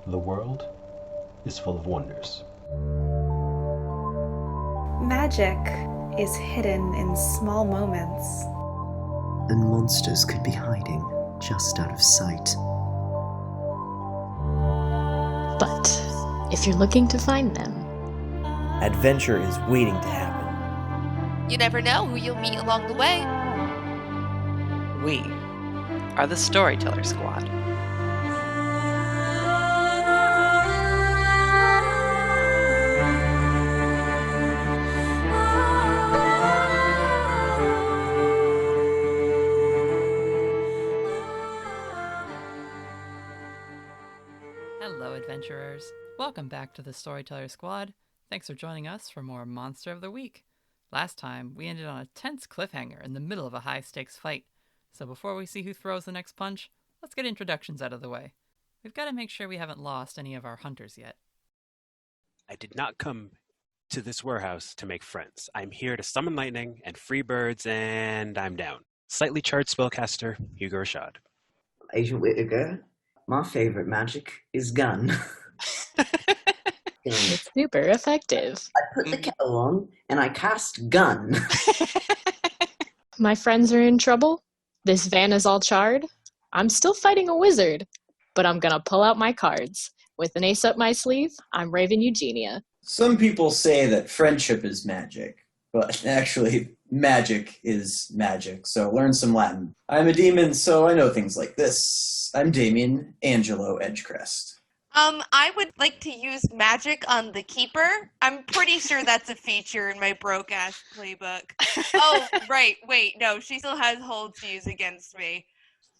The world is full of wonders. Magic is hidden in small moments. And monsters could be hiding just out of sight. But if you're looking to find them, adventure is waiting to happen. You never know who you'll meet along the way. We are the Storyteller Squad. Hello, adventurers. Welcome back to the Storyteller Squad. Thanks for joining us for more Monster of the Week. Last time, we ended on a tense cliffhanger in the middle of a high-stakes fight. So before we see who throws the next punch, let's get introductions out of the way. We've got to make sure we haven't lost any of our hunters yet. I did not come to this warehouse to make friends. I'm here to summon lightning and free birds, and I'm down. Slightly charged spellcaster, Hugo Rashad. Agent Whittaker, my favorite magic is gun. it's super effective. I put the kettle on and I cast gun. My friends are in trouble. This van is all charred. I'm still fighting a wizard, but I'm gonna pull out my cards. With an ace up my sleeve, I'm Raven Eugenia. Some people say that friendship is magic, but actually, magic is magic, so learn some Latin. I'm a demon, so I know things like this. I'm Damien Angelo Edgecrest. I would like to use magic on the Keeper. I'm pretty sure that's a feature in my broke-ass playbook. Oh, right, wait, no, she still has hold to use against me.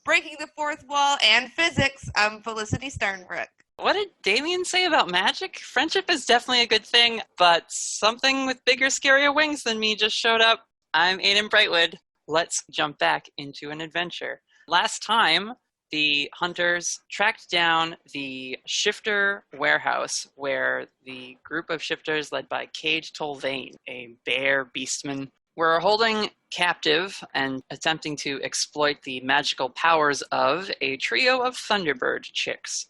Breaking the fourth wall and physics, I'm Felicity Sternbrook. What did Damien say about magic? Friendship is definitely a good thing, but something with bigger, scarier wings than me just showed up. I'm Aidan Brightwood. Let's jump back into an adventure. Last time, the hunters tracked down the shifter warehouse where the group of shifters led by Kaide Tolvane, a bear beastman, were holding captive and attempting to exploit the magical powers of a trio of Thunderbird chicks.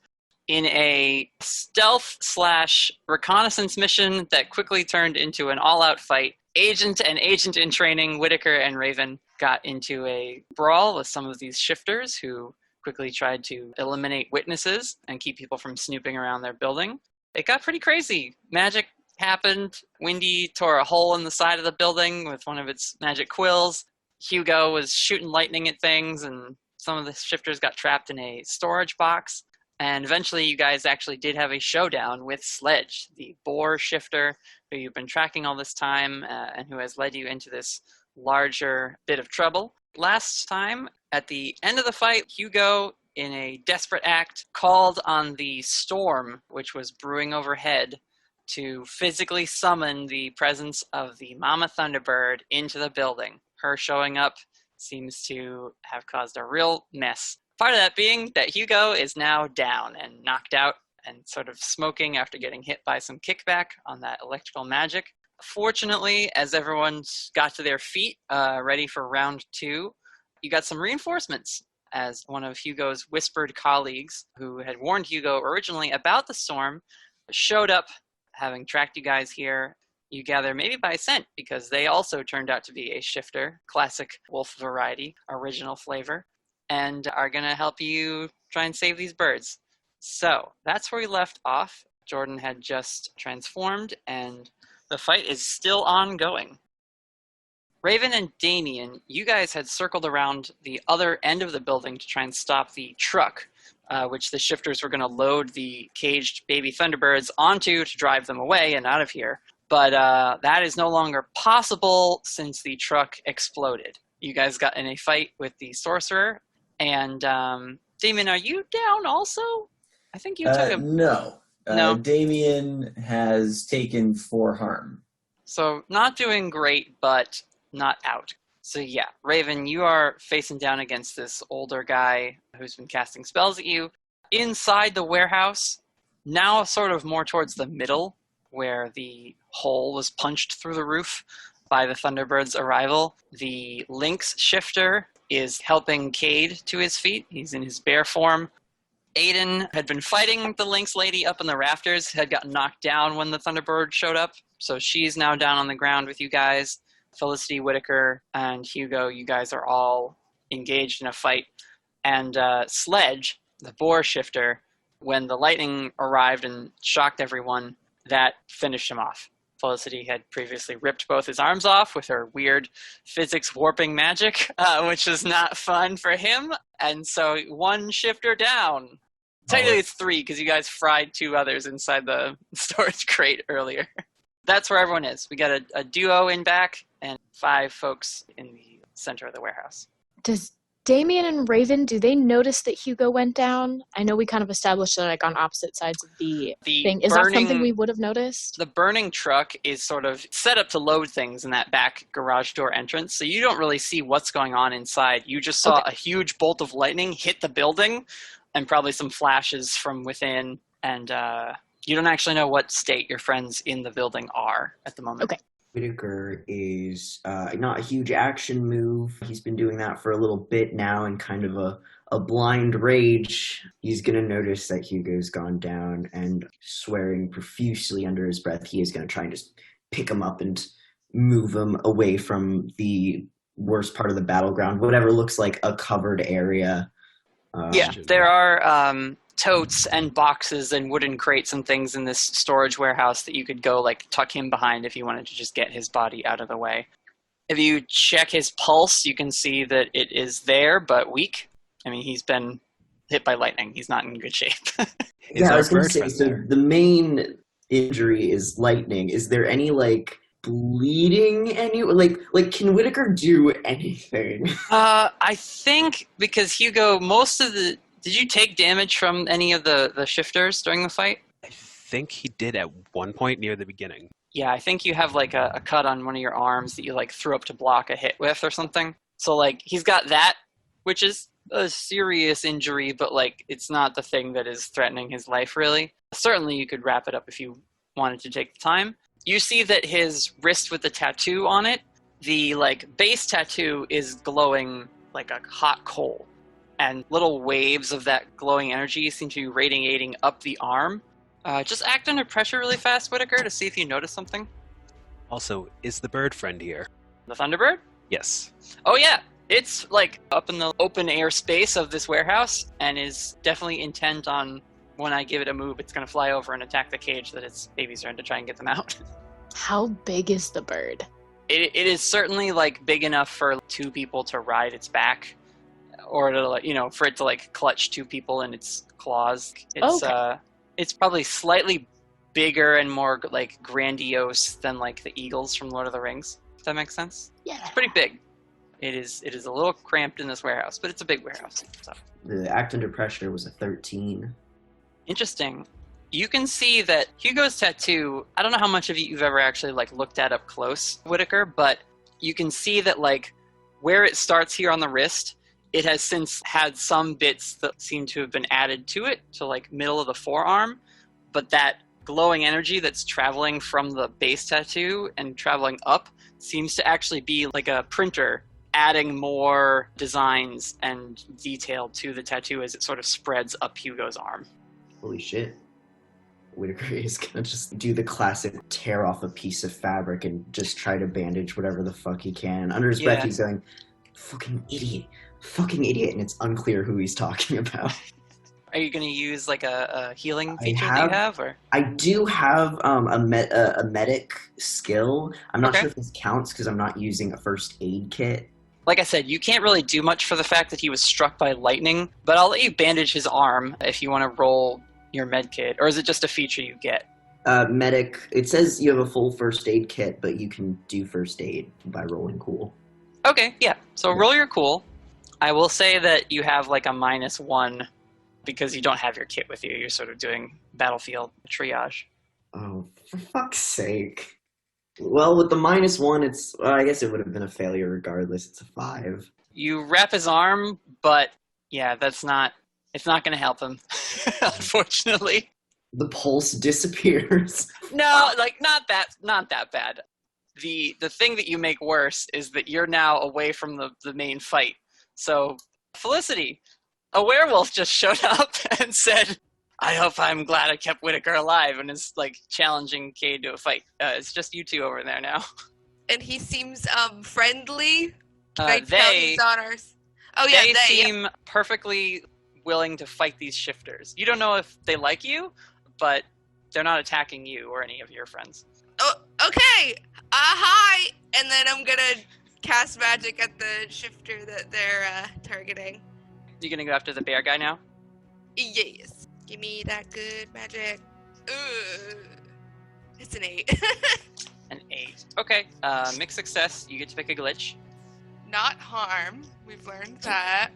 In a stealth/reconnaissance mission that quickly turned into an all-out fight, Agent and Agent in Training, Whittaker and Raven, got into a brawl with some of these shifters who quickly tried to eliminate witnesses and keep people from snooping around their building. It got pretty crazy. Magic happened. Windy tore a hole in the side of the building with one of its magic quills. Hugo was shooting lightning at things, and some of the shifters got trapped in a storage box. And eventually you guys actually did have a showdown with Sledge, the boar shifter who you've been tracking all this time and who has led you into this larger bit of trouble. Last time, at the end of the fight, Hugo, in a desperate act, called on the storm which was brewing overhead to physically summon the presence of the Mama Thunderbird into the building. Her showing up seems to have caused a real mess. Part of that being that Hugo is now down and knocked out and sort of smoking after getting hit by some kickback on that electrical magic. Fortunately, as everyone got to their feet, ready for round two, you got some reinforcements as one of Hugo's whispered colleagues, who had warned Hugo originally about the storm, showed up, having tracked you guys here. You gather maybe by scent, because they also turned out to be a shifter, classic wolf variety, original flavor, and are going to help you try and save these birds. So that's where we left off. Jordan had just transformed, and the fight is still ongoing. Raven and Damien, you guys had circled around the other end of the building to try and stop the truck, which the shifters were going to load the caged baby Thunderbirds onto to drive them away and out of here. But that is no longer possible since the truck exploded. You guys got in a fight with the sorcerer. And Damien, are you down also? I think you took a... No. No. Damien has taken 4 harm. So not doing great, but not out. So yeah, Raven, you are facing down against this older guy who's been casting spells at you. Inside the warehouse, now sort of more towards the middle, where the hole was punched through the roof by the Thunderbird's arrival, the Lynx shifter is helping Kaide to his feet. He's in his bear form. Aidan had been fighting the Lynx lady up in the rafters, had gotten knocked down when the Thunderbird showed up. So she's now down on the ground with you guys. Felicity, Whittaker, and Hugo, you guys are all engaged in a fight. And Sledge, the boar shifter, when the lightning arrived and shocked everyone, that finished him off. Felicity had previously ripped both his arms off with her weird physics warping magic, which was not fun for him. And so one shifter down. Technically it's 3 because you guys fried 2 others inside the storage crate earlier. That's where everyone is. We got a duo in back and 5 folks in the center of the warehouse. Does Damien and Raven, do they notice that Hugo went down? I know we kind of established they're like on opposite sides of the thing. Is that something we would have noticed? The burning truck is sort of set up to load things in that back garage door entrance, so you don't really see what's going on inside. You just saw a huge bolt of lightning hit the building and probably some flashes from within, and you don't actually know what state your friends in the building are at the moment. Okay. Whittaker is not a huge action move. He's been doing that for a little bit now in kind of a blind rage. He's going to notice that Hugo's gone down and swearing profusely under his breath, he is going to try and just pick him up and move him away from the worst part of the battleground, whatever looks like a covered area. There are totes and boxes and wooden crates and things in this storage warehouse that you could go like tuck him behind if you wanted to just get his body out of the way. If you check his pulse, you can see that it is there but weak. I mean, he's been hit by lightning. He's not in good shape. I was going to say, so the main injury is lightning. Is there any like bleeding? Like can Whittaker do anything? I think because Hugo, did you take damage from any of the shifters during the fight? I think he did at one point near the beginning. Yeah, I think you have like a cut on one of your arms that you like threw up to block a hit with or something. So like he's got that, which is a serious injury, but like it's not the thing that is threatening his life really. Certainly you could wrap it up if you wanted to take the time. You see that his wrist with the tattoo on it, the like base tattoo is glowing like a hot coal. And little waves of that glowing energy seem to be radiating up the arm. Just act under pressure really fast, Whittaker, to see if you notice something. Also, is the bird friend here? The Thunderbird? Yes. Oh yeah, it's like up in the open air space of this warehouse and is definitely intent on when I give it a move, it's going to fly over and attack the cage that its babies are in to try and get them out. How big is the bird? It is certainly like big enough for 2 people to ride its back. Or to, for it to like clutch 2 people in its claws. It's probably slightly bigger and more like grandiose than like the eagles from Lord of the Rings. Does that make sense? Yeah. It's pretty big. It is a little cramped in this warehouse, but it's a big warehouse. So. The act under pressure was a 13. Interesting. You can see that Hugo's tattoo, I don't know how much of it you've ever actually like looked at up close, Whittaker, but you can see that like where it starts here on the wrist, it has since had some bits that seem to have been added to it, to like middle of the forearm, but that glowing energy that's traveling from the base tattoo and traveling up seems to actually be like a printer adding more designs and detail to the tattoo as it sort of spreads up Hugo's arm. Holy shit. Whittaker is gonna just do the classic tear off a piece of fabric and just try to bandage whatever the fuck he can. Under his breath he's going, fucking idiot, and it's unclear who he's talking about. Are you going to use like a healing feature that you have? Or? I do have a medic skill. I'm not sure if this counts because I'm not using a first aid kit. Like I said, you can't really do much for the fact that he was struck by lightning, but I'll let you bandage his arm if you want to roll your med kit, or is it just a feature you get? Medic, it says you have a full first aid kit, but you can do first aid by rolling cool. Okay, yeah. So roll your cool. I will say that you have like a -1 because you don't have your kit with you. You're sort of doing battlefield triage. Oh, for fuck's sake. Well, with the -1, I guess it would have been a failure regardless. It's a 5. You wrap his arm, but yeah, it's not going to help him, unfortunately. The pulse disappears. No, like not that bad. The thing that you make worse is that you're now away from the main fight. So, Felicity, a werewolf just showed up and said, I hope I'm glad I kept Whittaker alive, and is like challenging Kaide to a fight. It's just you two over there now. And he seems friendly. Can I tell They he's on ours? Oh yeah, they they. seem perfectly willing to fight these shifters. You don't know if they like you, but they're not attacking you or any of your friends. Oh, okay. Hi. And then I'm gonna cast magic at the shifter that they're targeting. You gonna go after the bear guy now? Yes. Give me that good magic. It's an 8. An 8. Okay. Mixed success. You get to pick a glitch. Not harm. We've learned that.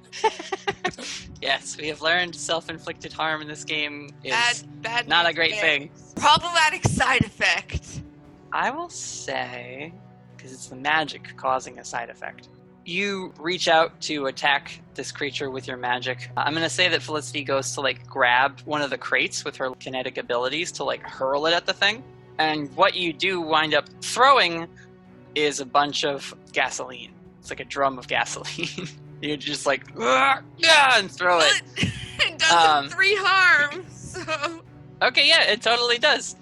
Yes, we have learned self-inflicted harm in this game is bad not a news great bears. thing. Problematic side effect. I will say, because it's the magic causing a side effect. You reach out to attack this creature with your magic. I'm going to say that Felicity goes to like grab one of the crates with her kinetic abilities to like hurl it at the thing. And what you do wind up throwing is a bunch of gasoline. It's like a drum of gasoline. You just like, yeah, and throw it. It does 3 harm, so... Okay, yeah, it totally does.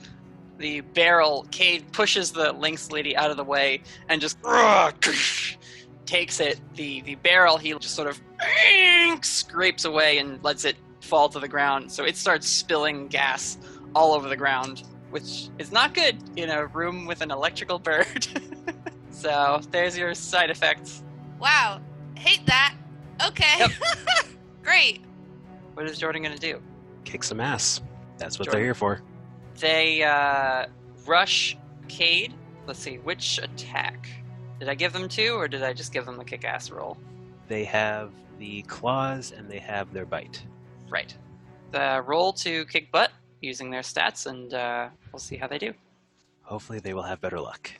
The barrel, Kaide pushes the lynx lady out of the way and just takes it. The barrel, he just sort of scrapes away and lets it fall to the ground. So it starts spilling gas all over the ground, which is not good in a room with an electrical bird. So there's your side effects. Wow. Hate that. Okay. Yep. Great. What is Jordan going to do? Kick some ass. That's what Jordan. they're here for. They rush Kaide. Let's see, which attack? Did I give them 2, or did I just give them the kick-ass roll? They have the claws and they have their bite. Right. Roll to kick butt using their stats, and we'll see how they do. Hopefully they will have better luck.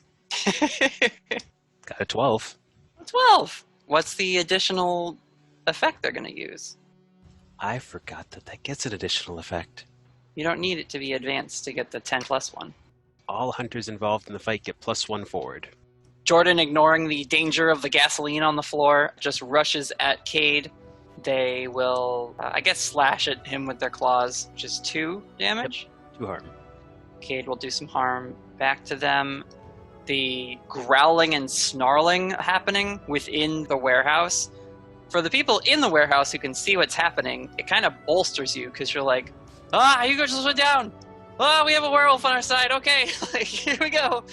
Got a 12. 12! What's the additional effect they're going to use? I forgot that gets an additional effect. You don't need it to be advanced to get the 10 plus 1. All hunters involved in the fight get +1 forward. Jordan, ignoring the danger of the gasoline on the floor, just rushes at Kaide. They will, I guess, slash at him with their claws, which is 2 damage. Yep. 2 harm. Kaide will do some harm back to them. The growling and snarling happening within the warehouse. For the people in the warehouse who can see what's happening, it kind of bolsters you, because you're like, Hugo just went down! We have a werewolf on our side, okay, here we go!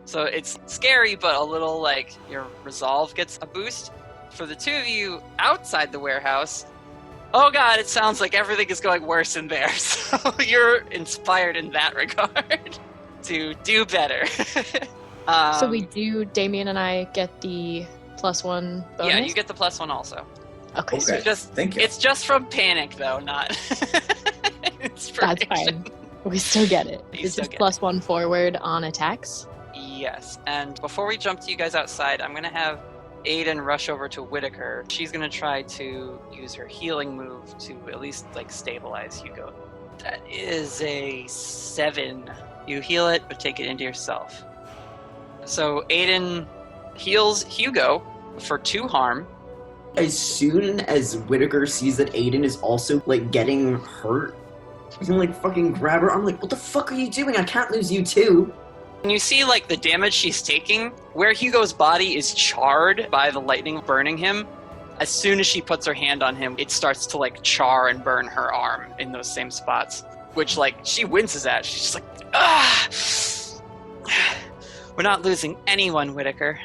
So it's scary, but a little, like, your resolve gets a boost. For the 2 of you outside the warehouse, oh god, it sounds like everything is going worse in there, so you're inspired in that regard to do better. So we do, Damien and I get the +1 bonus? Yeah, you get the +1 also. Okay, Okay. sweet. Thank you. It's just from panic, though, not That's inspiration. fine. We still get it. You It's still just get +1 forward on attacks. Yes, and before we jump to you guys outside, I'm going to have Aidan rush over to Whittaker. She's going to try to use her healing move to at least, like, stabilize Hugo. That is a 7. You heal it, but take it into yourself. So Aidan heals Hugo for 2 harm. As soon as Whittaker sees that Aidan is also, like, getting hurt, he's gonna, like, fucking grab her. I'm like, what the fuck are you doing? I can't lose you too. And you see, like, the damage she's taking, where Hugo's body is charred by the lightning burning him. As soon as she puts her hand on him, it starts to, like, char and burn her arm in those same spots. Which, like, she winces at. She's just like, ah! We're not losing anyone, Whittaker.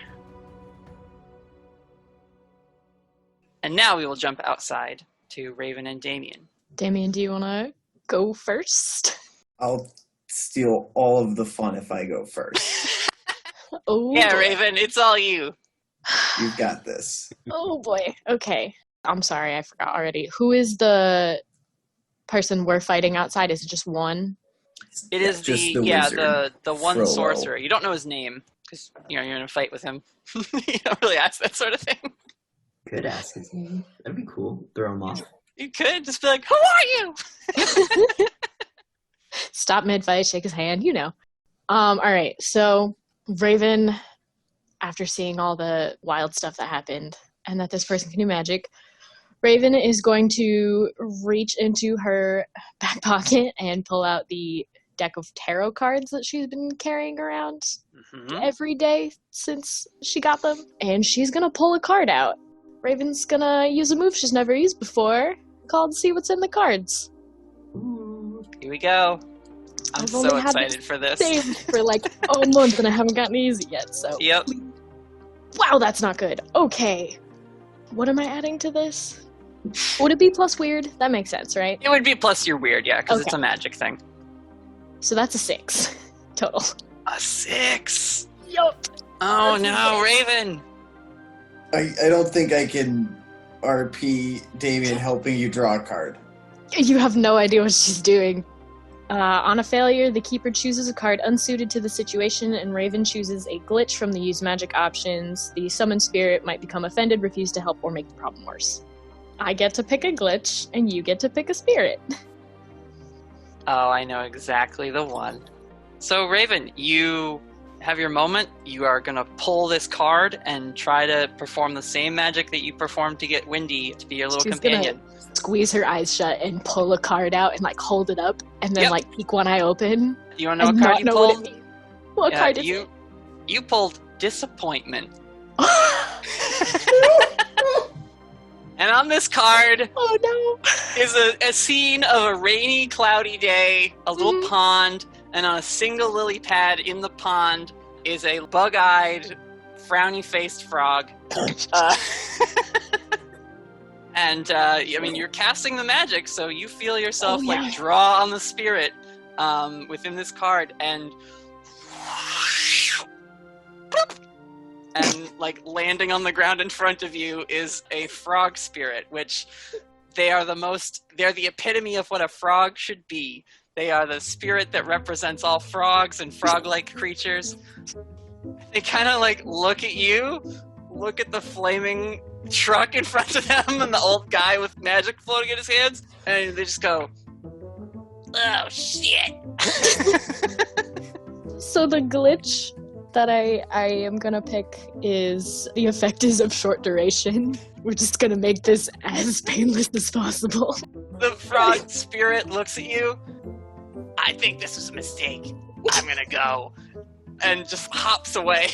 And now we will jump outside to Raven and Damien. Damien, do you want to go first? I'll steal all of the fun if I go first. Oh, Yeah, boy. Raven, it's all you. You've got this. Oh boy. Okay. I'm sorry, I forgot already. Who is the person we're fighting outside? Is it just one? It is Just the the yeah, wizard, the one Frollo. sorcerer. You don't know his name because you're in a fight with him. You don't really ask that sort of thing. Could ask his name. That'd be cool. Throw him off. You could just be like, "Who are you?" Stop mid-fight, shake his hand, you know. All right, so Raven, after seeing all the wild stuff that happened and that this person can do magic, Raven is going to reach into her back pocket and pull out the deck of tarot cards that she's been carrying around every day since she got them. And she's going to pull a card out. Raven's going to use a move she's never used before, called See What's in the Cards. Ooh, here we go. I'm so excited for this. Saved for like a month and I haven't gotten easy yet, so. Yep. Wow, that's not good. Okay. What am I adding to this? Would it be plus weird? That makes sense, right? It would be plus your weird, yeah, because it's a magic thing. So that's a 6 total. A 6? Yup. Oh no, Raven! I don't think I can RP Damien helping you draw a card. You have no idea what she's doing. On a failure, the keeper chooses a card unsuited to the situation, and Raven chooses a glitch from the use magic options. The summoned spirit might become offended, refuse to help, or make the problem worse. I get to pick a glitch, and you get to pick a spirit. Oh, I know exactly the one. So, Raven, you have your moment. You are going to pull this card and try to perform the same magic that you performed to get Windy to be your little companion. Gonna squeeze her eyes shut and pull a card out and, like, hold it up and then, like, peek one eye open. You want to know what card you pulled? What card is it? You pulled Disappointment. And on this card is a scene of a rainy, cloudy day, a little pond, and on a single lily pad in the pond is a bug-eyed, frowny-faced frog. And, I mean, you're casting the magic, so you feel yourself, like, draw on the spirit within this card, and like, landing on the ground in front of you is a frog spirit, which they're the epitome of what a frog should be. They are the spirit that represents all frogs and frog-like creatures. They kind of, like, look at you, look at the flaming truck in front of them and the old guy with magic floating in his hands, and they just go, oh, shit. So the glitch that I am gonna pick is the effect is of short duration. We're just gonna make this as painless as possible. The frog spirit looks at you. I think this was a mistake. I'm gonna go. And just hops away.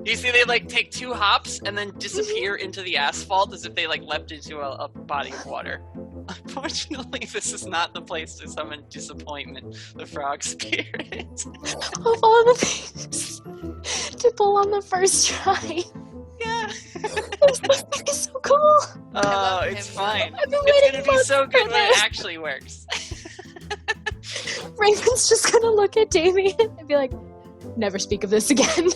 You see they, like, take 2 hops and then disappear into the asphalt as if they, like, leapt into a body of water. Unfortunately, this is not the place to summon Disappointment, the frog spirit. Of all the things to pull on the first try. Yeah. This is so cool. Oh, it's fine. It's gonna be so good when it actually works. Raven's just gonna look at Damien and be like, never speak of this again.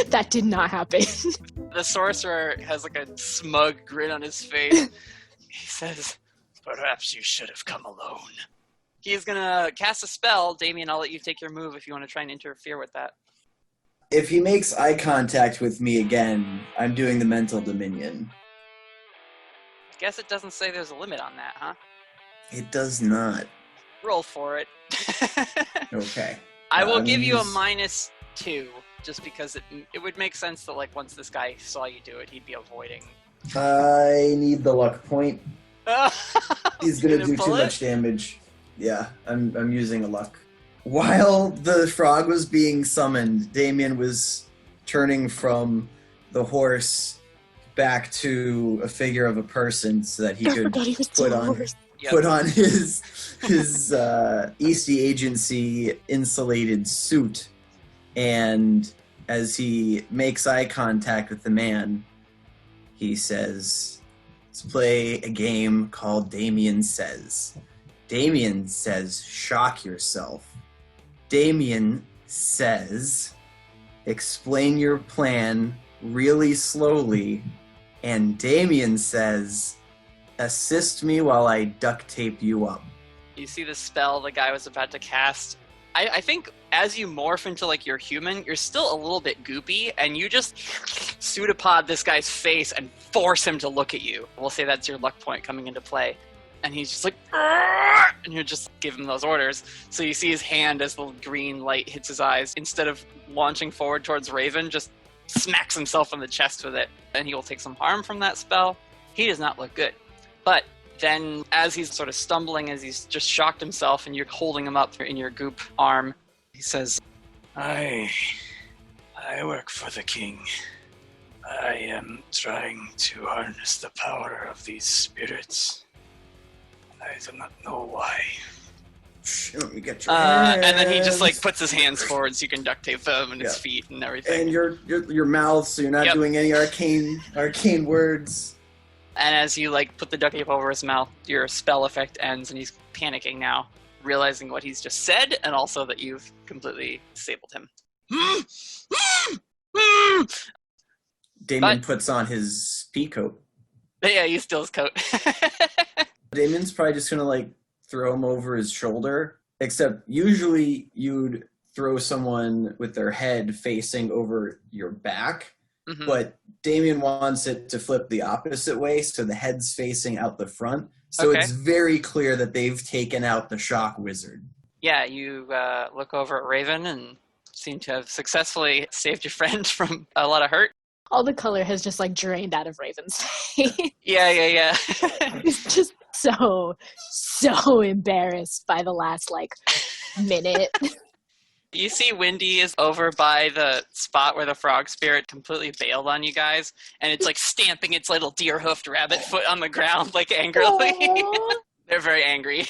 That did not happen. The sorcerer has, like, a smug grin on his face. He says, perhaps you should have come alone. He's gonna cast a spell. Damien, I'll let you take your move if you want to try and interfere with that. If he makes eye contact with me again, I'm doing the mental dominion. I guess it doesn't say there's a limit on that, huh? It does not. Roll for it. Okay. I will give you a -2, just because it would make sense that, like, once this guy saw you do it, he'd be avoiding. I need the luck point. He's gonna do too much damage. Yeah, I'm using a luck. While the frog was being summoned, Damien was turning from the horse back to a figure of a person so that he could put on his Eastie Agency insulated suit. And as he makes eye contact with the man, he says, let's play a game called Damien Says. Damien says, shock yourself. Damien says, explain your plan really slowly. And Damien says, assist me while I duct tape you up. You see the spell the guy was about to cast. I think as you morph into, like, your human, you're still a little bit goopy, and you just pseudopod this guy's face and force him to look at you. We'll say that's your luck point coming into play. And he's just like, argh! And you just give him those orders. So you see his hand as the green light hits his eyes. Instead of launching forward towards Raven, just smacks himself on the chest with it. And he will take some harm from that spell. He does not look good. But then as he's sort of stumbling, as he's just shocked himself and you're holding him up in your goop arm, he says, I work for the king. I am trying to harness the power of these spirits. I do not know why. Let me get your and then he just like puts his hands forward so you can duct tape them and his feet and everything. And your mouth, so you're not doing any arcane words. And as you like put the duct tape over his mouth, your spell effect ends and he's panicking now, realizing what he's just said and also that you've completely disabled him. Damien puts on his pea coat. Yeah, he steals his coat. Damien's probably just gonna like throw him over his shoulder, except usually you'd throw someone with their head facing over your back, but Damien wants it to flip the opposite way, so the head's facing out the front. So it's very clear that they've taken out the shock wizard. Yeah, you look over at Raven and seem to have successfully saved your friend from a lot of hurt. All the color has just like drained out of Raven's face. Yeah. He's just so embarrassed by the last like minute. You see Windy is over by the spot where the frog spirit completely bailed on you guys, and it's like stamping its little deer-hoofed rabbit foot on the ground like angrily. They're very angry.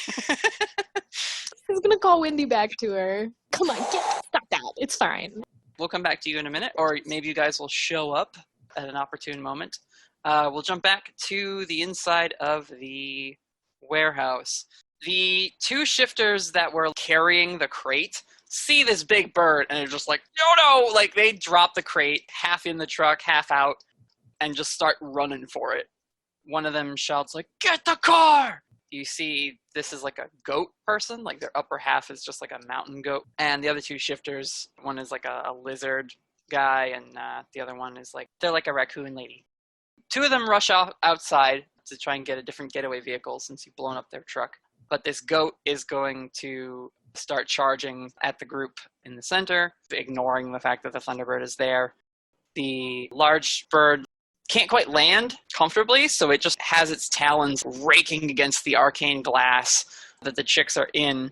He's gonna call Windy back to her. Come on, stop that. It's fine. We'll come back to you in a minute, or maybe you guys will show up at an opportune moment. We'll jump back to the inside of the warehouse. The two shifters that were carrying the crate see this big bird, and they're just like, no! Like, they drop the crate, half in the truck, half out, and just start running for it. One of them shouts, like, get the car! You see this is like a goat person, like their upper half is just like a mountain goat. And the other two shifters, one is like a lizard guy, and the other one is like, they're like a raccoon lady. Two of them rush outside to try and get a different getaway vehicle since you've blown up their truck. But this goat is going to start charging at the group in the center, ignoring the fact that the Thunderbird is there. The large bird can't quite land comfortably, so it just has its talons raking against the arcane glass that the chicks are in.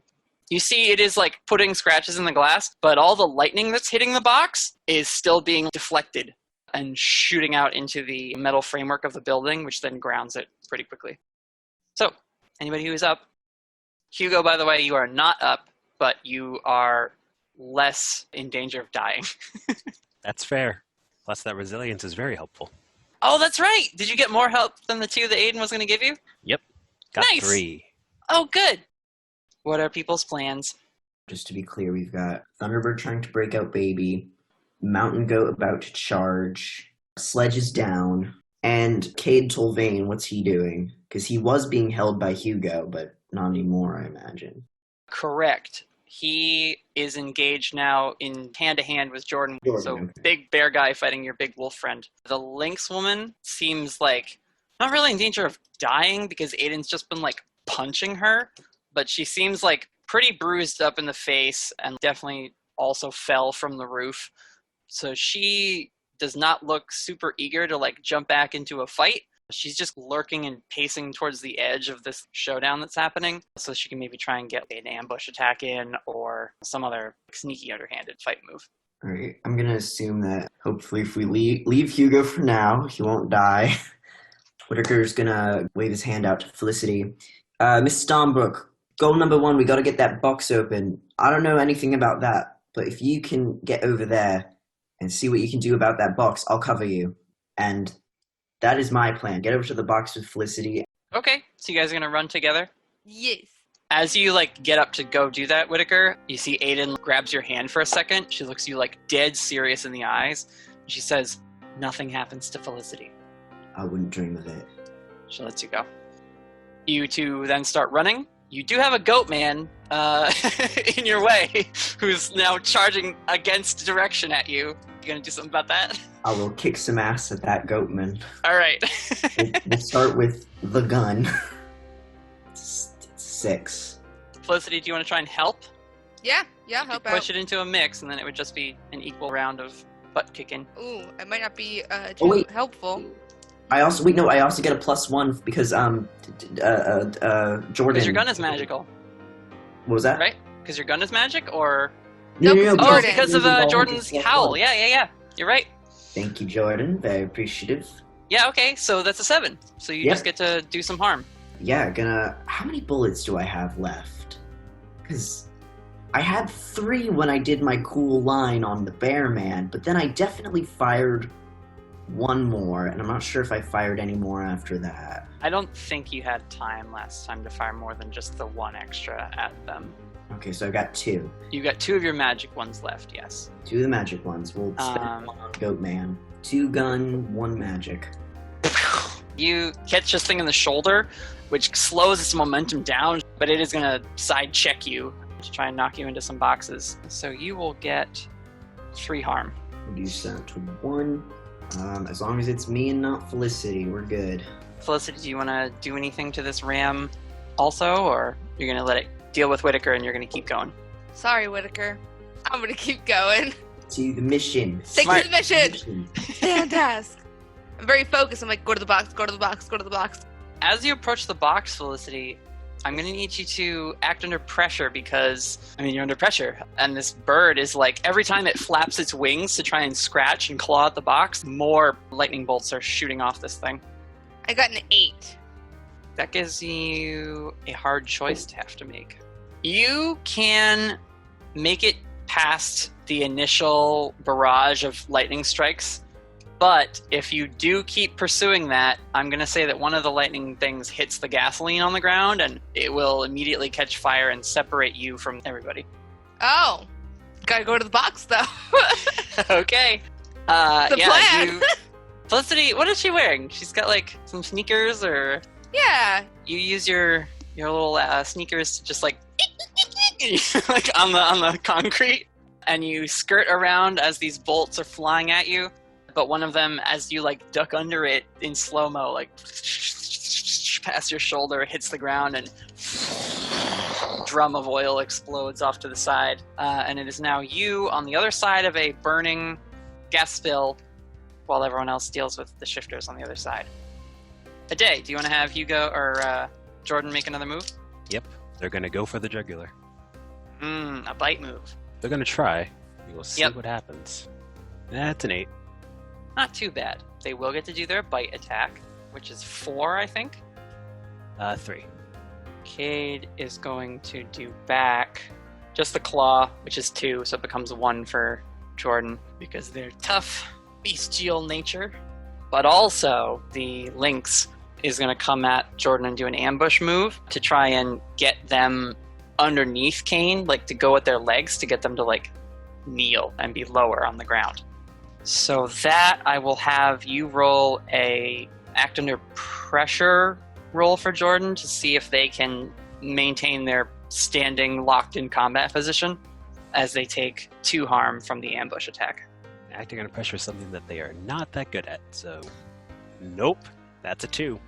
You see it is like putting scratches in the glass, but all the lightning that's hitting the box is still being deflected and shooting out into the metal framework of the building, which then grounds it pretty quickly. So, anybody who is up? Hugo, by the way, you are not up, but you are less in danger of dying. That's fair. Plus, that resilience is very helpful. Oh, that's right. Did you get more help than the two that Aidan was going to give you? Yep. Got nice. 3. Oh, good. What are people's plans? Just to be clear, we've got Thunderbird trying to break out Baby, Mountain Goat about to charge, Sledge is down, and Kaide Tolvane, what's he doing? Because he was being held by Hugo, but not anymore, I imagine. Correct. He is engaged now in hand-to-hand with Jordan. So okay. Big bear guy fighting your big wolf friend. The lynx woman seems like not really in danger of dying because Aidan's just been like punching her, but she seems like pretty bruised up in the face and definitely also fell from the roof. So she does not look super eager to like jump back into a fight. She's just lurking and pacing towards the edge of this showdown that's happening so she can maybe try and get an ambush attack in or some other sneaky underhanded fight move. All right, I'm going to assume that hopefully if we leave Hugo for now, he won't die. Whittaker's going to wave his hand out to Felicity. Miss Starnbrook, goal number 1, we got to get that box open. I don't know anything about that, but if you can get over there and see what you can do about that box, I'll cover you. And that is my plan. Get over to the box with Felicity. Okay, so you guys are going to run together? Yes. As you like get up to go do that, Whittaker, you see Aidan grabs your hand for a second. She looks you like dead serious in the eyes. She says, nothing happens to Felicity. I wouldn't dream of it. She lets you go. You two then start running. You do have a goat man in your way who's now charging against direction at you. You gonna do something about that? I will kick some ass at that goatman. All right. We'll start with the gun. It's 6. Felicity, do you want to try and help? Yeah, help out. Push it into a mix, and then it would just be an equal round of butt kicking. Ooh, it might not be too helpful. I also get a +1 because Jordan. Because your gun is magical. What was that? Right? Because your gun is magic, or No, oh, because of Jordan's howl. Yeah. You're right. Thank you, Jordan. Very appreciative. Yeah. Okay. So that's a 7. So you just get to do some harm. Yeah. How many bullets do I have left? Because I had 3 when I did my cool line on the bear man, but then I definitely fired 1 more, and I'm not sure if I fired any more after that. I don't think you had time last time to fire more than just the 1 extra at them. Okay, so I got 2. You got 2 of your magic ones left, yes. 2 of the magic ones. We'll spend 1 on Goat Man. 2 gun, 1 magic. You catch this thing in the shoulder, which slows its momentum down, but it is going to side check you to try and knock you into some boxes. So you will get 3 harm. Reduce that to 1. As long as it's me and not Felicity, we're good. Felicity, do you want to do anything to this ram also, or you're going to let it deal with Whittaker and you're going to keep going? Sorry, Whittaker. I'm going to keep going. To the mission. Stick to the mission. Stay on task. I'm very focused. I'm like, go to the box, go to the box, go to the box. As you approach the box, Felicity, I'm going to need you to act under pressure because, you're under pressure. And this bird is like, every time it flaps its wings to try and scratch and claw at the box, more lightning bolts are shooting off this thing. I got an 8. That gives you a hard choice to have to make. You can make it past the initial barrage of lightning strikes, but if you do keep pursuing that, I'm going to say that one of the lightning things hits the gasoline on the ground and it will immediately catch fire and separate you from everybody. Oh, gotta go to the box though. Okay. The plan. Felicity, what is she wearing? She's got like some sneakers, or Yeah. you use your little sneakers to just like like on the concrete, and you skirt around as these bolts are flying at you. But one of them, as you like duck under it in slow-mo, like past your shoulder, hits the ground, and drum of oil explodes off to the side. And it is now you on the other side of a burning gas spill, while everyone else deals with the shifters on the other side. Kaide, do you want to have Hugo or Jordan make another move? Yep, they're going to go for the jugular. A bite move. They're going to try. We will see Yep. what happens. That's an 8. Not too bad. They will get to do their bite attack, which is 4, I think. 3. Kaide is going to do back just the claw, which is 2, so it becomes 1 for Jordan, because they're tough, bestial nature. But also, the lynx is going to come at Jordan and do an ambush move to try and get them underneath Kane, like to go at their legs to get them to like kneel and be lower on the ground. So that I will have you roll a act under pressure roll for Jordan to see if they can maintain their standing locked in combat position as they take 2 harm from the ambush attack. Acting under pressure is something that they are not that good at, so nope, that's a 2.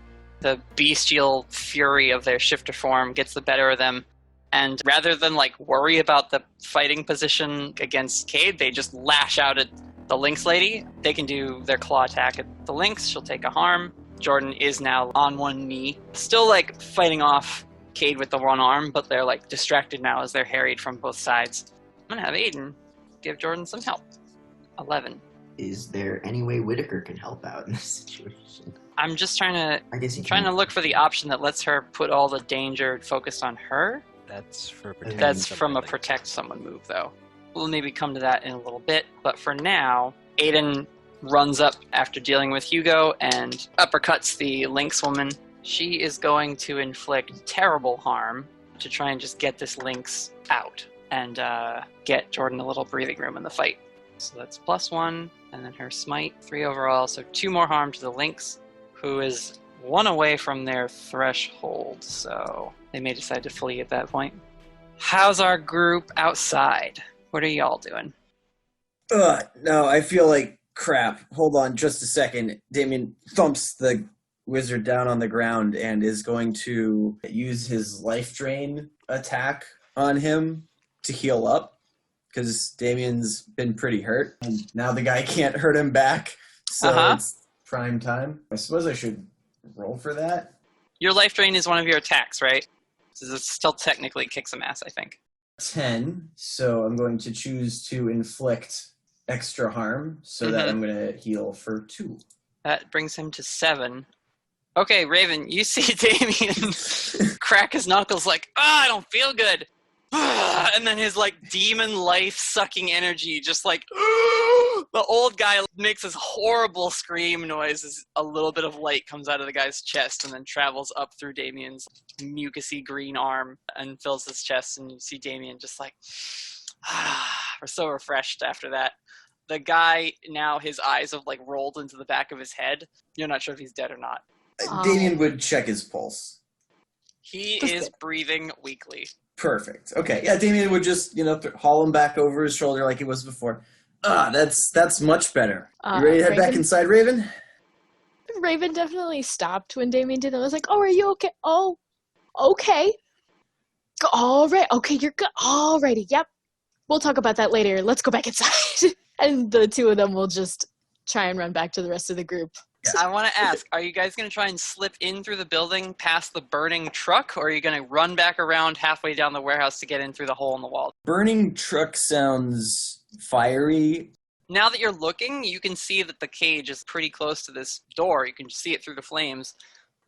The bestial fury of their shifter form gets the better of them, and rather than like worry about the fighting position against Kaide, they just lash out at the lynx lady. They can do their claw attack at the lynx. She'll take a harm. Jordan is now on one knee, still like fighting off Kaide with the one arm, but they're like distracted now as they're harried from both sides. I'm gonna have Aidan give Jordan some help. 11. Is there any way Whittaker can help out in this situation? I'm just trying to look for the option that lets her put all the danger focused on her. That's for protecting That's from a someone. protect someone move, though. We'll maybe come to that in a little bit, but for now, Aidan runs up after dealing with Hugo and uppercuts the lynx woman. She is going to inflict terrible harm to try and just get this lynx out and get Jordan a little breathing room in the fight. So that's +1, and then her smite, 3 overall, so 2 more harm to the lynx, who is 1 away from their threshold, so they may decide to flee at that point. How's our group outside? What are y'all doing? No, I feel like crap. Hold on just a second. Damien thumps the wizard down on the ground and is going to use his life drain attack on him to heal up, because Damien's been pretty hurt. And now the guy can't hurt him back. So prime time. I suppose I should roll for that. Your life drain is one of your attacks, right? So this still technically kick some ass, I think. 10, so I'm going to choose to inflict extra harm so that I'm going to heal for 2. That brings him to 7. Okay, Raven, you see Damien crack his knuckles like, I don't feel good. And then his like demon life sucking energy just like the old guy makes this horrible scream noise as a little bit of light comes out of the guy's chest and then travels up through Damien's mucusy green arm and fills his chest, and you see Damien just like we're so refreshed after that. The guy now, his eyes have like rolled into the back of his head. You're not sure if he's dead or not. Damien would check his pulse. He is breathing weakly. Perfect. Okay, yeah, Damien would just, haul him back over his shoulder like he was before. That's much better. You ready to head back inside, Raven? Raven definitely stopped when Damien did that. I was like, oh, are you okay? Oh, okay. All right. Okay, you're good. Alrighty. Yep. We'll talk about that later. Let's go back inside. And the two of them will just try and run back to the rest of the group. I want to ask, are you guys going to try and slip in through the building past the burning truck, or are you going to run back around halfway down the warehouse to get in through the hole in the wall? Burning truck sounds fiery. Now that you're looking, you can see that the cage is pretty close to this door. You can see it through the flames.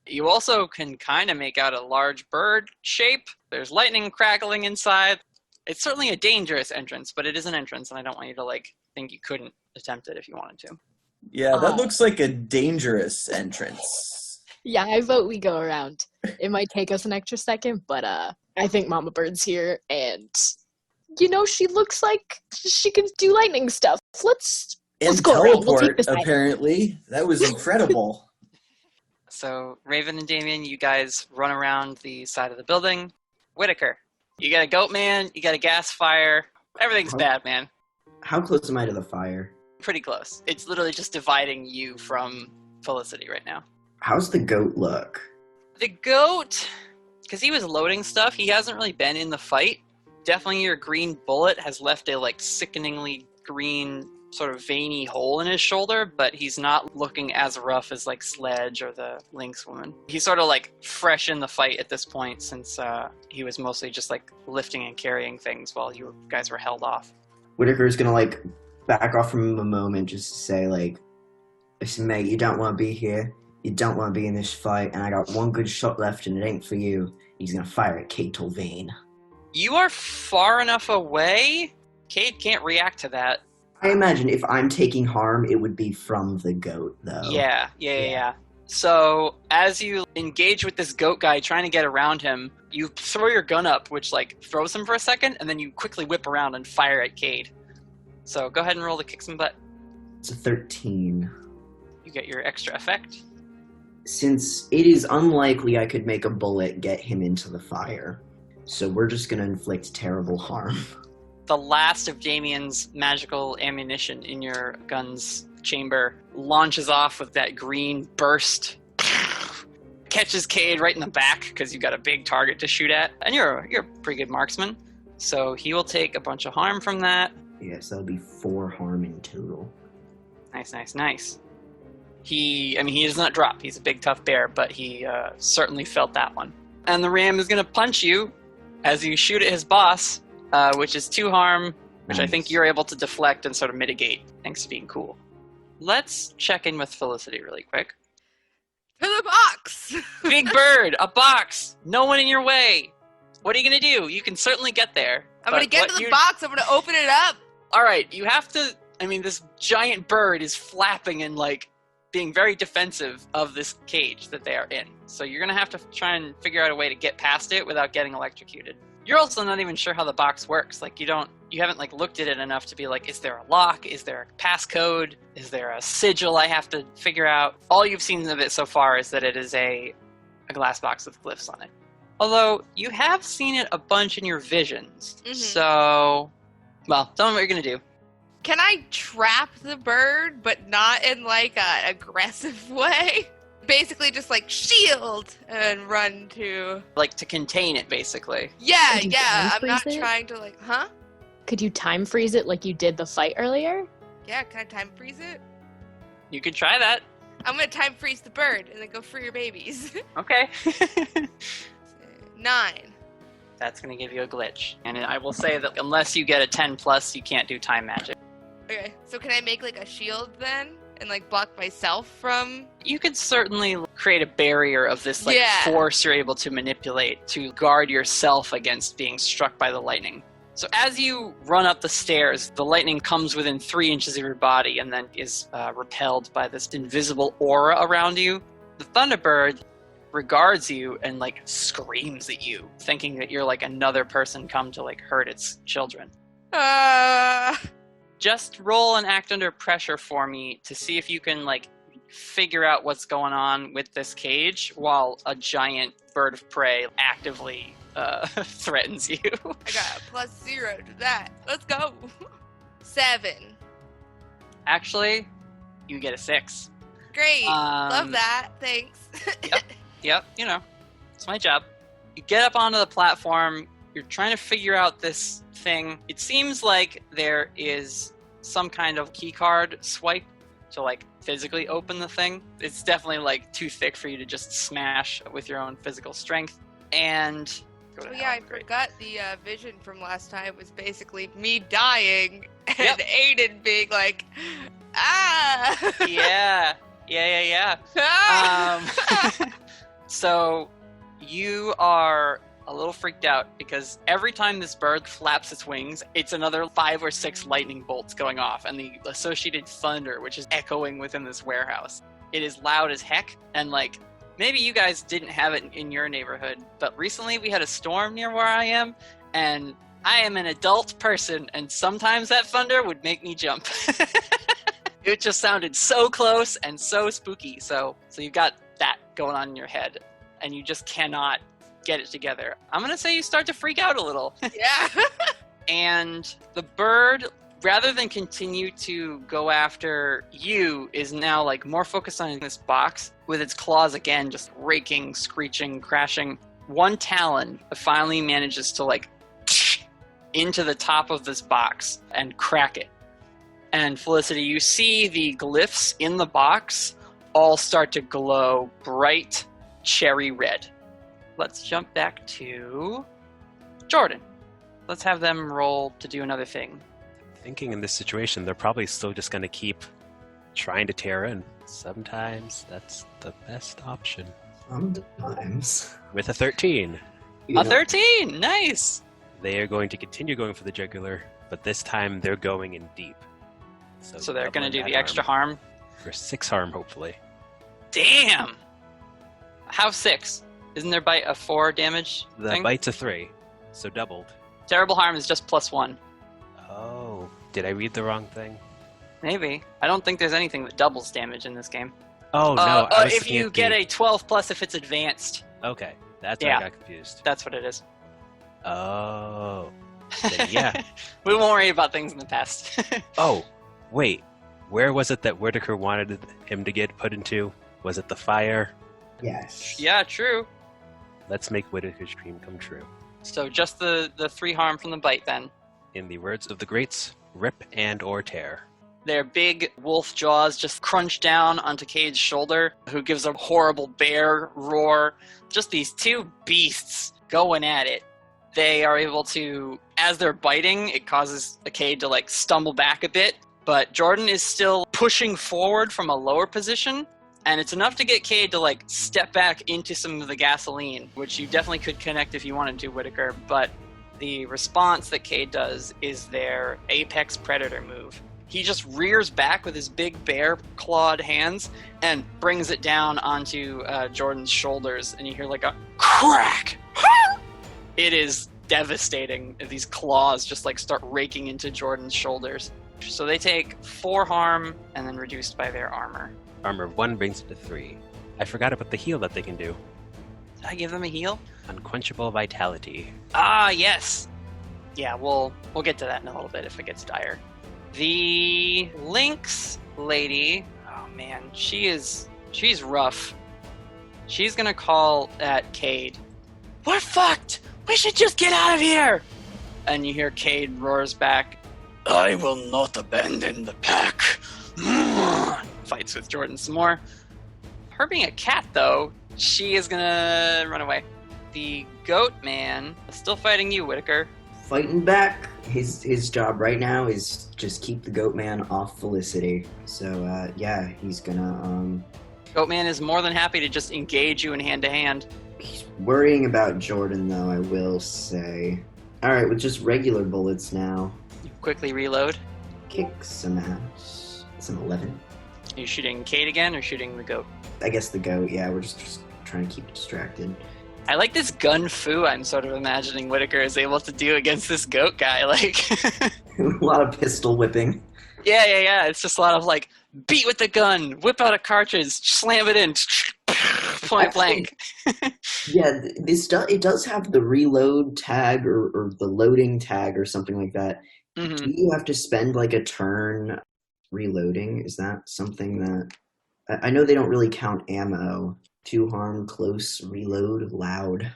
You also can kind of make out a large bird shape. There's lightning crackling inside. It's certainly a dangerous entrance, but it is an entrance, and I don't want you to think you couldn't attempt it if you wanted to. Yeah, that looks like a dangerous entrance. Yeah, I vote we go around. It might take us an extra second, but I think Mama Bird's here, and she looks like she can do lightning stuff. Let's go around. We'll take this apparently. That was incredible. So, Raven and Damien, you guys run around the side of the building. Whittaker, you got a goat man, you got a gas fire. Everything's bad, man. How close am I to the fire? Pretty close. It's literally just dividing you from Felicity right now. How's the goat look? The goat, because he was loading stuff, he hasn't really been in the fight. Definitely your green bullet has left a sickeningly green sort of veiny hole in his shoulder, but he's not looking as rough as Sledge or the Lynx woman. He's sort of fresh in the fight at this point, since he was mostly just lifting and carrying things while you guys were held off. Whittaker's gonna back off from him a moment just to say listen, mate, you don't want to be here. You don't want to be in this fight, and I got one good shot left, and it ain't for you. He's gonna fire at Kaide Tolvane. You are far enough away. Kaide can't react to that. I imagine if I'm taking harm, it would be from the goat, though. Yeah. So, as you engage with this goat guy trying to get around him, you throw your gun up, which throws him for a second, and then you quickly whip around and fire at Kaide. So go ahead and roll to kick some butt. It's a 13. You get your extra effect. Since it is unlikely I could make a bullet get him into the fire, so we're just going to inflict terrible harm. The last of Damien's magical ammunition in your gun's chamber launches off with that green burst. Catches Kaide right in the back because you got a big target to shoot at. And you're a pretty good marksman. So he will take a bunch of harm from that. Yes, that'll be 4 harm in total. Nice. He does not drop. He's a big, tough bear, but he certainly felt that one. And the ram is going to punch you as you shoot at his boss, which is 2 harm, which I think you're able to deflect and sort of mitigate, thanks to being cool. Let's check in with Felicity really quick. To the box! Big bird, a box, no one in your way. What are you going to do? You can certainly get there. I'm going to get to the box. I'm going to open it up. All right, you have to... this giant bird is flapping and, being very defensive of this cage that they are in. So you're going to have to try and figure out a way to get past it without getting electrocuted. You're also not even sure how the box works. You haven't, looked at it enough to be is there a lock? Is there a passcode? Is there a sigil I have to figure out? All you've seen of it so far is that it is a glass box with glyphs on it. Although, you have seen it a bunch in your visions. Mm-hmm. So, tell me what you're going to do. Can I trap the bird, but not in, an aggressive way? Basically just, shield and run to... to contain it, basically. Yeah. I'm not trying to, huh? Could you time freeze it like you did the fight earlier? Yeah, can I time freeze it? You could try that. I'm gonna time freeze the bird and then go free your babies. Okay. 9. That's going to give you a glitch. And I will say that unless you get a 10+, you can't do time magic. Okay, so can I make like a shield then? And like block myself from... You could certainly create a barrier of this force you're able to manipulate to guard yourself against being struck by the lightning. So as you run up the stairs, the lightning comes within 3 inches of your body and then is repelled by this invisible aura around you. The Thunderbird regards you and like screams at you, thinking that you're like another person come to like hurt its children. Just roll and act under pressure for me to see if you can like figure out what's going on with this cage while a giant bird of prey actively threatens you. I got a +0 to that. Let's go. 7. Actually, you get a 6. Great. Love that. Thanks. Yep, it's my job. You get up onto the platform, you're trying to figure out this thing. It seems like there is some kind of keycard swipe to like physically open the thing. It's definitely like too thick for you to just smash with your own physical strength. And I forgot the vision from last time was basically me dying and Aidan being like, ah! Yeah. So you are a little freaked out because every time this bird flaps its wings, it's another 5 or 6 lightning bolts going off and the associated thunder, which is echoing within this warehouse. It is loud as heck, and like, maybe you guys didn't have it in your neighborhood, but recently we had a storm near where I am, and I am an adult person, and sometimes that thunder would make me jump. It just sounded so close and so spooky. So you've got that going on in your head, and you just cannot get it together. I'm going to say you start to freak out a little. Yeah. And the bird, rather than continue to go after you, is now like more focused on this box with its claws again, just raking, screeching, crashing. One talon finally manages to like into the top of this box and crack it. And Felicity, you see the glyphs in the box all start to glow bright cherry red. Let's jump back to Jordan. Let's have them roll to do another thing. Thinking in this situation, they're probably still just going to keep trying to tear in. Sometimes that's the best option. Sometimes. With a 13. A 13! Nice! They are going to continue going for the jugular, but this time they're going in deep. So they're going to do the extra harm? For 6 harm, hopefully. Damn! How 6? Isn't their bite a 4 damage The thing? bite's a 3, so doubled. Terrible harm is just +1. Oh, did I read the wrong thing? Maybe. I don't think there's anything that doubles damage in this game. Oh, no. I was if you get a 12+ if it's advanced. Okay, that's where I got confused. That's what it is. Oh. Then, yeah. We won't worry about things in the past. Oh, wait. Where was it that Whittaker wanted him to get put into? Was it the fire? Yes. Yeah, true. Let's make Whittaker's dream come true. So just the 3 harm from the bite then. In the words of the greats, rip and or tear. Their big wolf jaws just crunch down onto Kade's shoulder, who gives a horrible bear roar. Just these 2 beasts going at it. They are able to, as they're biting, it causes Kaide to like stumble back a bit, but Jordan is still pushing forward from a lower position, and it's enough to get Kaide to like step back into some of the gasoline, which you definitely could connect if you wanted to, Whittaker, but the response that Kaide does is their apex predator move. He just rears back with his big bear-clawed hands and brings it down onto Jordan's shoulders, and you hear like a crack! It is devastating. These claws just like start raking into Jordan's shoulders. So they take 4 harm and then reduced by their armor. Armor of 1 brings it to 3. I forgot about the heal that they can do. Did I give them a heal? Unquenchable Vitality. Ah, yes! Yeah, we'll get to that in a little bit if it gets dire. The Lynx lady, oh man, she's rough. She's gonna call at Kaide. We're fucked! We should just get out of here! And you hear Kaide roars back, I will not abandon the pack. fights with Jordan some more. Her being a cat, though, she is gonna run away. The goat man is still fighting you, Whittaker. Fighting back. His job right now is just keep the goat man off Felicity. So, yeah, he's gonna, Goat man is more than happy to just engage you in hand-to-hand. He's worrying about Jordan, though, I will say. Alright, with just regular bullets now. You quickly reload. Kick some ass. It's an 11. Are you shooting Kate again or shooting the goat? I guess the goat, yeah, we're just trying to keep it distracted. I like this gun fu I'm sort of imagining Whittaker is able to do against this goat guy. Like, A lot of pistol whipping. Yeah. It's just a lot of like, beat with the gun, whip out a cartridge, slam it in, point blank. Yeah, it does have the reload tag or the loading tag or something like that. Mm-hmm. Do you have to spend like a turn reloading? Is that something that... I know they don't really count ammo. 2 harm, close, reload, loud.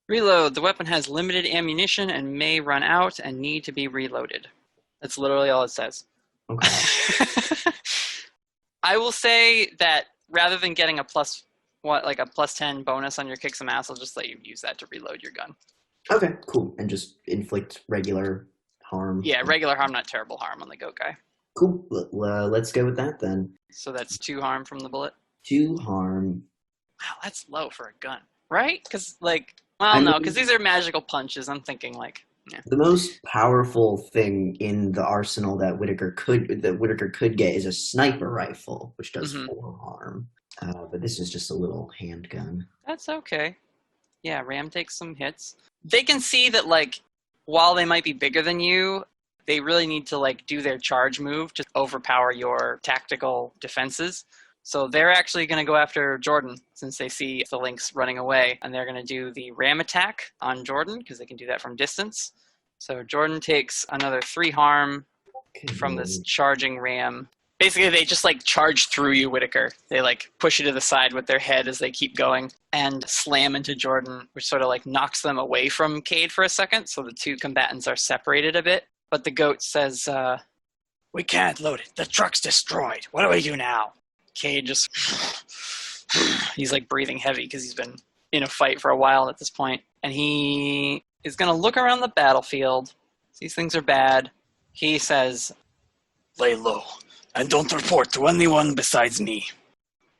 Reload. The weapon has limited ammunition and may run out and need to be reloaded. That's literally all it says. Okay. I will say that rather than getting a plus 10 bonus on your kick some ass, I'll just let you use that to reload your gun. Okay, cool. And just inflict regular harm. Yeah, regular harm, not terrible harm on the goat guy. Cool. Let's go with that then. So that's 2 harm from the bullet? 2 harm. Wow, that's low for a gun, right? Because, because these are magical punches. I'm thinking, yeah. The most powerful thing in the arsenal that Whittaker could get is a sniper rifle, which does 4 harm. But this is just a little handgun. That's okay. Yeah, Ram takes some hits. They can see that, while they might be bigger than you, they really need to, do their charge move to overpower your tactical defenses. So they're actually going to go after Jordan since they see the Lynx running away. And they're going to do the ram attack on Jordan because they can do that from distance. So Jordan takes another 3 harm from this charging ram. Basically, they just charge through you, Whittaker. They push you to the side with their head as they keep going and slam into Jordan, which sort of knocks them away from Kaide for a second. So the 2 combatants are separated a bit. But the goat says, we can't load it. The truck's destroyed. What do we do now? Kaide just, he's breathing heavy because he's been in a fight for a while at this point. And he is going to look around the battlefield. These things are bad. He says, lay low and don't report to anyone besides me.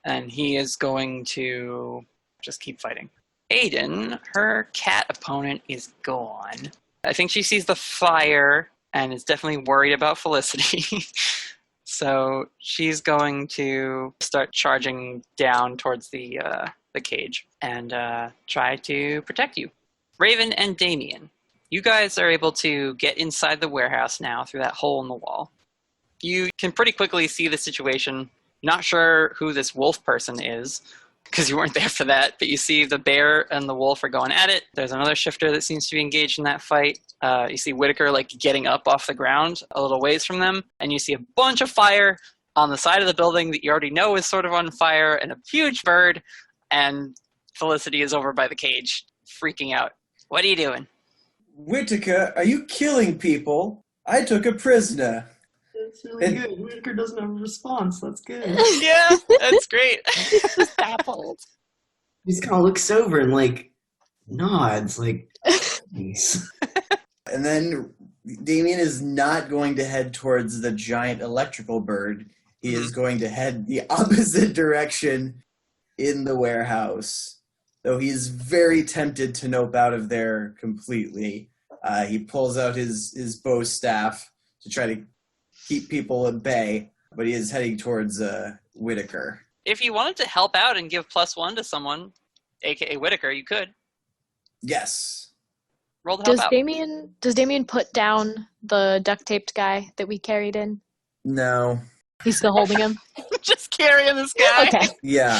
And he is going to just keep fighting. Aidan, her cat opponent, is gone. I think she sees the fire and is definitely worried about Felicity. So she's going to start charging down towards the cage and try to protect you. Raven and Damien, you guys are able to get inside the warehouse now through that hole in the wall. You can pretty quickly see the situation. Not sure who this wolf person is because you weren't there for that, but you see the bear and the wolf are going at it. There's another shifter that seems to be engaged in that fight. You see Whittaker getting up off the ground a little ways from them, and you see a bunch of fire on the side of the building that you already know is sort of on fire, and a huge bird, and Felicity is over by the cage, freaking out. What are you doing? Whittaker, are you killing people? I took a prisoner. That's really good. Whittaker doesn't have a response. That's good. Yeah, that's great. He's just baffled. He just kind of looks over and nods nice. And then Damien is not going to head towards the giant electrical bird. He is going to head the opposite direction in the warehouse. Though he's very tempted to nope out of there completely. He pulls out his bow staff to try to keep people at bay, but he is heading towards Whittaker. If you wanted to help out and give +1 to someone, aka Whittaker, you could. Yes. Roll the help out. Does Damien put down the duct taped guy that we carried in? No. He's still holding him? Just carrying this guy. Okay. Yeah.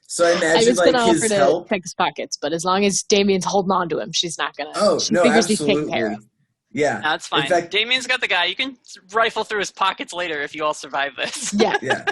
So I I imagine was gonna his offer help. to pick his pockets, but as long as Damien's holding on to him, she's not gonna. Oh, she no, figures he's taken absolutely. care of. Yeah. That's fine. In fact, Damien's got the guy. You can rifle through his pockets later if you all survive this. Yeah. yeah.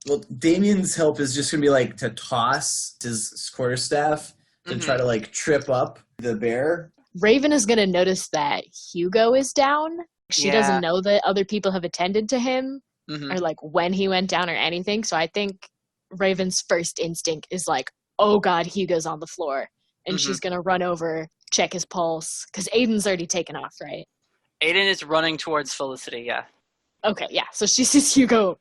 Well, Damien's help is just going to be to toss his quarterstaff to try to trip up the bear. Raven is gonna notice that Hugo is down. She Yeah. doesn't know that other people have attended to him Mhm. or when he went down or anything. So I think Raven's first instinct is like, oh god, Hugo's on the floor. And she's going to run over, check his pulse. Because Aidan's already taken off, right? Aidan is running towards Felicity, yeah. Okay, yeah. So she sees Hugo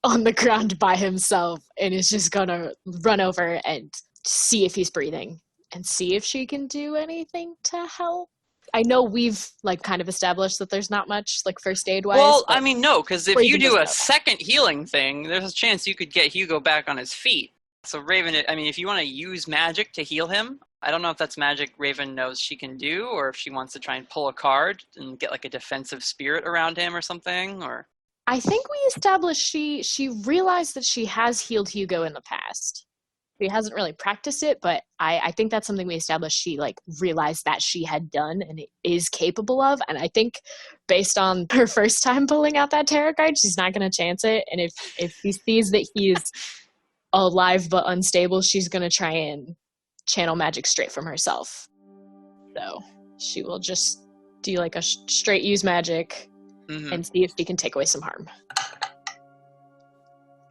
on the ground by himself and is just going to run over and see if he's breathing and see if she can do anything to help. I know we've like kind of established that there's not much like first aid wise. Well, I mean, no, because if Raven you do doesn't a know. second healing thing, there's a chance you could get Hugo back on his feet. So Raven, I mean, if you want to use magic to heal him, I don't know if that's magic Raven knows she can do, or if she wants to try and pull a card and get like a defensive spirit around him or something, or... I think we established she realized that she has healed Hugo in the past. She hasn't really practiced it, but I think that's something we established she like realized that she had done and is capable of. And I think based on her first time pulling out that tarot card, she's not going to chance it. And if she sees that he's alive but unstable, she's going to try and channel magic straight from herself. So she will just do like a straight use magic and see if she can take away some harm.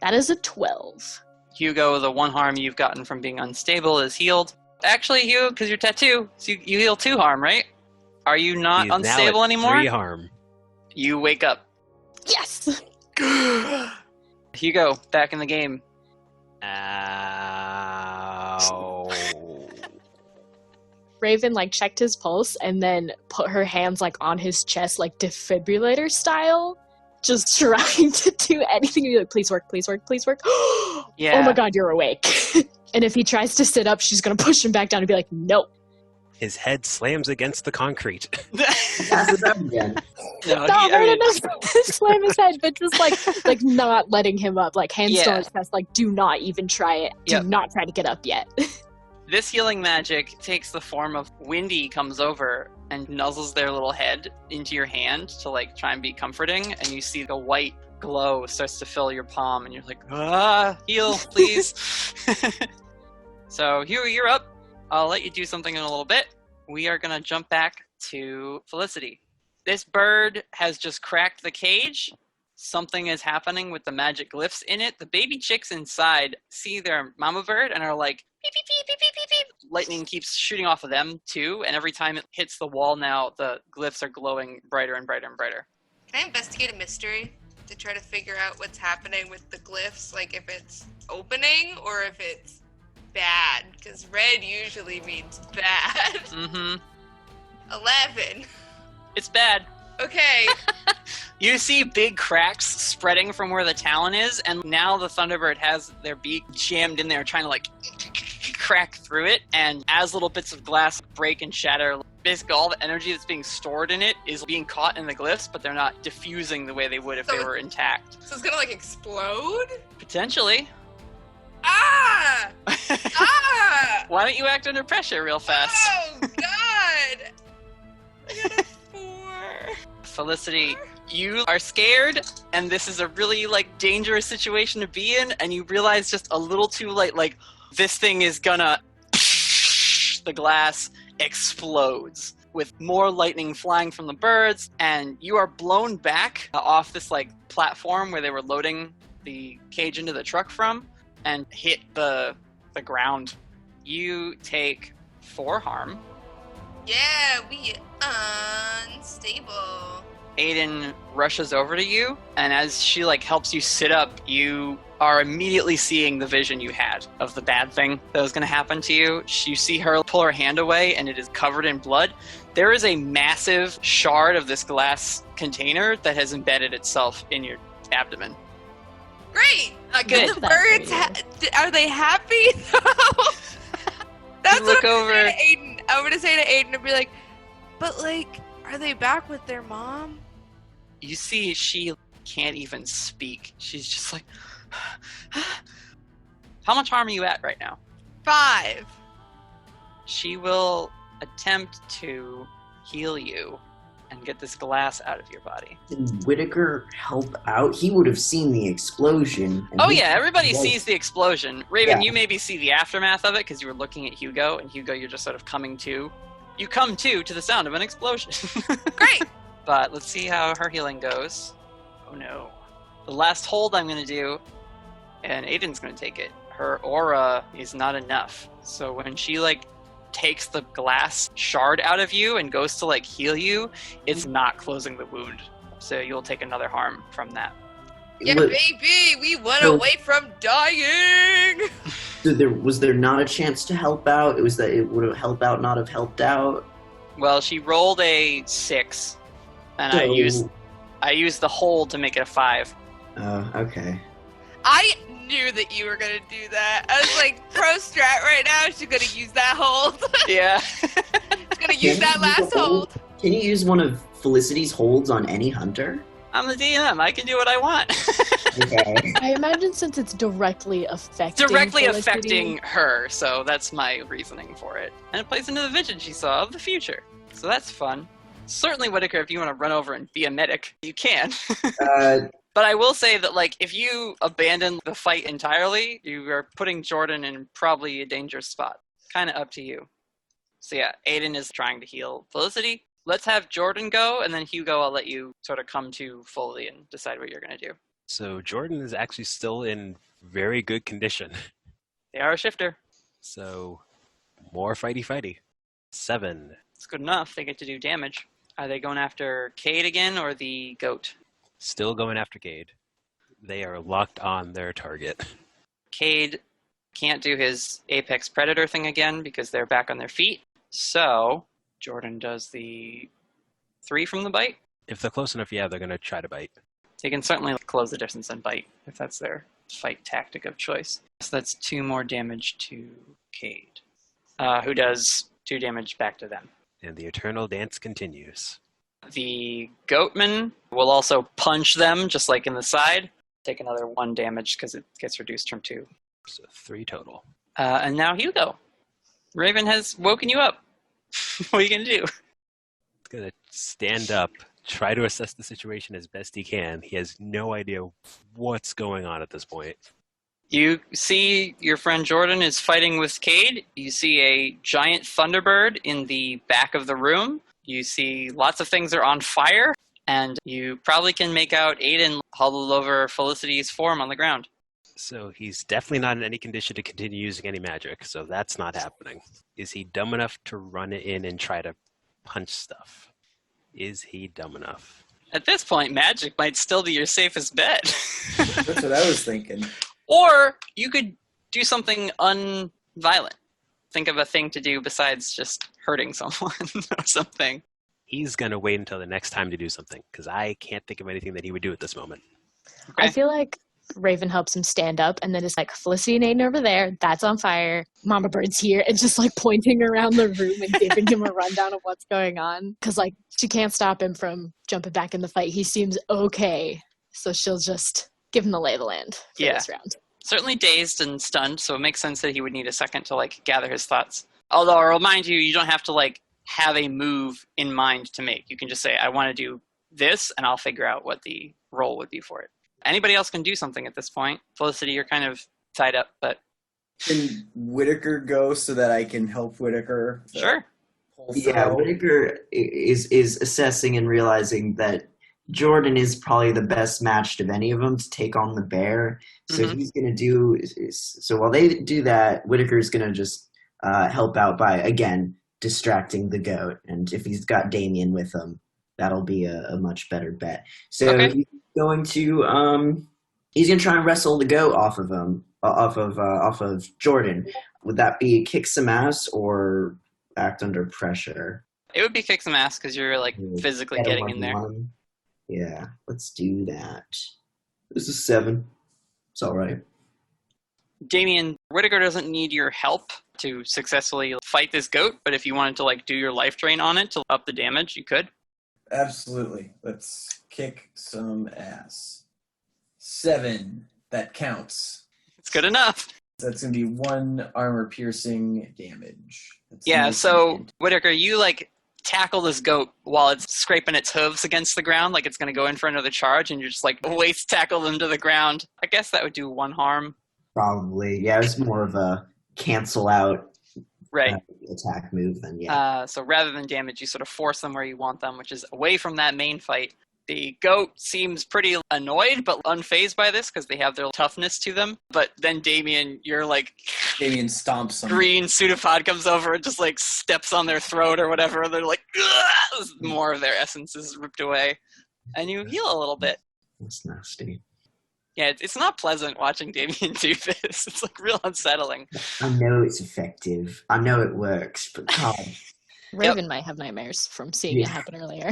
That is a 12. Hugo, the one harm you've gotten from being unstable is healed. Actually, Hugo, because you're tattoo, so you heal 2 harm, right? Are you not He's unstable now at anymore? 3 harm. You wake up. Yes! Hugo, back in the game. Ow. Raven like checked his pulse and then put her hands like on his chest like defibrillator style, just trying to do anything. Be like, please work, please work, please work. Yeah. Oh my god, you're awake. And if he tries to sit up, she's gonna push him back down and be like, nope. His head slams against the concrete. Passes out again. No, Not hard enough to slam his head, but just like not letting him up. Like hands still on his chest, like do not even try it. Do not try to get up yet. This healing magic takes the form of Windy comes over and nuzzles their little head into your hand to like try and be comforting, and you see the white glow starts to fill your palm, and you're like, heal, please. So Hugo, you're up. I'll let you do something in a little bit. We are gonna jump back to Felicity. This bird has just cracked the cage. Something is happening with the magic glyphs in it. The baby chicks inside see their mama bird and are like, beep, beep, beep, beep, beep, beep, beep. Lightning keeps shooting off of them too, and every time it hits the wall now, the glyphs are glowing brighter and brighter and brighter. Can I investigate a mystery to try to figure out what's happening with the glyphs? Like if it's opening or if it's bad? Because red usually means bad. 11. It's bad. Okay. You see big cracks spreading from where the talon is, and now the Thunderbird has their beak jammed in there trying to like crack through it, and as little bits of glass break and shatter, basically all the energy that's being stored in it is being caught in the glyphs, but they're not diffusing the way they would if they were intact. So it's gonna like explode? Potentially. Ah! Ah! Why don't you act under pressure real fast? Oh god! I got a 4. Felicity, you are scared, and this is a really like dangerous situation to be in, and you realize just a little too late, like this thing is gonna the glass explodes with more lightning flying from the birds, and you are blown back off this like platform where they were loading the cage into the truck from and hit the ground. You take 4 harm. Yeah, we unstable. Aidan rushes over to you, and as she like helps you sit up, you are immediately seeing the vision you had of the bad thing that was going to happen to you. You see her pull her hand away, and it is covered in blood. There is a massive shard of this glass container that has embedded itself in your abdomen. Great! Not good. The birds, are they happy? That's look what I'm over. gonna say to Aidan. I'm gonna say to Aidan and be like, but like, are they back with their mom? You see she can't even speak. She's just like, how much harm are you at right now? 5. She will attempt to heal you and get this glass out of your body. Did Whittaker help out? He would have seen the explosion. Oh yeah, everybody sees the explosion. Raven, Yeah. you maybe see the aftermath of it because you were looking at Hugo, and Hugo, you're just sort of coming to. You come to the sound of an explosion. Great! But let's see how her healing goes. Oh no. The last hold I'm going to do, and Aiden's going to take it, her aura is not enough. So when she like takes the glass shard out of you and goes to like heal you, it's not closing the wound. So you'll take another harm from that. Yeah, baby, we went away from dying. So was there not a chance to help out? It was that it would have helped out, not have helped out. Well, she rolled a 6, and I used the hold to make it a 5. Okay. I knew that you were gonna do that. I was like, pro strat right now. She's gonna use that hold. Yeah. She's gonna use that last hold. Can you use one of Felicity's holds on any hunter? I'm the DM. I can do what I want. Okay. I imagine since it's directly affecting affecting her, so that's my reasoning for it. And it plays into the vision she saw of the future. So that's fun. Certainly, Whittaker, if you want to run over and be a medic, you can. But I will say that, like, if you abandon the fight entirely, you are putting Jordan in probably a dangerous spot. Kind of up to you. So yeah, Aidan is trying to heal Felicity. Let's have Jordan go, and then Hugo, I'll let you sort of come to fully and decide what you're going to do. So Jordan is actually still in very good condition. They are a shifter. So more fighty. 7. It's good enough. They get to do damage. Are they going after Kaide again or the goat? Still going after Kaide. They are locked on their target. Kaide can't do his apex predator thing again because they're back on their feet. So Jordan does the 3 from the bite. If they're close enough, yeah, they're going to try to bite. They can certainly close the distance and bite if that's their fight tactic of choice. So that's 2 more damage to Kaide, who does 2 damage back to them. And the eternal dance continues. The goatman will also punch them, just like in the side. Take another 1 damage because it gets reduced from 2. So 3 total. And now Hugo. Raven has woken you up. What are you going to do? He's going to stand up, try to assess the situation as best he can. He has no idea what's going on at this point. You see your friend Jordan is fighting with Kaide. You see a giant thunderbird in the back of the room. You see lots of things are on fire. And you probably can make out Aidan huddled over Felicity's form on the ground. So he's definitely not in any condition to continue using any magic, so that's not happening. Is he dumb enough to run in and try to punch stuff? Is he dumb enough? At this point, magic might still be your safest bet. That's what I was thinking. Or you could do something unviolent. Think of a thing to do besides just hurting someone or something. He's going to wait until the next time to do something, because I can't think of anything that he would do at this moment. Okay. I feel like Raven helps him stand up, and then it's like, Felicity and Aidan over there, that's on fire, Mama Bird's here, and just like pointing around the room and giving him a rundown of what's going on. Because like, she can't stop him from jumping back in the fight. He seems okay, so she'll just give him the lay of the land for this round. Certainly dazed and stunned, so it makes sense that he would need a second to like gather his thoughts. Although I'll remind you, you don't have to like have a move in mind to make. You can just say, I want to do this, and I'll figure out what the role would be for it. Anybody else can do something at this point. Felicity, you're kind of tied up, but... Can Whittaker go so that I can help Whittaker? Sure. Yeah, Whittaker is assessing and realizing that Jordan is probably the best matched of any of them to take on the bear. So he's going to do... So while they do that, Whittaker's going to just help out by, again, distracting the goat. And if he's got Damien with him, that'll be a much better bet. So he's going to try and wrestle the goat off of him, off of Jordan. Would that be kick some ass or act under pressure? It would be kick some ass because you're like physically getting in there. Yeah, let's do that. This is 7. It's all right. Damien, Whittaker doesn't need your help to successfully fight this goat, but if you wanted to like do your life drain on it to up the damage, you could. Absolutely. Let's kick some ass. 7. That counts. It's good enough. That's going to be 1 armor-piercing damage. So Whittaker, you like tackle this goat while it's scraping its hooves against the ground, like it's going to go in for another charge, and you're just like waist tackle them to the ground. I guess that would do 1 harm. Probably. Yeah, it's more of a cancel out attack move than So rather than damage, you sort of force them where you want them, which is away from that main fight. The goat seems pretty annoyed but unfazed by this because they have their toughness to them. But then Damien, you're like... Damien stomps them. Green pseudopod comes over and just like steps on their throat or whatever. And they're like, ugh! More of their essence is ripped away. And you heal a little bit. That's nasty. Yeah, it's not pleasant watching Damien do this. It's like real unsettling. I know it's effective. I know it works, but God. Raven might have nightmares from seeing it happen earlier.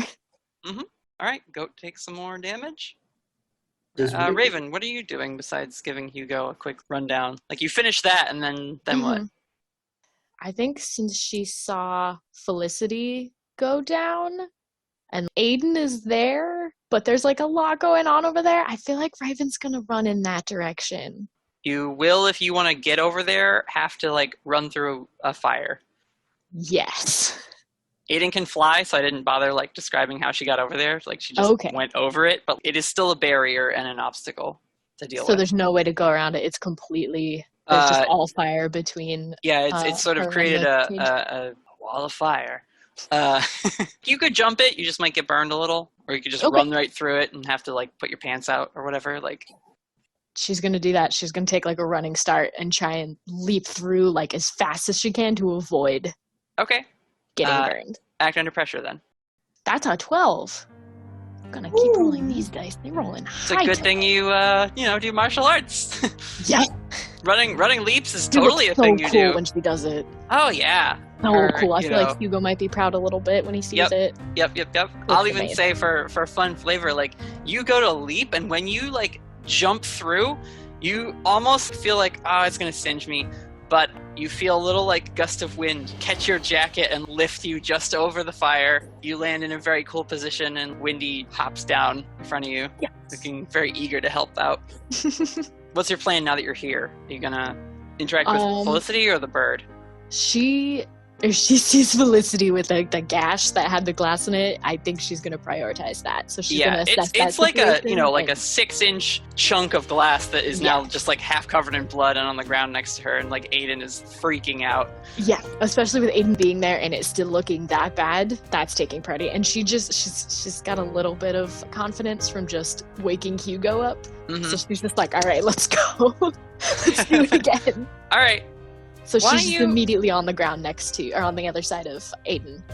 Mm-hmm. All right, goat takes some more damage. Does Raven, what are you doing besides giving Hugo a quick rundown? Like, you finish that, and then what? I think since she saw Felicity go down, and Aidan is there, but there's like a lot going on over there, I feel like Raven's gonna run in that direction. You will, if you want to get over there, have to like run through a fire. Yes. Aidan can fly, so I didn't bother like describing how she got over there. Like, she just went over it, but it is still a barrier and an obstacle to deal with. So there's no way to go around it. It's completely there's just all fire between. Yeah, it's sort of created a wall of fire. You could jump it, you just might get burned a little, or you could just run right through it and have to like put your pants out or whatever. Like, she's gonna do that. She's gonna take like a running start and try and leap through like as fast as she can to avoid. Okay. Getting burned. Act under pressure then. That's a 12. I'm gonna keep rolling these dice. They're rolling high. It's a good thing you do martial arts. Yeah. Running leaps is totally a thing you do. When she does it. Oh yeah. So cool. I feel like Hugo might be proud a little bit when he sees it. Yep. I'll even say for fun flavor, like, you go to leap, and when you like jump through, you almost feel like, oh, it's gonna singe me. But you feel a little like gust of wind catch your jacket and lift you just over the fire. You land in a very cool position, and Windy hops down in front of you, looking very eager to help out. What's your plan now that you're here? Are you gonna interact with Felicity or the bird? If she sees Felicity with the gash that had the glass in it, I think she's going to prioritize that. So she's going to assess that. It's like a, like a 6-inch chunk of glass that is now just like half covered in blood and on the ground next to her, and like Aidan is freaking out. Yeah, especially with Aidan being there and it still looking that bad. That's taking priority. And she's got a little bit of confidence from just waking Hugo up. Mm-hmm. So she's just like, all right, let's go. Let's do it again. All right. So she's just immediately on the ground next to, or on the other side of Aidan.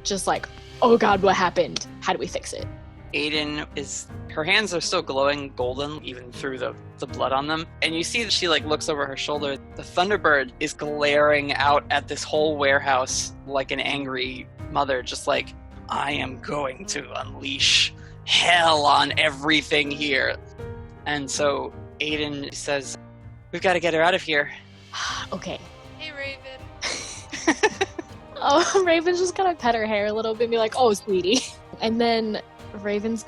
Just like, oh God, what happened? How do we fix it? Aidan her hands are still glowing golden, even through the blood on them. And you see that she like looks over her shoulder. The Thunderbird is glaring out at this whole warehouse like an angry mother, just like, I am going to unleash hell on everything here. And so Aidan says, we've got to get her out of here. Okay. Hey, Raven. Raven's just gonna pet her hair a little bit and be like, oh, sweetie. And then Raven's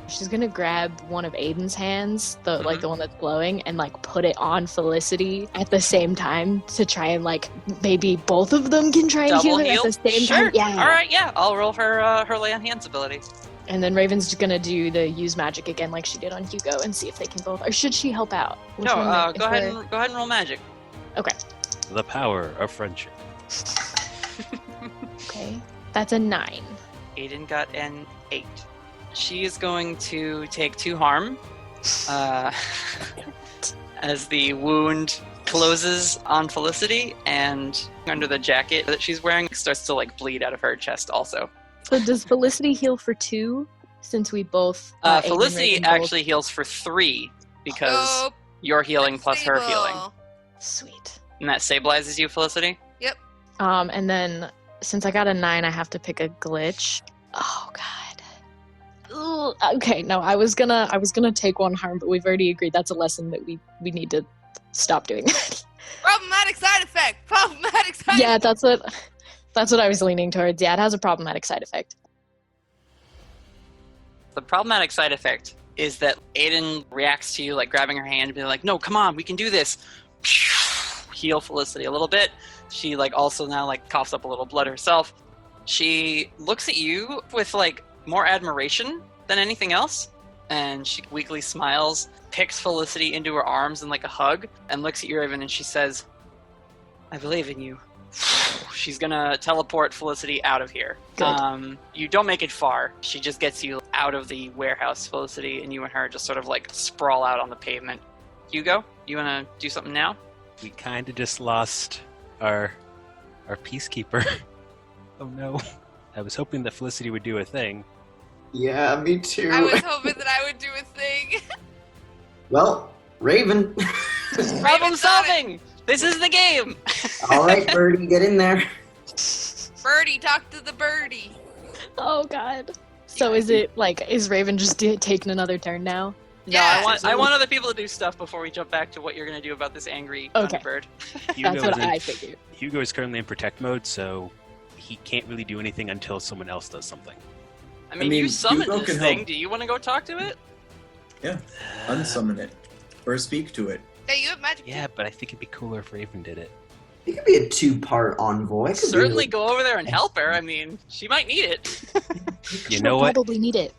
she's gonna grab one of Aidan's hands, the one that's glowing, and like put it on Felicity at the same time to try and like maybe both of them can try and heal her at the same time. Yeah. All right, yeah. I'll roll her lay on hands ability. And then Raven's just gonna do the use magic again like she did on Hugo and see if they can both, or should she help out? Go ahead and roll magic. Okay. The power of friendship. Okay. That's a 9. Aidan got an 8. She is going to take 2 harm as the wound closes on Felicity, and under the jacket that she's wearing starts to like bleed out of her chest also. So does Felicity heal for 2 since we both... Felicity actually heals for 3 because you're healing plus her healing. Sweet. And that stabilizes you, Felicity? Yep. And then since I got a 9, I have to pick a glitch. Oh God. Ugh. Okay, no, I was gonna take 1 harm, but we've already agreed that's a lesson that we need to stop doing that. Problematic side effect. Yeah, that's what I was leaning towards. Yeah, it has a problematic side effect. The problematic side effect is that Aidan reacts to you, like grabbing her hand and being like, no, come on, we can do this. Heal Felicity a little bit. She like also now like coughs up a little blood herself. She looks at you with like more admiration than anything else, and she weakly smiles, picks Felicity into her arms in like a hug, and looks at you, Raven, and she says, I believe in you. She's gonna teleport Felicity out of here. Good. You don't make it far. She just gets you out of the warehouse, Felicity, and you and her just sort of like sprawl out on the pavement. Hugo, you wanna do something now? We kind of just lost our peacekeeper. Oh no. I was hoping that Felicity would do a thing. Yeah, me too. I was hoping that I would do a thing. Well, Raven. Problem solving! This is the game! All right, Birdie, get in there. Birdie, talk to the birdie. Oh god. So is it like, is Raven just taking another turn now? No, Yeah. I want other people to do stuff before we jump back to what you're gonna do about this angry Okay. Thunderbird. That's what I figured. Hugo is currently in protect mode, so he can't really do anything until someone else does something. I mean, mean, you summoned Hugo this can thing. help. Do you want to go talk to it? Yeah, unsummon it. Or speak to it. Yeah, you have magic. Yeah, but I think it'd be cooler if Raven did it. It could be a 2-part envoy. It could Certainly be go over there and help her. I mean, she might need it. You know what? Probably need it.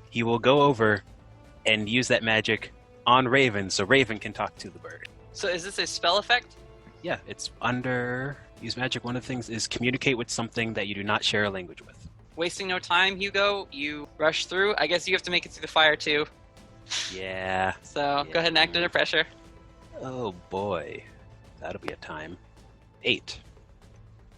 He will go over and use that magic on Raven so Raven can talk to the bird. So is this a spell effect? Yeah, it's under use magic. One of the things is communicate with something that you do not share a language with. Wasting no time, Hugo. You rush through. I guess you have to make it through the fire too. Yeah. So go ahead and act under pressure. Oh boy. That'll be a time. 8.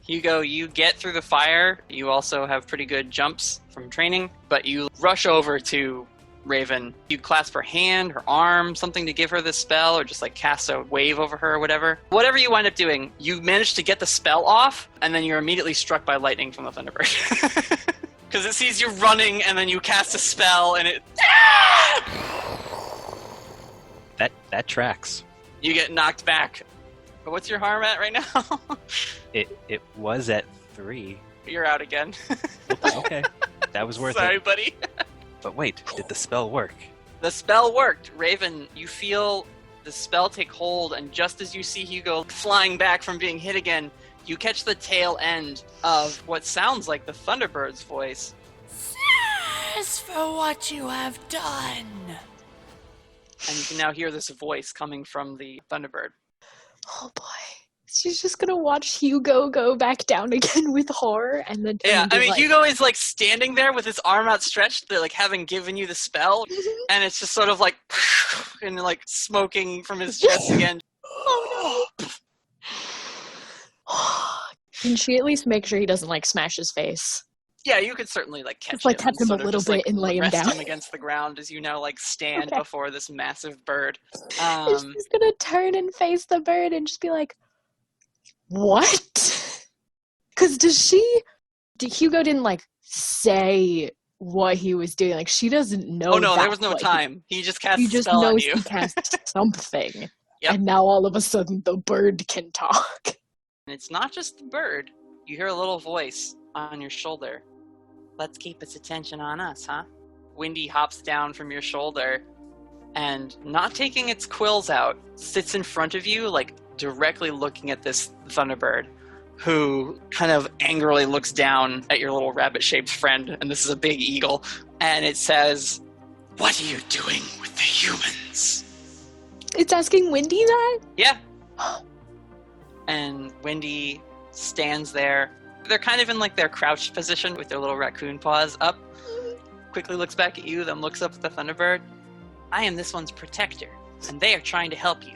Hugo, you get through the fire. You also have pretty good jumps from training, but you rush over to Raven. You clasp her hand, her arm, something to give her the spell, or just like cast a wave over her or whatever. Whatever you wind up doing, you manage to get the spell off, and then you're immediately struck by lightning from the Thunderbird. Because it sees you running, and then you cast a spell, and it... That tracks. You get knocked back. But what's your harm at right now? It was at 3. You're out again. Okay. That was worth Sorry, it. buddy. But wait, did the spell work? The spell worked. Raven, you feel the spell take hold, and just as you see Hugo flying back from being hit again, you catch the tail end of what sounds like the Thunderbird's voice. Thanks for what you have done. And you can now hear this voice coming from the Thunderbird. Oh boy. She's just gonna watch Hugo go back down again with horror and then turn Yeah, and be I mean, like, Hugo is like standing there with his arm outstretched, like having given you the spell, and it's just sort of like, and like smoking from his chest again. Oh no. Can she at least make sure he doesn't like smash his face? Yeah, you could certainly like catch Just, like, him, catch and him a sort of little just, bit like, and lay him rest down. him against the ground as you now like stand Okay. before this massive bird. She's gonna turn and face the bird and just be like, what? Because Hugo didn't like say what he was doing. Like, she doesn't know. Oh no, there that's was no what time. He just cast He a just spell on knows you. he cast something. Yep. And now all of a sudden the bird can talk. And it's not just the bird. You hear a little voice on your shoulder. Let's keep its attention on us, huh? Windy hops down from your shoulder and, not taking its quills out, sits in front of you, like directly looking at this Thunderbird, who kind of angrily looks down at your little rabbit-shaped friend, and this is a big eagle, and it says, "What are you doing with the humans?" It's asking Windy that? Yeah. And Wendy stands there. They're kind of in like their crouched position with their little raccoon paws up. Quickly looks back at you, then looks up at the Thunderbird. I am this one's protector, and they are trying to help you.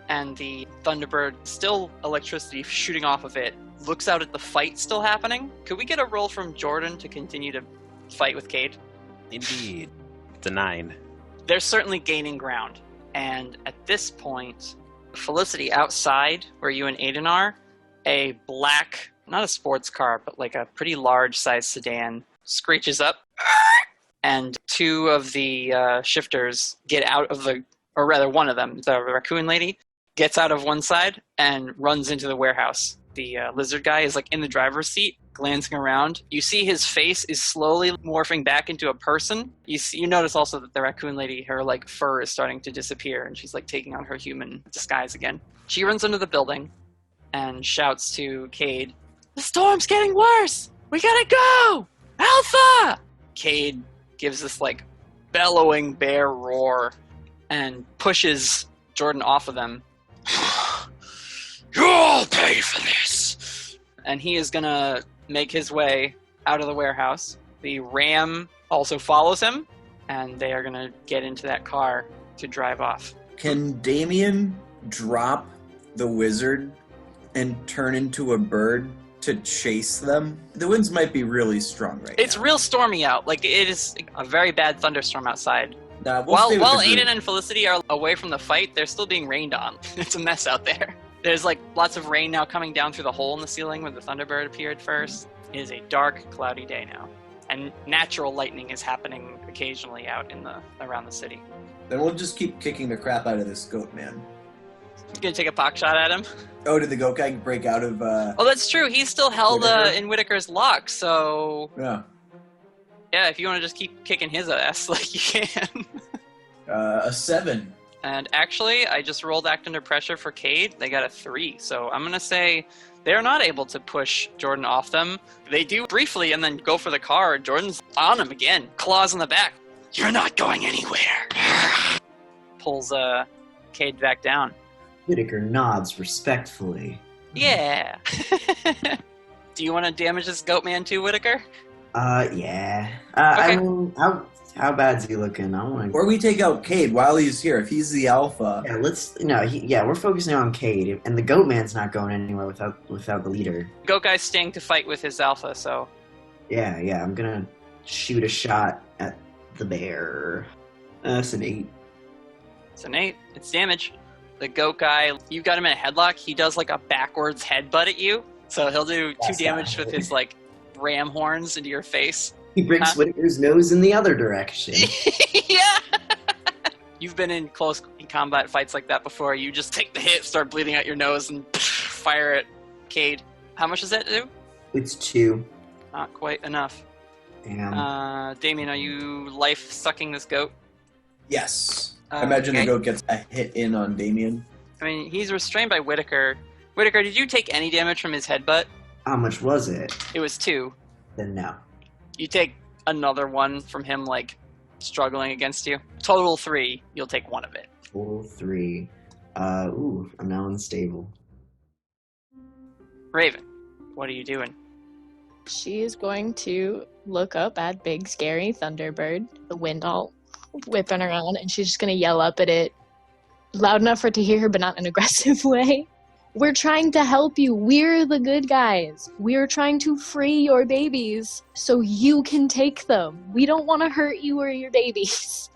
And the Thunderbird, still electricity shooting off of it, looks out at the fight still happening. Could we get a roll from Jordan to continue to fight with Kate? Indeed. It's a 9. They're certainly gaining ground. And at this point, Felicity, outside where you and Aidan are, a black, not a sports car, but like a pretty large size sedan, screeches up. And 2 of the shifters get out of the, or rather one of them, the raccoon lady, gets out of one side and runs into the warehouse. The lizard guy is like in the driver's seat, glancing around. You see his face is slowly morphing back into a person. You notice also that the raccoon lady, her like fur is starting to disappear, and she's like taking on her human disguise again. She runs into the building and shouts to Cade, "The storm's getting worse! We gotta go! Alpha!" Cade gives this like bellowing bear roar and pushes Jordan off of them. You'll pay for this. and he is going to make his way out of the warehouse. The ram also follows him, and they are going to get into that car to drive off. Can Damien drop the wizard and turn into a bird to chase them? The winds might be really strong right It's now. real stormy out. Like, it is a very bad thunderstorm outside. Nah, we'll stay with While the group. Aidan and Felicity are away from the fight, they're still being rained on. It's a mess out there. There's like lots of rain now coming down through the hole in the ceiling where the Thunderbird appeared first. It is a dark, cloudy day now. And natural lightning is happening occasionally out around the city. Then we'll just keep kicking the crap out of this goat man. You gonna take a pock shot at him? Oh, did the goat guy break out of... Oh, that's true. He's still held Whittaker? in Whittaker's lock, so... Yeah. Yeah, if you want to just keep kicking his ass, like, you can. A 7. And actually, I just rolled Act Under Pressure for Kaide. They got a 3, so I'm gonna say they're not able to push Jordan off them. They do briefly and then go for the car. Jordan's on him again. Claws in the back. You're not going anywhere. Pulls Kaide back down. Whittaker nods respectfully. Yeah. Do you want to damage this goat man too, Whittaker? Yeah. Okay. I mean, how bad's he looking? I want to. Or we take out Kaide while he's here. If he's the alpha. Yeah, we're focusing on Kaide, and the goat man's not going anywhere without the leader. Goat guy's staying to fight with his alpha, so... Yeah, I'm gonna shoot a shot at the bear. That's an 8. It's an 8. It's damage. The goat guy, you got him in a headlock. He does like a backwards headbutt at you. So he'll do 2 damage with his like ram horns into your face. He brings Whittaker's nose in the other direction. Yeah! You've been in close combat fights like that before. You just take the hit, start bleeding out your nose, and fire at Kaide. How much does that do? It's 2. Not quite enough. Damn. Damien, are you life-sucking this goat? Yes. I imagine okay. the goat gets a hit in on Damien. I mean, he's restrained by Whittaker. Whittaker, did you take any damage from his headbutt? How much was it? It was 2. Then no. You take another 1 from him, like, struggling against you. Total 3, you'll take 1 of it. Total 3. I'm now unstable. Raven, what are you doing? She is going to look up at Big Scary Thunderbird, the wind all whipping around, and she's just going to yell up at it loud enough for it to hear her, but not in an aggressive way. We're trying to help you. We're the good guys. We're trying to free your babies so you can take them. We don't want to hurt you or your babies.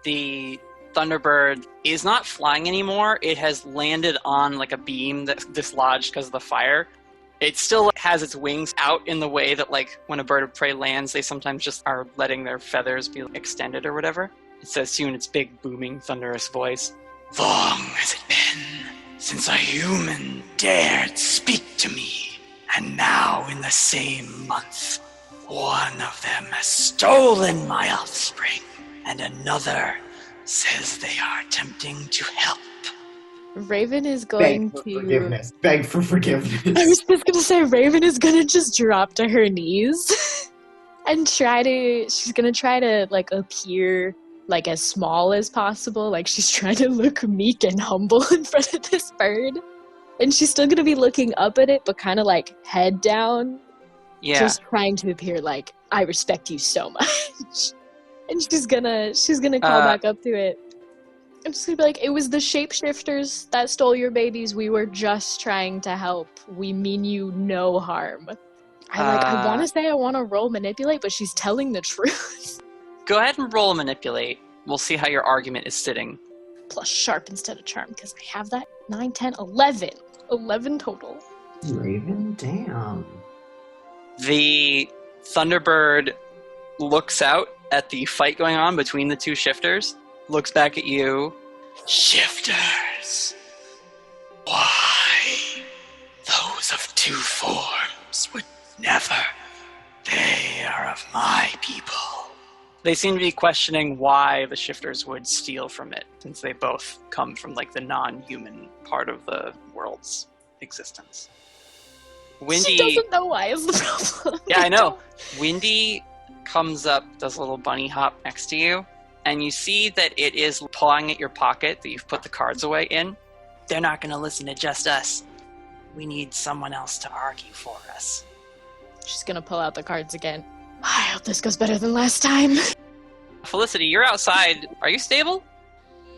The Thunderbird is not flying anymore. It has landed on like a beam that's dislodged because of the fire. It still has its wings out in the way that, like, when a bird of prey lands, they sometimes just are letting their feathers be extended or whatever. It says to you in its big, booming, thunderous voice, Long has it been since a human dared speak to me, and now in the same month, one of them has stolen my offspring, and another says they are attempting to help. Raven is going to... Beg for forgiveness. I was just going to say, Raven is going to just drop to her knees and she's going to try to, like, appear, like, as small as possible. Like, she's trying to look meek and humble in front of this bird. And she's still going to be looking up at it, but kind of, like, head down. yeah. Just trying to appear like, I respect you so much. And she's gonna call back up to it. I'm just gonna be like, it was the shapeshifters that stole your babies. We were just trying to help. We mean you no harm. I want to say I want to roll manipulate, but she's telling the truth. Go ahead and roll manipulate. We'll see how your argument is sitting. Plus sharp instead of charm, because I have that. 9, 10, 11. 11 total. Raven, damn. The Thunderbird looks out at the fight going on between the 2 shifters, looks back at you. Shifters. Why? Those of 2 forms would never. They are of my people. They seem to be questioning why the shifters would steal from it, since they both come from, like, the non-human part of the world's existence. Windy... She doesn't know why is the problem. Yeah, I know. Windy comes up, does a little bunny hop next to you, and you see that it is pawing at your pocket that you've put the cards away in. They're not going to listen to just us. We need someone else to argue for us. She's gonna pull out the cards again. I hope this goes better than last time. Felicity, you're outside. Are you stable?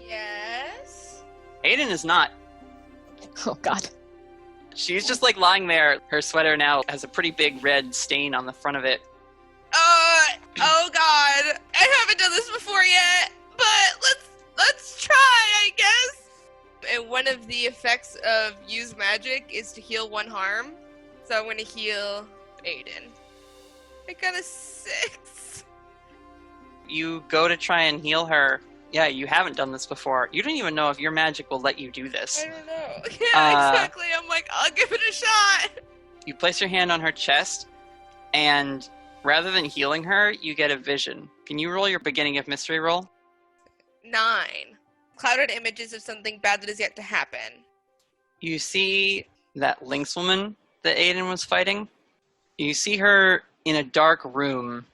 Yes. Aidan is not. Oh god. She's just like lying there. Her sweater now has a pretty big red stain on the front of it. Oh god. I haven't done this before yet, but let's try, I guess. And one of the effects of use magic is to heal 1 harm. So I'm gonna heal Aidan. I got a 6. You go to try and heal her. Yeah, you haven't done this before. You don't even know if your magic will let you do this. I don't know. Yeah, exactly. I'm like, I'll give it a shot. You place your hand on her chest, and rather than healing her, you get a vision. Can you roll your beginning of mystery roll? 9. Clouded images of something bad that is yet to happen. You see that lynx woman that Aidan was fighting. You see her in a dark room,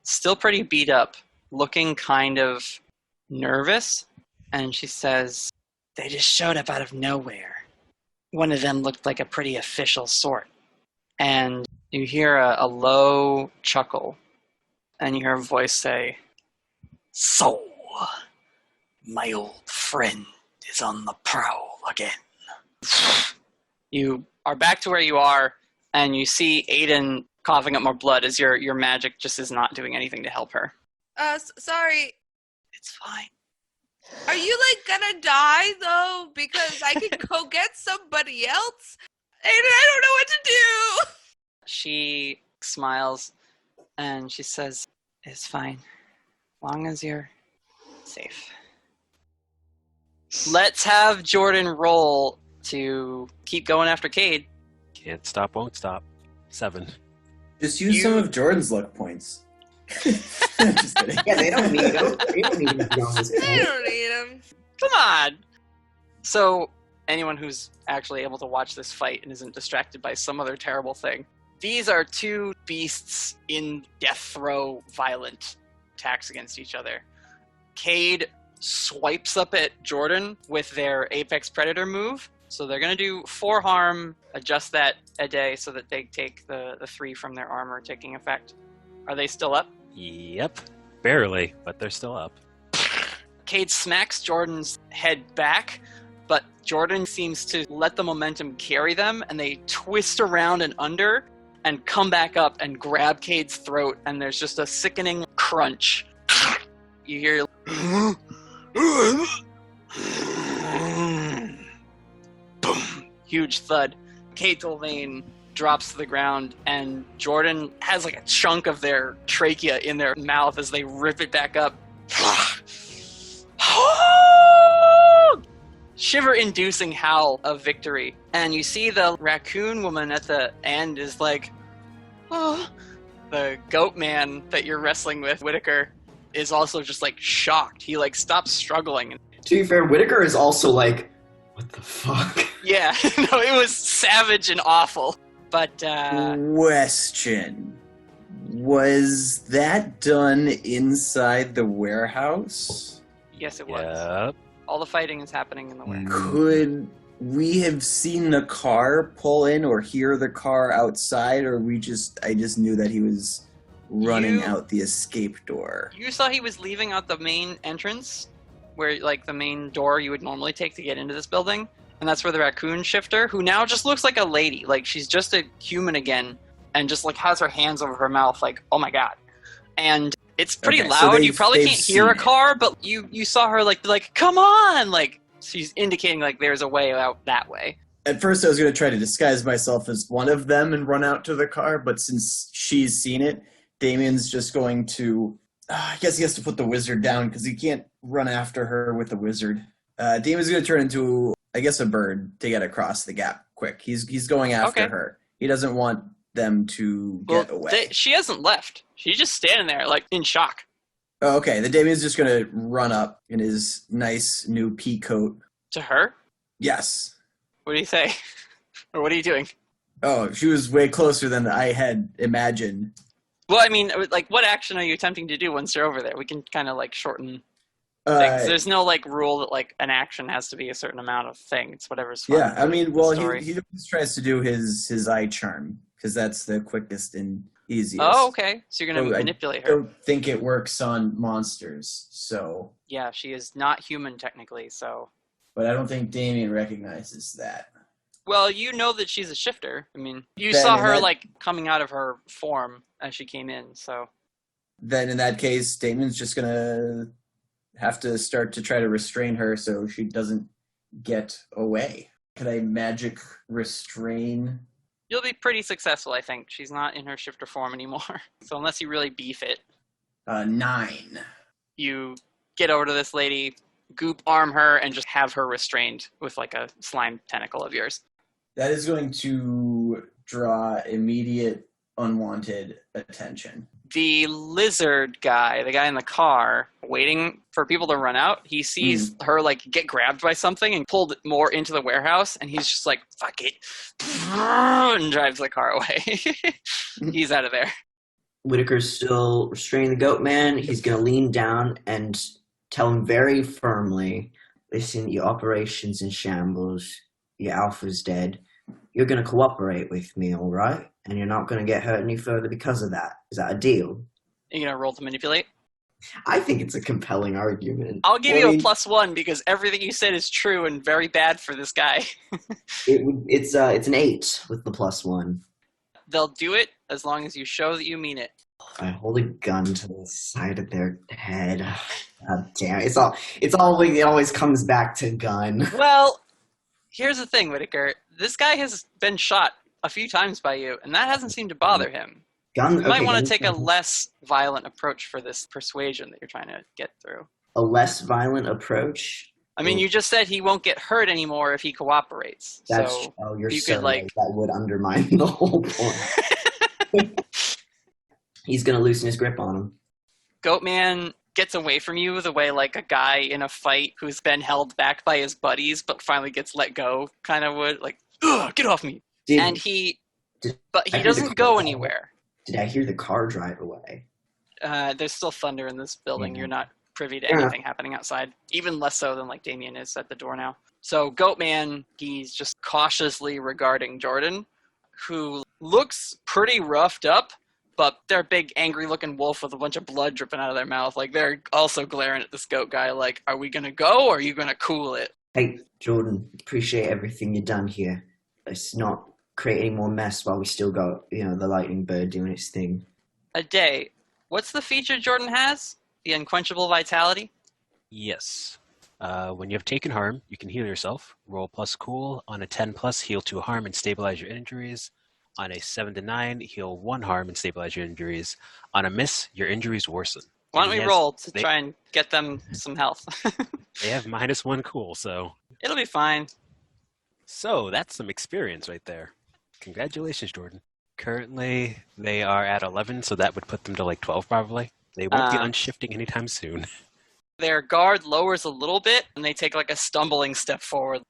still pretty beat up, looking kind of nervous, and she says, "They just showed up out of nowhere. One of them looked like a pretty official sort." And you hear a low chuckle, and you hear a voice say, "So, my old friend is on the prowl again." You are back to where you are, and you see Aidan coughing up more blood as your magic just is not doing anything to help her. Sorry. It's fine. Are you, like, gonna die, though? Because I can go get somebody else? And I don't know what to do! She smiles, and she says, "It's fine. Long as you're safe." Let's have Jordan roll to keep going after Kaide. Can't stop, won't stop. 7. Just use some of Jordan's luck points. Just kidding. Yeah, they don't need them. They don't need them. I don't need them. Come on! So, anyone who's actually able to watch this fight and isn't distracted by some other terrible thing, these are 2 beasts in death throw violent attacks against each other. Kaide swipes up at Jordan with their Apex Predator move. So they're going to do 4 harm, adjust that a day so that they take the 3 from their armor taking effect. Are they still up? Yep. Barely, but they're still up. Kaide smacks Jordan's head back, but Jordan seems to let the momentum carry them, and they twist around and under and come back up and grab Caide's throat, and there's just a sickening crunch. You hear boom, huge thud. Kaide Tolvane drops to the ground, and Jordan has like a chunk of their trachea in their mouth as they rip it back up. Shiver-inducing howl of victory. And you see the raccoon woman at the end is like, oh. The goat man that you're wrestling with, Whittaker, is also just like shocked. He like stops struggling. To be fair, Whittaker is also like, what the fuck? Yeah, no, it was savage and awful. But, Question. Was that done inside the warehouse? Yes, it was. Yep. All the fighting is happening in the warehouse. Could we have seen the car pull in or hear the car outside, or I just knew that he was running out the escape door? You saw he was leaving out the main entrance, where like the main door you would normally take to get into this building. And that's where the raccoon shifter, who now just looks like a lady, like she's just a human again, and just like has her hands over her mouth, like, oh my god. And it's pretty loud. So you probably can't hear a car, but you saw her like, come on! Like, she's indicating like there's a way out that way. At first I was going to try to disguise myself as one of them and run out to the car, but since she's seen it, Damien's just going to, I guess he has to put the wizard down because he can't run after her with the wizard. Damien's going to turn into, I guess, a bird to get across the gap quick. He's going after her. He doesn't want them to get away. She hasn't left. She's just standing there, like, in shock. Oh, okay. The Damien's just going to run up in his nice new pea coat. To her? Yes. What do you say? Or what are you doing? Oh, she was way closer than I had imagined. Well, I mean, like, what action are you attempting to do once you're over there? We can kind of, like, shorten... There's no like rule that like an action has to be a certain amount of thing. It's whatever's fun. Yeah, I mean, well, he story. always tries to do his eye charm because that's the quickest and easiest. Oh, okay. So you're gonna manipulate her. I don't think it works on monsters, so. Yeah, she is not human technically, so. But I don't think Damien recognizes that. Well, you know that she's a shifter. I mean, you Then saw her like coming out of her form as she came in, so. Then in that case, Damien's just gonna have to start to try to restrain her so she doesn't get away. Could I magic restrain? You'll be pretty successful, I think. She's not in her shifter form anymore. So unless you really beef it. 9. You get over to this lady, goop arm her, and just have her restrained with like a slime tentacle of yours. That is going to draw immediate unwanted attention. The lizard guy, the guy in the car, waiting for people to run out, he sees her like get grabbed by something and pulled more into the warehouse, and he's just like, fuck it, and drives the car away. He's out of there. Whittaker's still restraining the goat man. He's going to lean down and tell him very firmly, listen, your operation's in shambles, your alpha's dead. You're going to cooperate with me, all right? And you're not going to get hurt any further because of that. Is that a deal? Are you going to roll to manipulate? I think it's a compelling argument. I'll give you a +1 because everything you said is true and very bad for this guy. It's an 8 with the +1. They'll do it as long as you show that you mean it. I hold a gun to the side of their head. God damn it. It always comes back to gun. Well, here's the thing, Whittaker. This guy has been shot a few times by you, and that hasn't seemed to bother him. You might want to take a less violent approach for this persuasion that you're trying to get through. A less violent approach? I mean, you just said he won't get hurt anymore if he cooperates. You're so right. That would undermine the whole point. He's going to loosen his grip on him. Goatman gets away from you the way like a guy in a fight who's been held back by his buddies but finally gets let go kind of would. Like, ugh, get off me. He doesn't go anywhere. Did I hear the car drive away? There's still thunder in this building. You're not privy to anything happening outside. Even less so than like Damien is at the door now. So Goatman, he's just cautiously regarding Jordan, who looks pretty roughed up, but they're a big angry looking wolf with a bunch of blood dripping out of their mouth. Like they're also glaring at this goat guy like, are we gonna go or are you gonna cool it? Hey, Jordan, appreciate everything you've done here. Let's not create any more mess while we still got, the lightning bird doing its thing. A day. What's the feature Jordan has? The unquenchable vitality? Yes. When you have taken harm, you can heal yourself. Roll +cool. On a 10+, heal 2 harm and stabilize your injuries. On a 7 to 9, heal 1 harm and stabilize your injuries. On a miss, your injuries worsen. Why don't we roll to try and get them some health? They have -1 cool, so... It'll be fine. So, that's some experience right there. Congratulations, Jordan. Currently, they are at 11, so that would put them to like 12 probably. They won't be unshifting anytime soon. Their guard lowers a little bit, and they take like a stumbling step forward.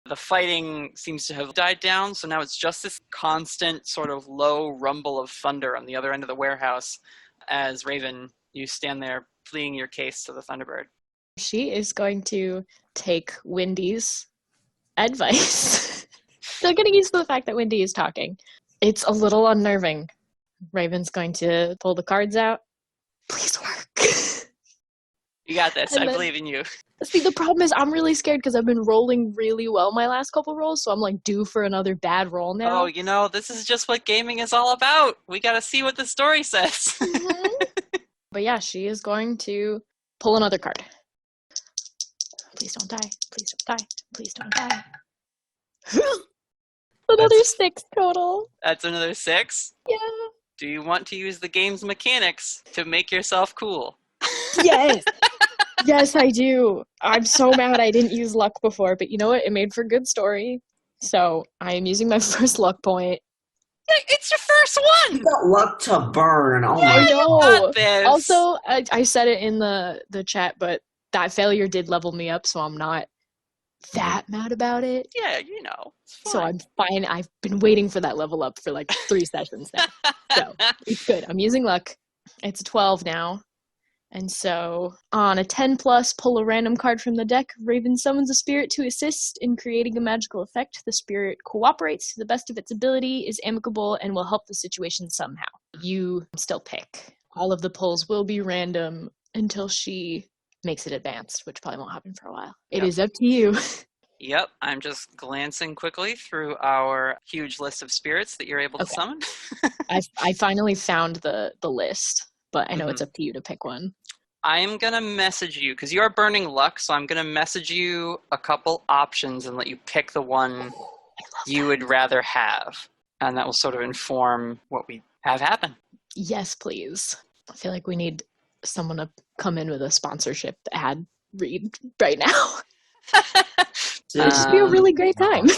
The fighting seems to have died down, so now it's just this constant sort of low rumble of thunder on the other end of the warehouse as Raven, you stand there pleading your case to the Thunderbird. She is going to take Wendy's advice. Still getting used to the fact that Wendy is talking. It's a little unnerving. Raven's going to pull the cards out. Please work. You got this. I believe in you. See, the problem is I'm really scared because I've been rolling really well my last couple rolls, so I'm like due for another bad roll now. Oh, this is just what gaming is all about. We got to see what the story says. Mm-hmm. But yeah, she is going to pull another card. Please don't die. Please don't die. Please don't die. Another 6 total. That's another 6? Yeah. Do you want to use the game's mechanics to make yourself cool? Yes. Yes, I do. I'm so mad I didn't use luck before, but you know what? It made for a good story. So I am using my first luck point. It's your first one! You got luck to burn. Oh I my know. God. Also, I said it in the chat, but that failure did level me up, so I'm not that mad about it. Yeah, So I'm fine. I've been waiting for that level up for like 3 sessions now. So it's good. I'm using luck. It's a 12 now. And so, on a 10 plus, pull a random card from the deck. Raven summons a spirit to assist in creating a magical effect. The spirit cooperates to the best of its ability, is amicable, and will help the situation somehow. You still pick. All of the pulls will be random until she makes it advanced, which probably won't happen for a while. It is up to you. Yep, I'm just glancing quickly through our huge list of spirits that you're able to summon. I finally found the list, but I know it's up to you to pick one. I am going to message you, because you are burning luck, so I'm going to message you a couple options and let you pick the one you would rather have. And that will sort of inform what we have happen. Yes, please. I feel like we need someone to come in with a sponsorship ad read right now. It would just be a really great time.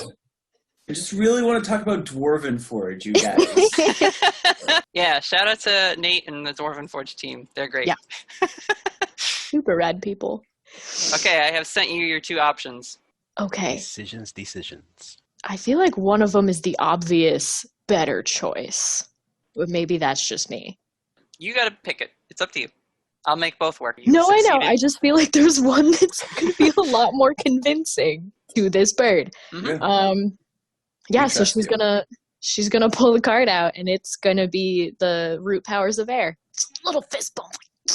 I just really want to talk about Dwarven Forge, you guys. Yeah, shout out to Nate and the Dwarven Forge team. They're great. Yeah. Super rad people. Okay, I have sent you your 2 options. Okay. Decisions. I feel like one of them is the obvious better choice. But maybe that's just me. You gotta pick it. It's up to you. I'll make both work. I know. I just feel like there's one that's going to be a lot more convincing to this bird. Yeah, so she's gonna pull the card out, and it's gonna be the root powers of air. Just a little fist bump.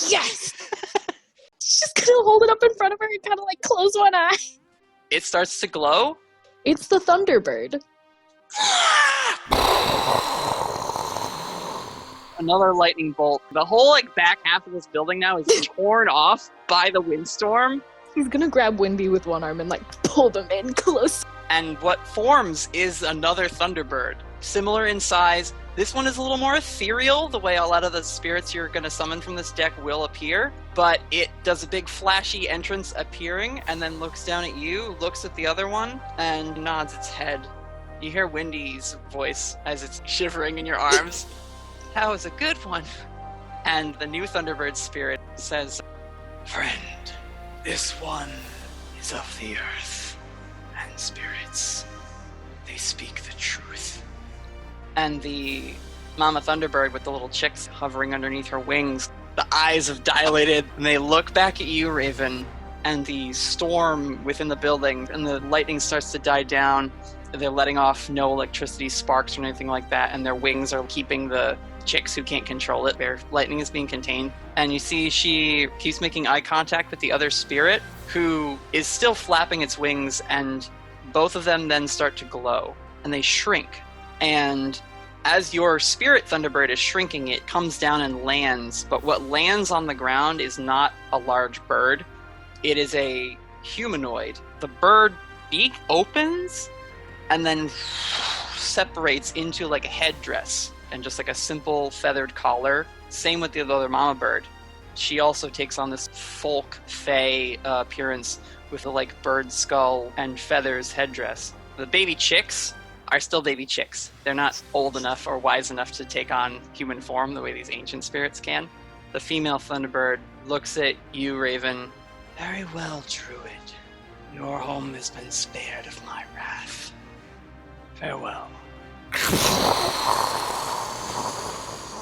Yes! She's just gonna hold it up in front of her and kind of like close one eye. It starts to glow? It's the Thunderbird. Another lightning bolt. The whole back half of this building now is torn off by the windstorm. He's gonna grab Windy with one arm and pull them in close. And what forms is another Thunderbird. Similar in size. This one is a little more ethereal, the way a lot of the spirits you're going to summon from this deck will appear. But it does a big flashy entrance appearing, and then looks down at you, looks at the other one, and nods its head. You hear Windy's voice as it's shivering in your arms. That was a good one. And the new Thunderbird spirit says, Friend, this one is of the earth and spirits. They speak the truth. And the Mama Thunderbird with the little chicks hovering underneath her wings, the eyes have dilated, and they look back at you, Raven, and the storm within the building, and the lightning starts to die down. They're letting off no electricity sparks or anything like that, and their wings are keeping the chicks who can't control it. Their lightning is being contained. And you see she keeps making eye contact with the other spirit, who is still flapping its wings, and both of them then start to glow, and they shrink. And as your spirit Thunderbird is shrinking, it comes down and lands, but what lands on the ground is not a large bird. It is a humanoid. The bird beak opens and then separates into a headdress and just a simple feathered collar. Same with the other mama bird. She also takes on this folk fae appearance with a bird skull and feathers headdress. The baby chicks are still baby chicks. They're not old enough or wise enough to take on human form the way these ancient spirits can. The female Thunderbird looks at you, Raven. Very well, Druid. Your home has been spared of my wrath. Farewell.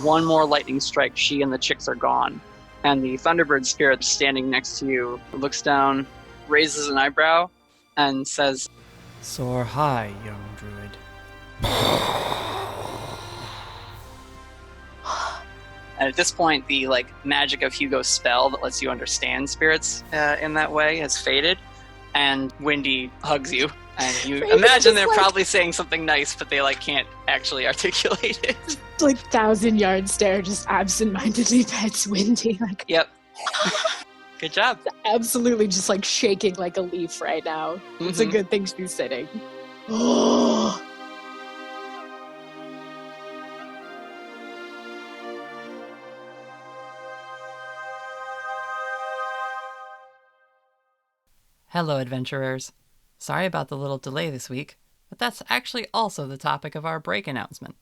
One more lightning strike, she and the chicks are gone. And the Thunderbird spirit standing next to you looks down, raises an eyebrow, and says, Soar high, young druid. And at this point, the magic of Hugo's spell that lets you understand spirits in that way has faded, and Windy hugs you. And you imagine they're probably saying something nice, but they can't actually articulate it. 1,000-yard stare, just absentmindedly pets Windy. Yep. Good job. Absolutely, just shaking like a leaf right now. Mm-hmm. It's a good thing she's sitting. Hello, adventurers. Sorry about the little delay this week, but that's actually also the topic of our break announcement.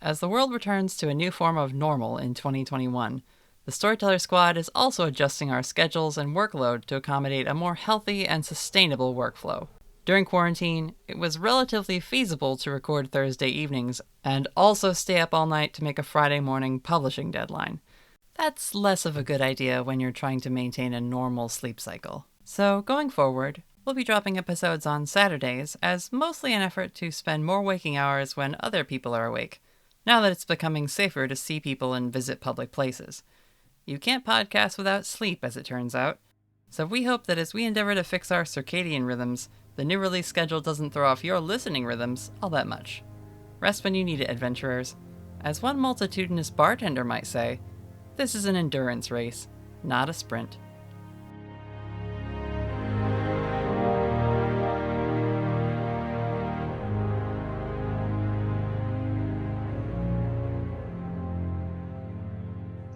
As the world returns to a new form of normal in 2021, the Storyteller Squad is also adjusting our schedules and workload to accommodate a more healthy and sustainable workflow. During quarantine, it was relatively feasible to record Thursday evenings and also stay up all night to make a Friday morning publishing deadline. That's less of a good idea when you're trying to maintain a normal sleep cycle. So going forward, we'll be dropping episodes on Saturdays as mostly an effort to spend more waking hours when other people are awake, now that it's becoming safer to see people and visit public places. You can't podcast without sleep, as it turns out, so we hope that as we endeavor to fix our circadian rhythms, the new release schedule doesn't throw off your listening rhythms all that much. Rest when you need it, adventurers. As one multitudinous bartender might say, this is an endurance race, not a sprint.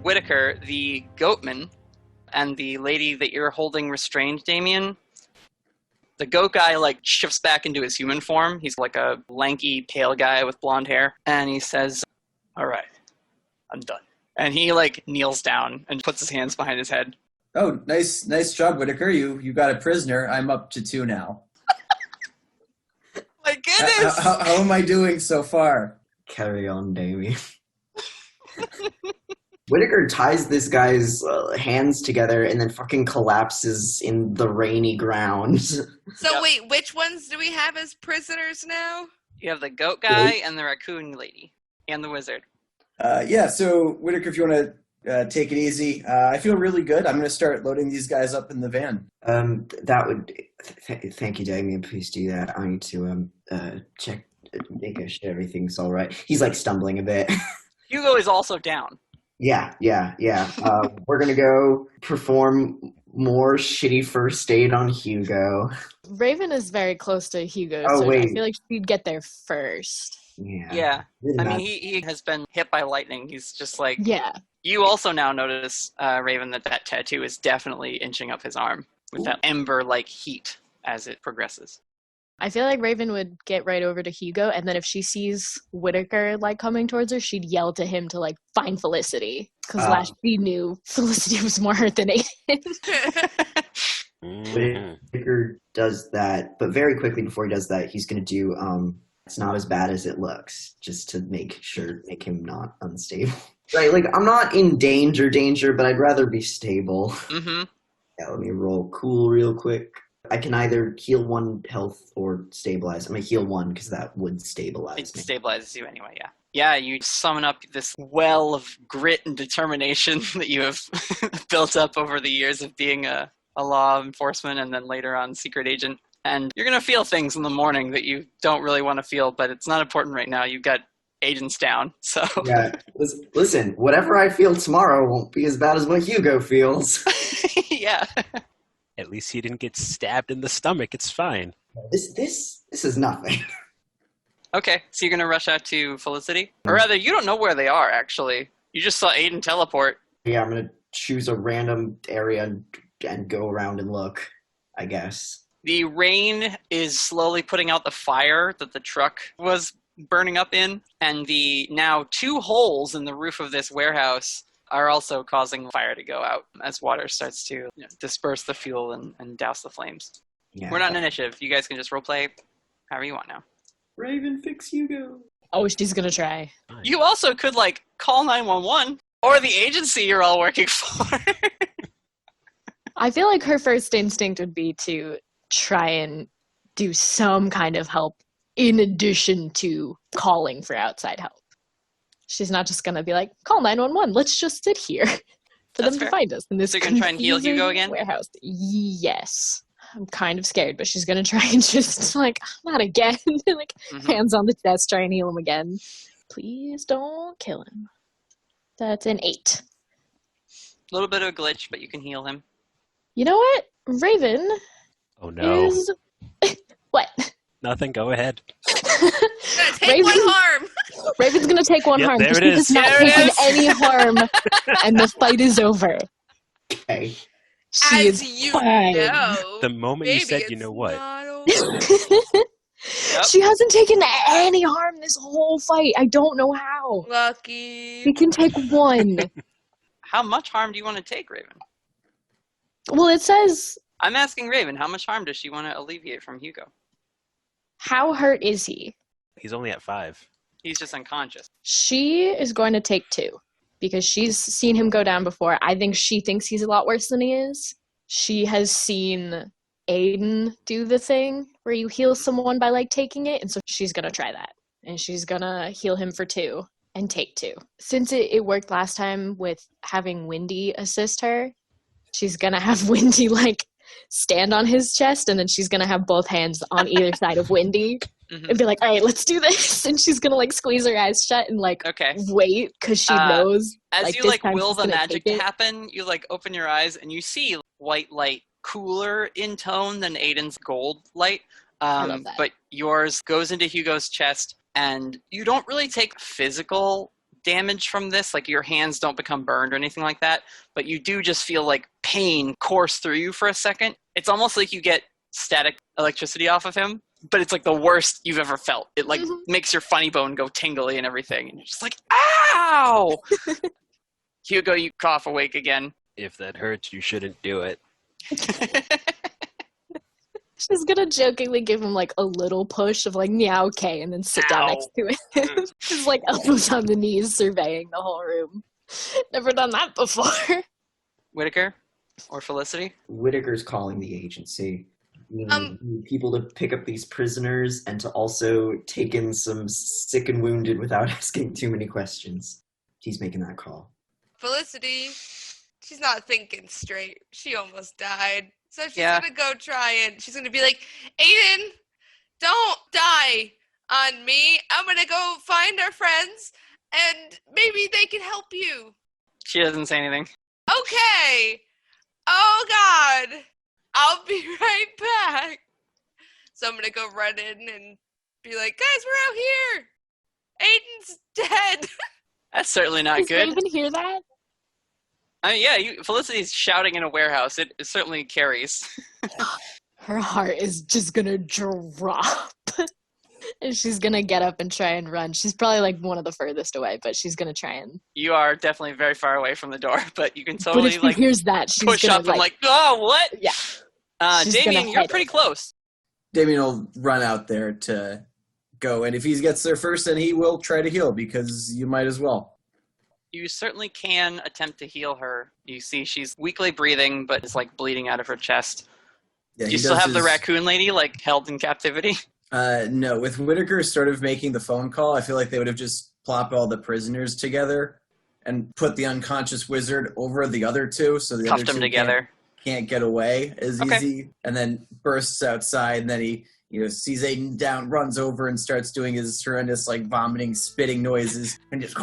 Whittaker, the goatman, and the lady that you're holding restrained, Damien, the goat guy, shifts back into his human form. He's like a lanky, pale guy with blonde hair. And he says, all right, I'm done. And he, kneels down and puts his hands behind his head. Oh, nice job, Whittaker. You got a prisoner. I'm up to 2 now. My goodness! How am I doing so far? Carry on, Damien. Whittaker ties this guy's hands together and then fucking collapses in the rainy ground. So wait, which ones do we have as prisoners now? You have the goat guy and the raccoon lady and the wizard. So Whittaker, if you want to take it easy, I feel really good. I'm going to start loading these guys up in the van. That would... thank you, Damien. Please do that. I need to check, make sure everything's all right. He's stumbling a bit. Hugo is also down. Yeah. We're gonna go perform more shitty first aid on Hugo. Raven is very close to Hugo, Oh, so wait. I feel like she'd get there first. Yeah. I mean, he has been hit by lightning. He's just Yeah. You also now notice, Raven, that tattoo is definitely inching up his arm with that ember-like heat as it progresses. I feel like Raven would get right over to Hugo, and then if she sees Whittaker coming towards her, she'd yell to him to find Felicity, because last she knew Felicity was more hurt than Aidan. Whittaker does that, but very quickly before he does that, he's gonna do it's not as bad as it looks, just to make him not unstable. Right, I'm not in danger, but I'd rather be stable. Mm-hmm. Yeah, let me roll cool real quick. I can either heal 1 health or stabilize. I'm going to heal 1 because that would stabilize It me. stabilizes you anyway, yeah. Yeah, you summon up this well of grit and determination that you have built up over the years of being a law enforcement and then later on secret agent. And you're going to feel things in the morning that you don't really want to feel, but it's not important right now. You've got agents down, so... Yeah, listen, whatever I feel tomorrow won't be as bad as what Hugo feels. Yeah. At least he didn't get stabbed in the stomach. It's fine. This is nothing. Okay, so you're going to rush out to Felicity? Or rather, you don't know where they are, actually. You just saw Aidan teleport. Yeah, I'm going to choose a random area and go around and look, I guess. The rain is slowly putting out the fire that the truck was burning up in, and the now 2 holes in the roof of this warehouse are also causing fire to go out as water starts to disperse the fuel and douse the flames. Yeah. We're not an initiative. You guys can just roleplay however you want now. Raven, fix Hugo. Oh, she's gonna try. You also could, call 911 or the agency you're all working for. I feel like her first instinct would be to try and do some kind of help in addition to calling for outside help. She's not just going to be call 911, let's just sit here for them to find us in this So you're going to try and heal Hugo again? Warehouse. Yes. I'm kind of scared, but she's going to try and just, not again. Hands on the chest, try and heal him again. Please don't kill him. That's an 8. A little bit of a glitch, but you can heal him. You know what? Raven Oh no. is... What? Nothing, go ahead. Take 1 harm. Raven's gonna take 1 Yep, harm there because it he is. has not There it taken is. any harm, and the fight is over. Okay. She As is you fine. know, The moment you maybe said, it's you know what? not over. She hasn't taken any harm this whole fight. I don't know how. Lucky. He can take 1. How much harm do you want to take, Raven? Well, it says, I'm asking Raven, how much harm does she want to alleviate from Hugo? how hurt is he? He's only at 5. He's just unconscious. She is going to take 2. because she's seen him go down before. I think she thinks he's a lot worse than he is. She has seen Aidan do the thing where you heal someone by like taking it, and so she's gonna try that. And she's gonna heal him for 2 and take 2. Since it worked last time with having Windy assist her, she's gonna have Windy like stand on his chest, and then she's gonna have both hands on either side of Windy and be like, all right, let's do this. And she's gonna like squeeze her eyes shut and like wait, because she knows as like, you this like time will she's the gonna magic take to it. happen, you like open your eyes and you see white light, cooler in tone than Aiden's gold light. I love that. But yours goes into Hugo's chest, and you don't really take physical damage from this. Like your hands don't become burned or anything like that, but you do just feel like pain course through you for a second. It's almost like you get static electricity off of him, but it's like the worst you've ever felt. It like makes your funny bone go tingly and everything, and you're just like, ow! Hugo, you cough awake again. If that hurts, you shouldn't do it. She's gonna jokingly give him like a little push of like, yeah, okay, and then sit down next to him. Just like elbows on the knees, surveying the whole room. Never done that before. Whittaker or Felicity? Whittaker's calling the agency. We need people to pick up these prisoners and to also take in some sick and wounded without asking too many questions. He's making that call. Felicity, she's not thinking straight. She almost died. So she's gonna go try and she's gonna be like, Aidan, don't die on me. I'm gonna go find our friends and maybe they can help you. She doesn't say anything. Okay. Oh God. I'll be right back. So I'm gonna go run in and be like, guys, we're out here. Aidan's dead. That's certainly not Does good. Raven hear that? Felicity's shouting in a warehouse. It certainly carries. Her heart is just gonna drop. And she's gonna get up and try and run. She's probably like one of the furthest away, but she's gonna try and... You are definitely very far away from the door, but you can totally but if she hears that, she's push gonna, up and like, oh, what? Yeah. Damien, you're pretty close. Damien will run out there to go, and if he gets there first, then he will try to heal, because you might as well. You certainly can attempt to heal her. You see she's weakly breathing, but is like bleeding out of her chest. Yeah, Do you still have the raccoon lady like held in captivity? No, with Whittaker sort of making the phone call, I feel like they would have just plopped all the prisoners together and put the unconscious wizard over the other two, so the Cuffed other them two together. Can't get away as easy, and then bursts outside, and then he sees Aidan down, runs over, and starts doing his horrendous like vomiting, spitting noises, and just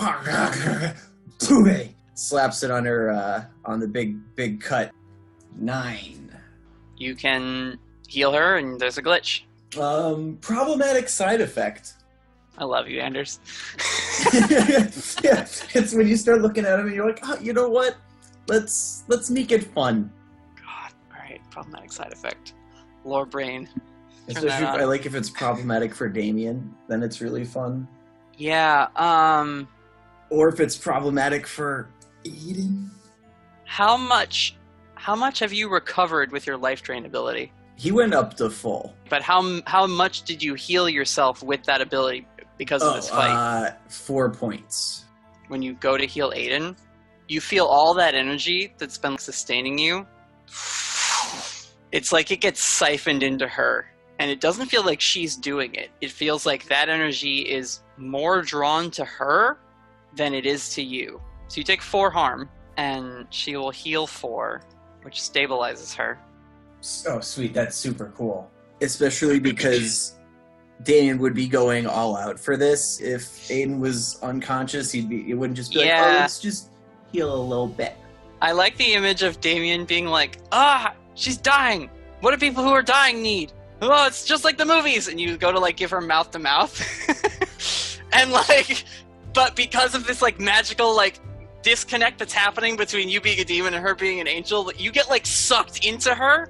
slaps it on her on the big cut. 9. You can heal her, and there's a glitch. Problematic side effect. I love you, Anders. Yeah, it's when you start looking at him and you're like, oh, you know what? Let's make it fun. God, all right, problematic side effect. Lore brain. Especially I like if it's problematic for Damien, then it's really fun. Yeah. Or if it's problematic for Aidan. How much have you recovered with your life drain ability? He went up to full. But how much did you heal yourself with that ability because of this fight? 4 points. When you go to heal Aidan, you feel all that energy that's been sustaining you. It's like it gets siphoned into her. And it doesn't feel like she's doing it. It feels like that energy is more drawn to her than it is to you. So you take 4 harm, and she will heal 4, which stabilizes her. Oh, sweet. That's super cool. Especially because Damien would be going all out for this. If Aidan was unconscious, it wouldn't just be like, oh, let's just heal a little bit. I like the image of Damien being like, she's dying. What do people who are dying need? Oh, it's just like the movies. And you go to like give her mouth to mouth. And like, but because of this like magical like disconnect that's happening between you being a demon and her being an angel, you get like sucked into her.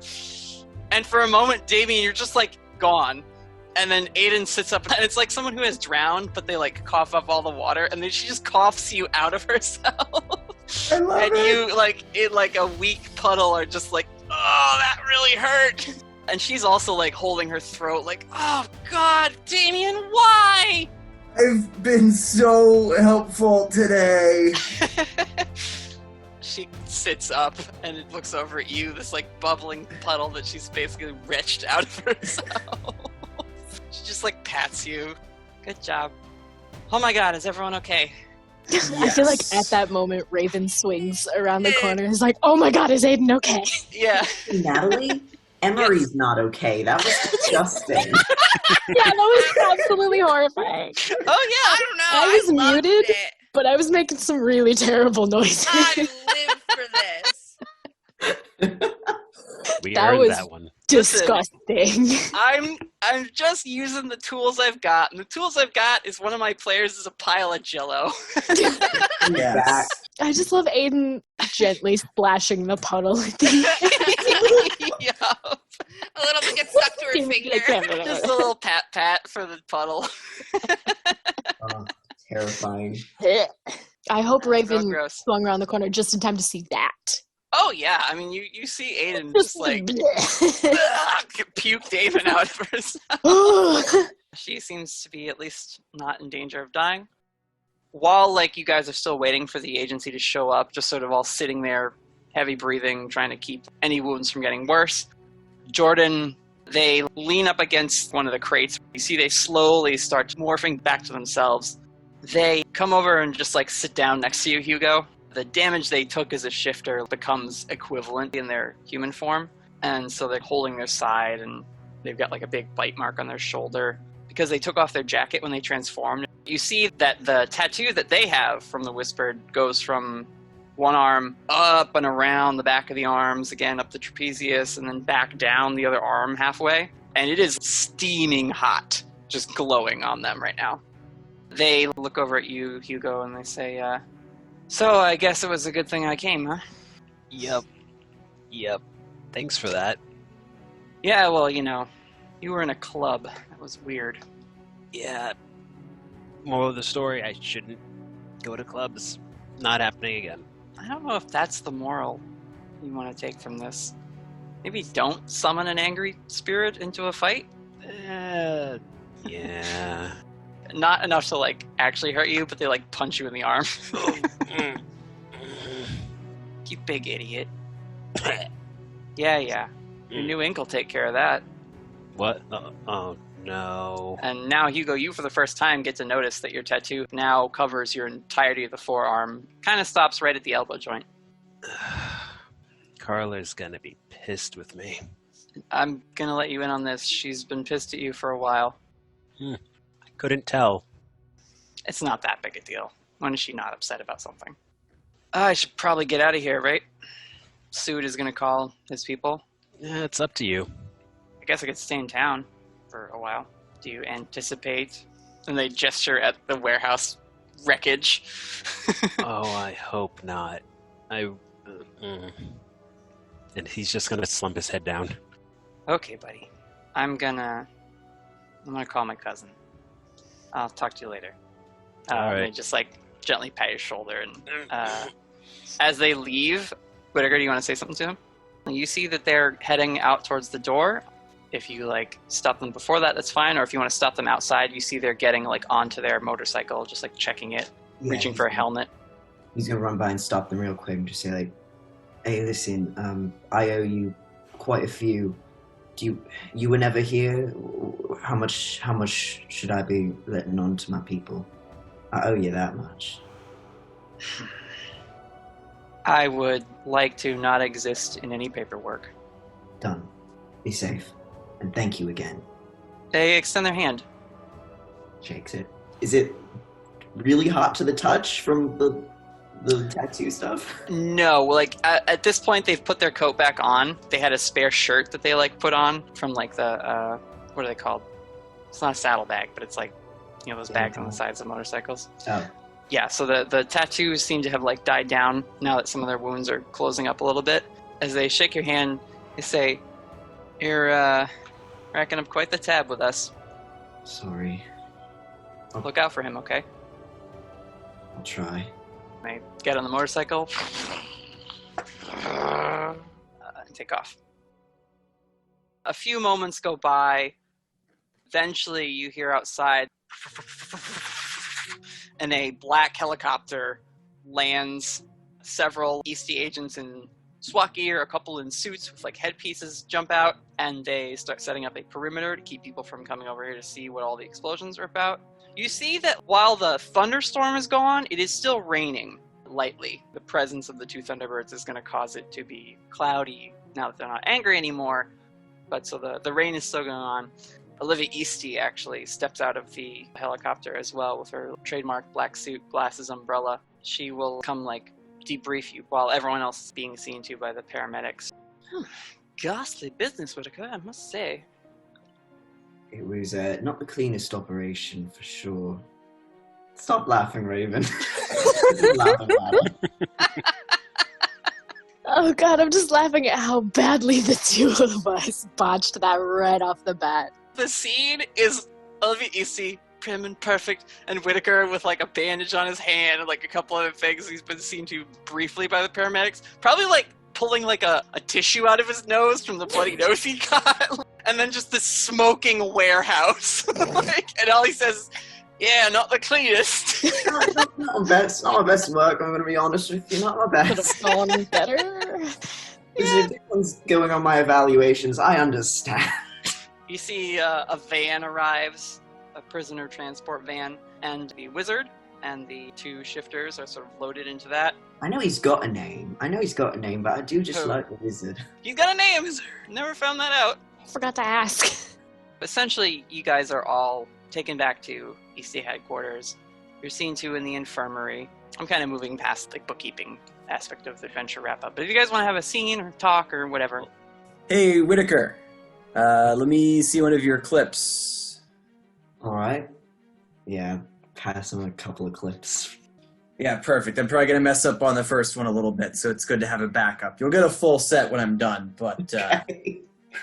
And for a moment, Damien, you're just like gone. And then Aidan sits up, and it's like someone who has drowned, but they like cough up all the water, and then she just coughs you out of herself. I love and you like in like a weak puddle are just like, oh, that really hurt. And she's also like holding her throat, like, oh God, Damien, why? I've been so helpful today. She sits up and it looks over at you, this like bubbling puddle that she's basically wrenched out of herself. She just like pats you. Good job. Oh my god, is everyone okay? Yes. I feel like at that moment, Raven swings around the corner and is like, oh my god, is Aidan okay? Yeah. Natalie? Emery's not okay. That was disgusting. Yeah, that was absolutely horrifying. Oh yeah. I don't know. I was loved muted, it. but I was making some really terrible noises. I live for this. We That earned was that one. disgusting. I'm just using the tools I've got. And the tools I've got is one of my players is a pile of jello. Yes. I just love Aidan gently splashing the puddle at the Yeah. A little bit gets stuck to her finger. Just a little pat for the puddle. Terrifying. I hope Raven gross. swung around the corner just in time to see that. Oh yeah, I mean you see Aidan just like puke Damien out of herself. She seems to be at least not in danger of dying. While like you guys are still waiting for the agency to show up, just sort of all sitting there, heavy breathing, trying to keep any wounds from getting worse, Jordan, they lean up against one of the crates. You see they slowly start morphing back to themselves. They come over and just like sit down next to you, Hugo. The damage they took as a shifter becomes equivalent in their human form. And so they're holding their side and they've got like a big bite mark on their shoulder because they took off their jacket when they transformed. You see that the tattoo that they have from the Whispered goes from one arm up and around the back of the arms, again up the trapezius, and then back down the other arm halfway. And it is steaming hot, just glowing on them right now. They look over at you, Hugo, and they say, so I guess it was a good thing I came, huh? Yep. Thanks for that. Yeah, well, you know, you were in a club. That was weird. Yeah. Moral of the story, I shouldn't go to clubs. Not happening again. I don't know if that's the moral you want to take from this. Maybe don't summon an angry spirit into a fight? Yeah. Not enough to, like, actually hurt you, but they, like, punch you in the arm. You big idiot. Yeah. Your new ink will take care of that. What? Oh, no. And now, Hugo, you for the first time get to notice that your tattoo now covers your entirety of the forearm. Kind of stops right at the elbow joint. Carla's gonna be pissed with me. I'm gonna let you in on this. She's been pissed at you for a while. I couldn't tell. It's not that big a deal. When is she not upset about something? I should probably get out of here, right? Sood is gonna call his people. Yeah, it's up to you. I guess I could stay in town for a while. Do you anticipate? And they gesture at the warehouse wreckage. Oh, I hope not. And he's just gonna slump his head down. Okay, buddy. I'm gonna call my cousin. I'll talk to you later. All right. And they just like gently pat your shoulder, and as they leave, Whittaker, do you want to say something to him? You see that they're heading out towards the door. If you like stop them before that, that's fine. Or if you want to stop them outside, you see they're getting like onto their motorcycle, just like checking it, reaching for a helmet. He's gonna run by and stop them real quick and just say like, "Hey, listen, I owe you quite a few. You were never here. How much should I be letting on to my people? I owe you that much." I would like to not exist in any paperwork. Done. Be safe. And thank you again. They extend their hand. Shakes it. Is it really hot to the touch from the tattoo stuff? No, like at this point they've put their coat back on. They had a spare shirt that they like put on from like the what are they called? It's not a saddlebag, but it's like, you know, those bags on the sides of motorcycles. Oh. Yeah, so the tattoos seem to have like died down now that some of their wounds are closing up a little bit. As they shake your hand, they say, "You're racking up quite the tab with us. Sorry. Look out for him, okay?" I'll try. They get on the motorcycle and take off. A few moments go by. Eventually, you hear outside and a black helicopter lands. Several Eastie agents in SWAT gear, a couple in suits with like headpieces jump out, and they start setting up a perimeter to keep people from coming over here to see what all the explosions are about. You see that while the thunderstorm is gone, it is still raining lightly. The presence of the two Thunderbirds is going to cause it to be cloudy now that they're not angry anymore, but so the rain is still going on. Olivia Eastie actually steps out of the helicopter as well with her trademark black suit, glasses, umbrella. She will come like debrief you while everyone else is being seen to by the paramedics. Ghastly business, Whittaker, I must say. It was not the cleanest operation for sure. Stop laughing, Raven. Laugh about it. Oh god, I'm just laughing at how badly the two of us botched that right off the bat. The scene is Olivia Eastie, prim and perfect, and Whittaker with like a bandage on his hand and like a couple other things he's been seen to briefly by the paramedics. Probably like pulling like a tissue out of his nose from the bloody nose he got. And then just this smoking warehouse. And all he says is, yeah, not the cleanest. Not my best work, I'm going to be honest with you. Not my best. Could have gone better. If anyone's going on my evaluations, I understand. You see a van arrives, a prisoner transport van, and the wizard and the two shifters are sort of loaded into that. I know he's got a name, but I do just like the wizard. He's got a name! Never found that out. Forgot to ask. Essentially, you guys are all taken back to Eastie headquarters. You're seen to in the infirmary. I'm kind of moving past the bookkeeping aspect of the adventure wrap-up. But if you guys want to have a scene or talk or whatever. Hey, Whittaker. Let me see one of your clips. Alright. Yeah, pass him a couple of clips. Yeah, perfect. I'm probably going to mess up on the first one a little bit, so it's good to have a backup. You'll get a full set when I'm done, but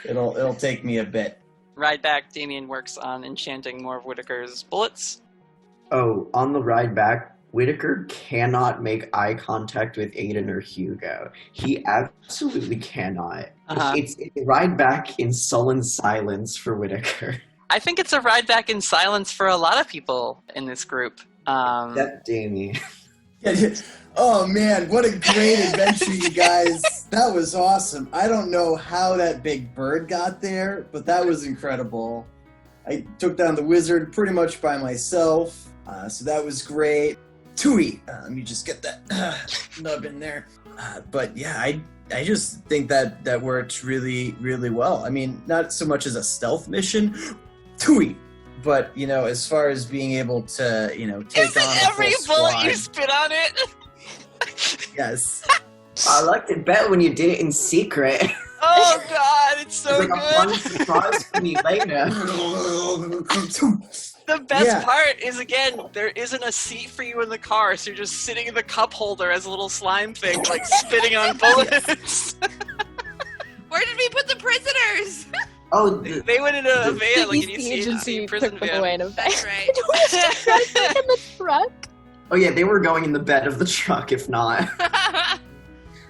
it'll take me a bit. Ride back, Damien works on enchanting more of Whittaker's bullets. Oh, on the ride back, Whittaker cannot make eye contact with Aidan or Hugo. He absolutely cannot. It's a ride back in sullen silence for Whittaker. I think it's a ride back in silence for a lot of people in this group. Except Damien. Oh man, what a great adventure, you guys. That was awesome. I don't know how that big bird got there, but that was incredible. I took down the wizard pretty much by myself, so that was great. Tui! Let me just get that nub in there. But yeah, I just think that worked really, really well. I mean, not so much as a stealth mission, Tui! But, you know, as far as being able to, you know, take on a full every bullet squad, you spit on it? Yes. I liked it better when you did it in secret. Oh god, it's so Like a fun good. surprise for me later. The best part is, again, there isn't a seat for you in the car, so you're just sitting in the cup holder as a little slime thing, like spitting on bullets. Where did we put the prisoners? Oh, they went into a van, like an The East agency prison took them van. away in a van. That's right. in the truck. Oh yeah, they were going in the bed of the truck, if not.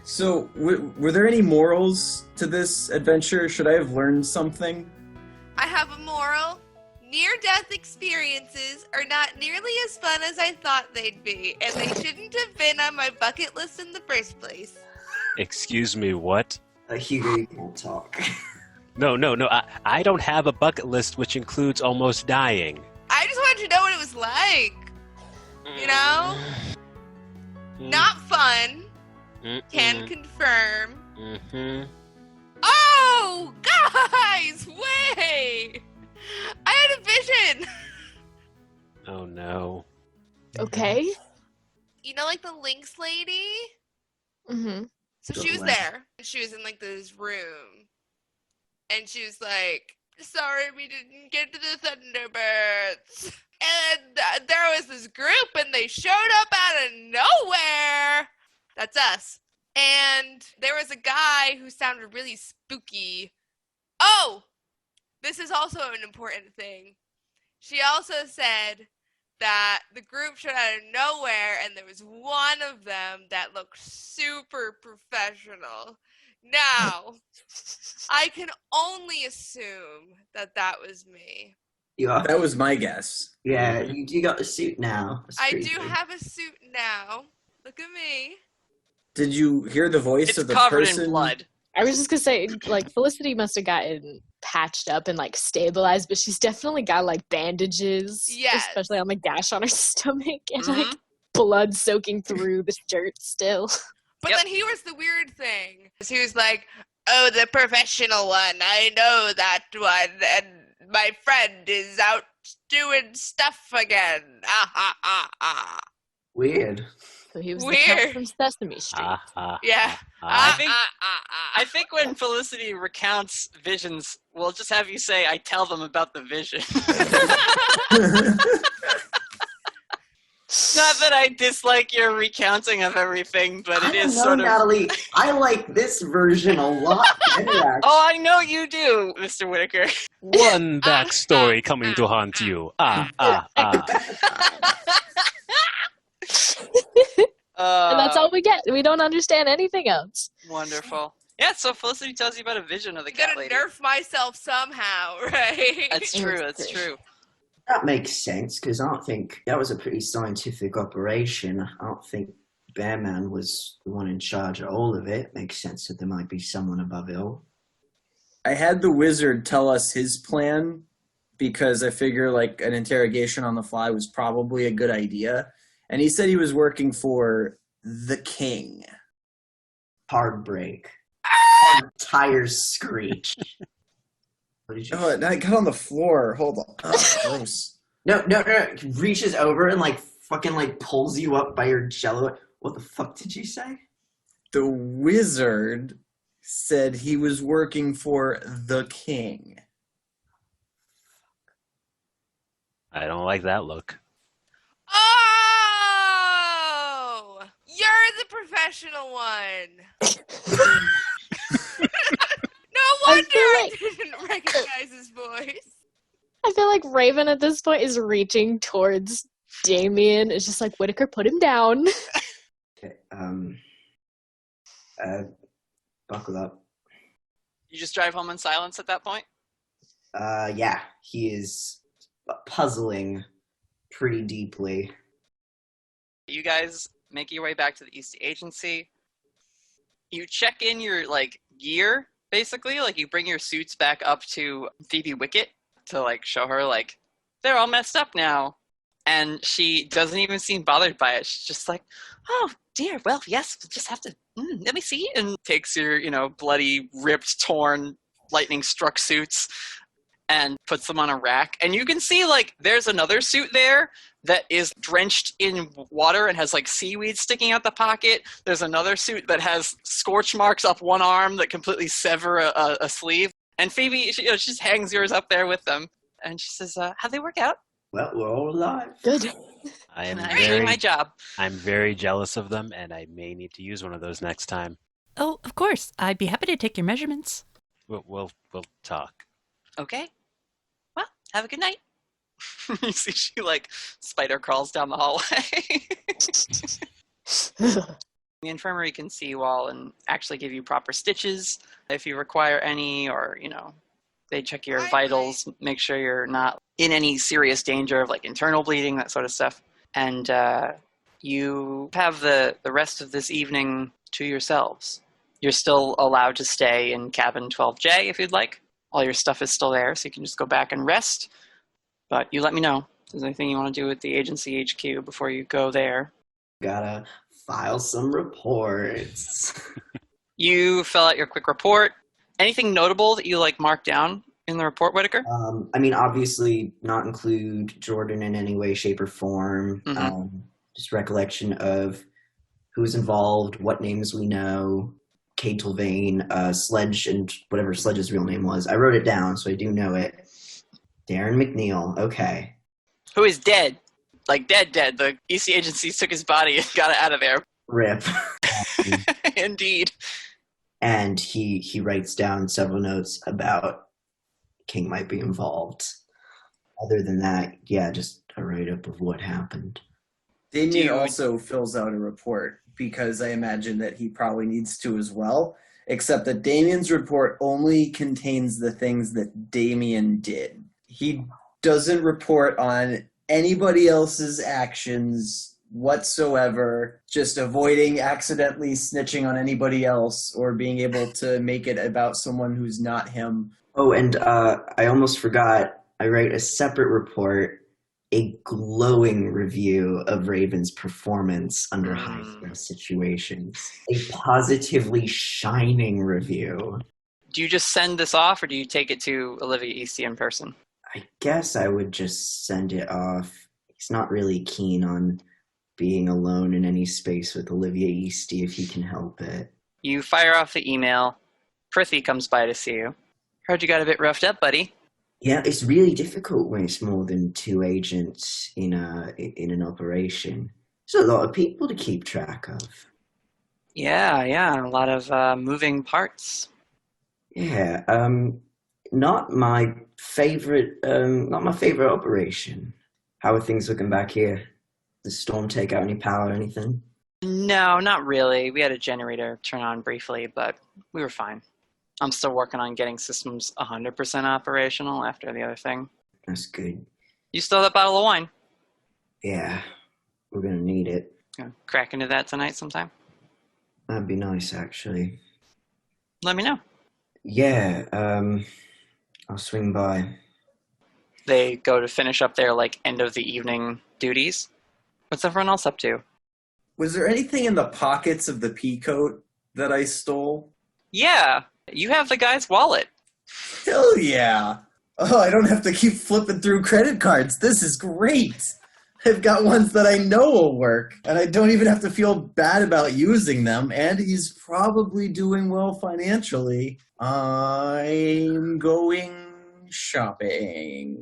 So, were there any morals to this adventure? Should I have learned something? I have a moral. Near-death experiences are not nearly as fun as I thought they'd be, and they shouldn't have been on my bucket list in the first place. Excuse me, what? Hugo, you can't talk. No. I don't have a bucket list which includes almost dying. I just wanted to know what it was like. You know? Not fun. Can confirm. Oh, guys, wait! I had a vision! Oh no. Okay. You know, like the Lynx lady? Mm-hmm. So she was there, and she was in, like, this room. And she was like, sorry we didn't get to the Thunderbirds. And there was this group, and they showed up out of nowhere. That's us. And there was a guy who sounded really spooky. Oh! This is also an important thing. She also said that the group showed out of nowhere, and there was one of them that looked super professional. Now, I can only assume that that was me. That was my guess. Yeah, you got the suit now. That's I pretty do good. have a suit now. Look at me. Did you hear the voice It's of the covered person? in blood. I was just gonna say, like, Felicity must have gotten patched up and, like, stabilized, but she's definitely got, like, bandages. Yes. Especially on the gash on her stomach and, like, blood soaking through the shirt still. But then he was the weird thing. He was like, oh, the professional one. I know that one. And my friend is out doing stuff again. Ah, ah, ah, ah. Weird. So he was the count from Sesame Street. Yeah. I think when Felicity recounts visions, we'll just have you say, I tell them about the vision. Not that I dislike your recounting of everything, but it is sort of... Natalie, I like this version a lot better, Oh, I know you do, Mr. Whittaker. One backstory coming to haunt you. And that's all we get. We don't understand anything else. Wonderful. Yeah, so Felicity tells you about a vision of the I'm cat gonna lady. nerf myself somehow, right? That's true, that's true. That makes sense, because I don't think that was a pretty scientific operation. I don't think Bearman was the one in charge of all of it. Makes sense that there might be someone above it all. I had the wizard tell us his plan because I figure like an interrogation on the fly was probably a good idea. And he said he was working for the king. Hard break. Tires screech. What did you I got on the floor. Hold on. Oh, gross. No. Reaches over and like fucking like pulls you up by your jello. What the fuck did you say? The wizard said he was working for the king. I don't like that look. Oh! You're the professional one! No wonder I didn't recognize his voice. I feel like Raven at this point is reaching towards Damien. It's just like, Whittaker, put him down. Okay, buckle up. You just drive home in silence at that point? Yeah, he is puzzling pretty deeply. You guys make your way back to the East Agency. You check in your, like, gear, basically. Like, you bring your suits back up to Phoebe Wicket to, like, show her, like, they're all messed up now. And she doesn't even seem bothered by it. She's just like, oh, dear, well, yes, we'll just have to, let me see. And takes your, bloody, ripped, torn, lightning-struck suits and puts them on a rack. And you can see, like, there's another suit there that is drenched in water and has, like, seaweed sticking out the pocket. There's another suit that has scorch marks up one arm that completely sever a sleeve. And Phoebe, she just hangs yours up there with them. And she says, how'd they work out? Well, we're all alive. Good. I'm doing my job. I'm very jealous of them, and I may need to use one of those next time. Oh, of course. I'd be happy to take your measurements. We'll talk. Okay. Well, have a good night. You see she, like, spider crawls down the hallway. The infirmary can see you all and actually give you proper stitches if you require any, or, they check your vitals, make sure you're not in any serious danger of, like, internal bleeding, that sort of stuff. And you have the rest of this evening to yourselves. You're still allowed to stay in cabin 12J if you'd like. All your stuff is still there, so you can just go back and rest. But you let me know if there's anything you want to do with the agency HQ before you go there. Gotta file some reports. You fill out your quick report. Anything notable that you, like, mark down in the report, Whittaker? Obviously not include Jordan in any way, shape, or form. Mm-hmm. Just recollection of who's involved, what names we know, Kaide Tolvane, Sledge, and whatever Sledge's real name was. I wrote it down, so I do know it. Darren McNeil, okay. Who is dead. Like, dead. The EC agencies took his body and got it out of there. Rip. Indeed. And he writes down several notes about King might be involved. Other than that, yeah, just a write-up of what happened. Damien also fills out a report because I imagine that he probably needs to as well, except that Damien's report only contains the things that Damien did. He doesn't report on anybody else's actions whatsoever, just avoiding accidentally snitching on anybody else or being able to make it about someone who's not him. Oh, and I almost forgot. I write a separate report, a glowing review of Raven's performance under high-stress situations. A positively shining review. Do you just send this off, or do you take it to Olivia Easty in person? I guess I would just send it off. He's not really keen on being alone in any space with Olivia Easty if he can help it. You fire off the email. Prithee comes by to see you. Heard you got a bit roughed up, buddy. Yeah, it's really difficult when it's more than 2 agents in an operation. There's a lot of people to keep track of. Yeah, a lot of moving parts. Yeah, not my favorite operation. How are things looking back here? Did the storm take out any power or anything? No, not really. We had a generator turn on briefly, but we were fine. I'm still working on getting systems 100% operational after the other thing. That's good. You still have that bottle of wine? Yeah, we're gonna need it. Gonna crack into that tonight sometime? That'd be nice, actually. Let me know. Yeah, I'll swing by. They go to finish up their, end of the evening duties. What's everyone else up to? Was there anything in the pockets of the pea coat that I stole? Yeah, you have the guy's wallet. Hell yeah. Oh, I don't have to keep flipping through credit cards. This is great. I've got ones that I know will work, and I don't even have to feel bad about using them, and he's probably doing well financially. I'm going shopping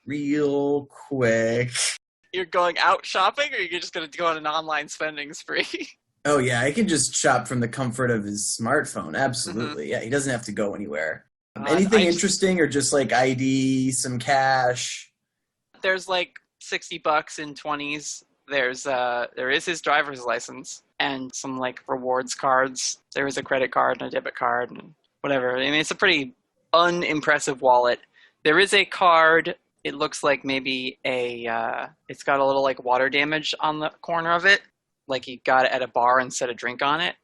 real quick. You're going out shopping, or you're just going to go on an online spending spree? Oh, yeah, I can just shop from the comfort of his smartphone. Absolutely. Mm-hmm. Yeah, he doesn't have to go anywhere. Anything interesting or just ID, some cash? There's $60 in 20s. There is his driver's license and some rewards cards. There is a credit card and a debit card and whatever. I mean, it's a pretty unimpressive wallet. There is a card. It looks like maybe it's got a little water damage on the corner of it. Like he got it at a bar and set a drink on it.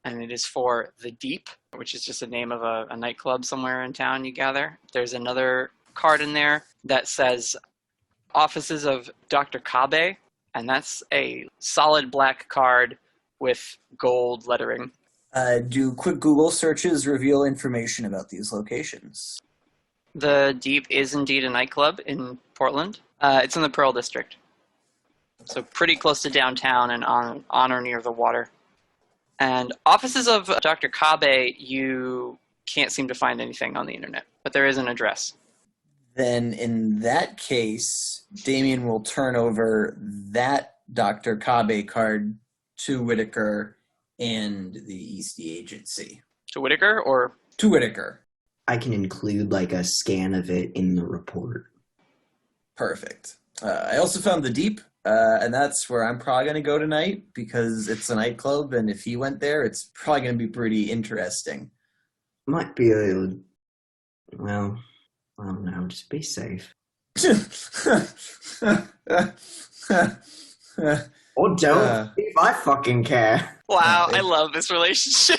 And it is for The Deep, which is just a name of a nightclub somewhere in town you gather. There's another card in there that says Offices of Dr. Kaide, and that's a solid black card with gold lettering. Do quick Google searches reveal information about these locations? The Deep is indeed a nightclub in Portland. It's in the Pearl District. So pretty close to downtown and on or near the water. And Offices of Dr. Kaide, you can't seem to find anything on the internet, but there is an address. Then in that case, Damien will turn over that Dr. Kaide card to Whittaker and the Easty Agency. To Whittaker or? To Whittaker. I can include a scan of it in the report. Perfect. I also found The Deep, and that's where I'm probably going to go tonight because it's a nightclub, and if he went there, it's probably going to be pretty interesting. Might be a little, well, I don't know, just be safe. Or don't, if I fucking care. Wow, I love this relationship.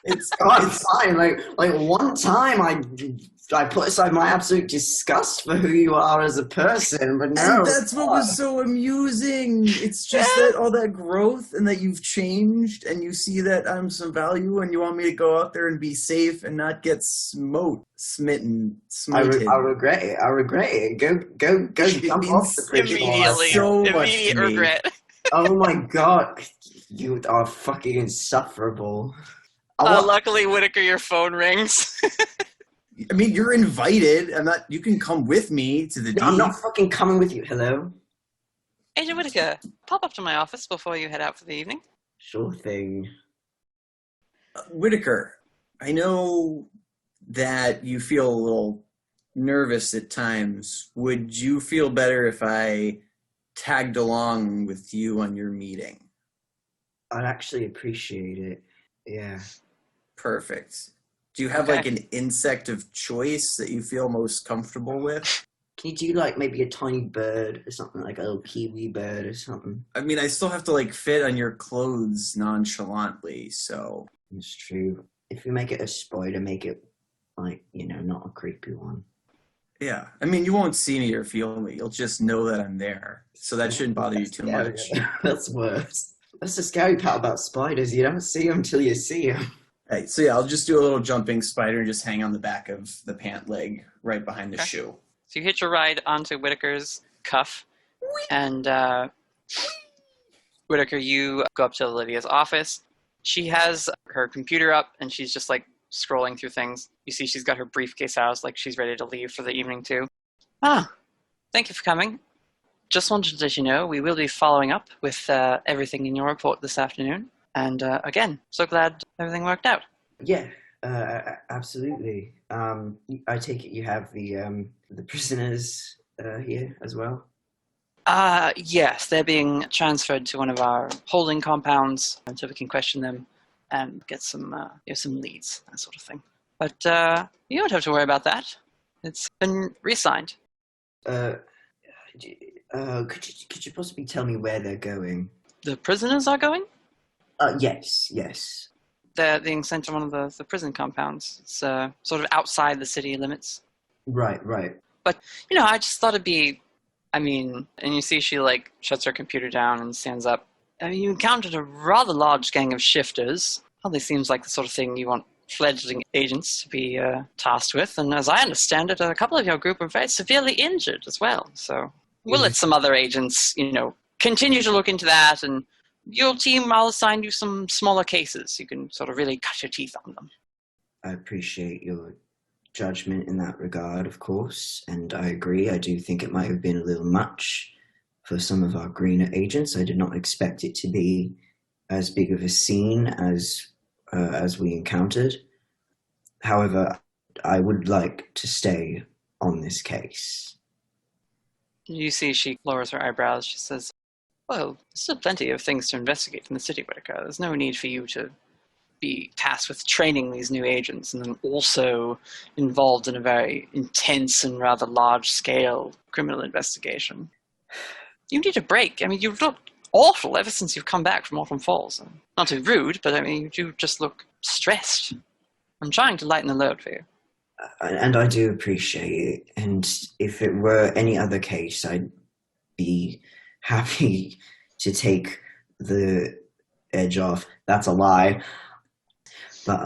It's fine. One time I put aside my absolute disgust for who you are as a person, but no. And that's what was so amusing. It's just that all that growth and that you've changed and you see that I'm some value and you want me to go out there and be safe and not get smitten. I regret it. Go jump off the bridge. Immediate regret. Oh my god. You are fucking insufferable. Luckily, Whittaker, your phone rings. I mean, you're invited. You can come with me to the Deep. I'm not fucking coming with you. Hello? Agent Whittaker, pop up to my office before you head out for the evening. Sure thing. Whittaker, I know that you feel a little nervous at times. Would you feel better if I tagged along with you on your meeting? I'd actually appreciate it. Yeah. Perfect. Do you have like an insect of choice that you feel most comfortable with? Can you do like maybe a tiny bird or something, like a little kiwi bird or something? I mean, I still have to like fit on your clothes nonchalantly, so. It's true. If you make it a spider, make it like, not a creepy one. Yeah, I mean, you won't see me or feel me. You'll just know that I'm there. So that shouldn't bother you too much. That's worse. That's the scary part about spiders. You don't see them till you see them. Right, so yeah, I'll just do a little jumping spider and just hang on the back of the pant leg right behind the shoe. So you hitch a ride onto Whittaker's cuff, and Whittaker, you go up to Olivia's office. She has her computer up, and she's just like scrolling through things. You see she's got her briefcase out, like she's ready to leave for the evening too. Thank you for coming. Just wanted to let you know we will be following up with everything in your report this afternoon. And again, so glad everything worked out. Yeah, absolutely. I take it you have the prisoners here as well? Yes, they're being transferred to one of our holding compounds until we can question them and get some leads, that sort of thing. But you don't have to worry about that. It's been re-signed. Could you possibly tell me where they're going? The prisoners are going? Yes. They're being sent to one of the prison compounds. It's sort of outside the city limits. Right. But, I just thought it'd be, and you see she, like, shuts her computer down and stands up. You encountered a rather large gang of shifters. Hardly seems like the sort of thing you want fledgling agents to be tasked with. And as I understand it, a couple of your group are very severely injured as well. So we'll let some other agents, continue to look into that, and your team, I'll assign you some smaller cases. You can sort of really cut your teeth on them. I appreciate your judgment in that regard, of course, and I agree. I do think it might have been a little much for some of our greener agents. I did not expect it to be as big of a scene as we encountered. However, I would like to stay on this case. You see she lowers her eyebrows. She says, well, there's still plenty of things to investigate in the city, Whittaker. There's no need for you to be tasked with training these new agents and then also involved in a very intense and rather large-scale criminal investigation. You need a break. You've looked awful ever since you've come back from Autumn Falls. Not too rude, but you do just look stressed. I'm trying to lighten the load for you. And I do appreciate it. And if it were any other case, I'd be happy to take the edge off. That's a lie. But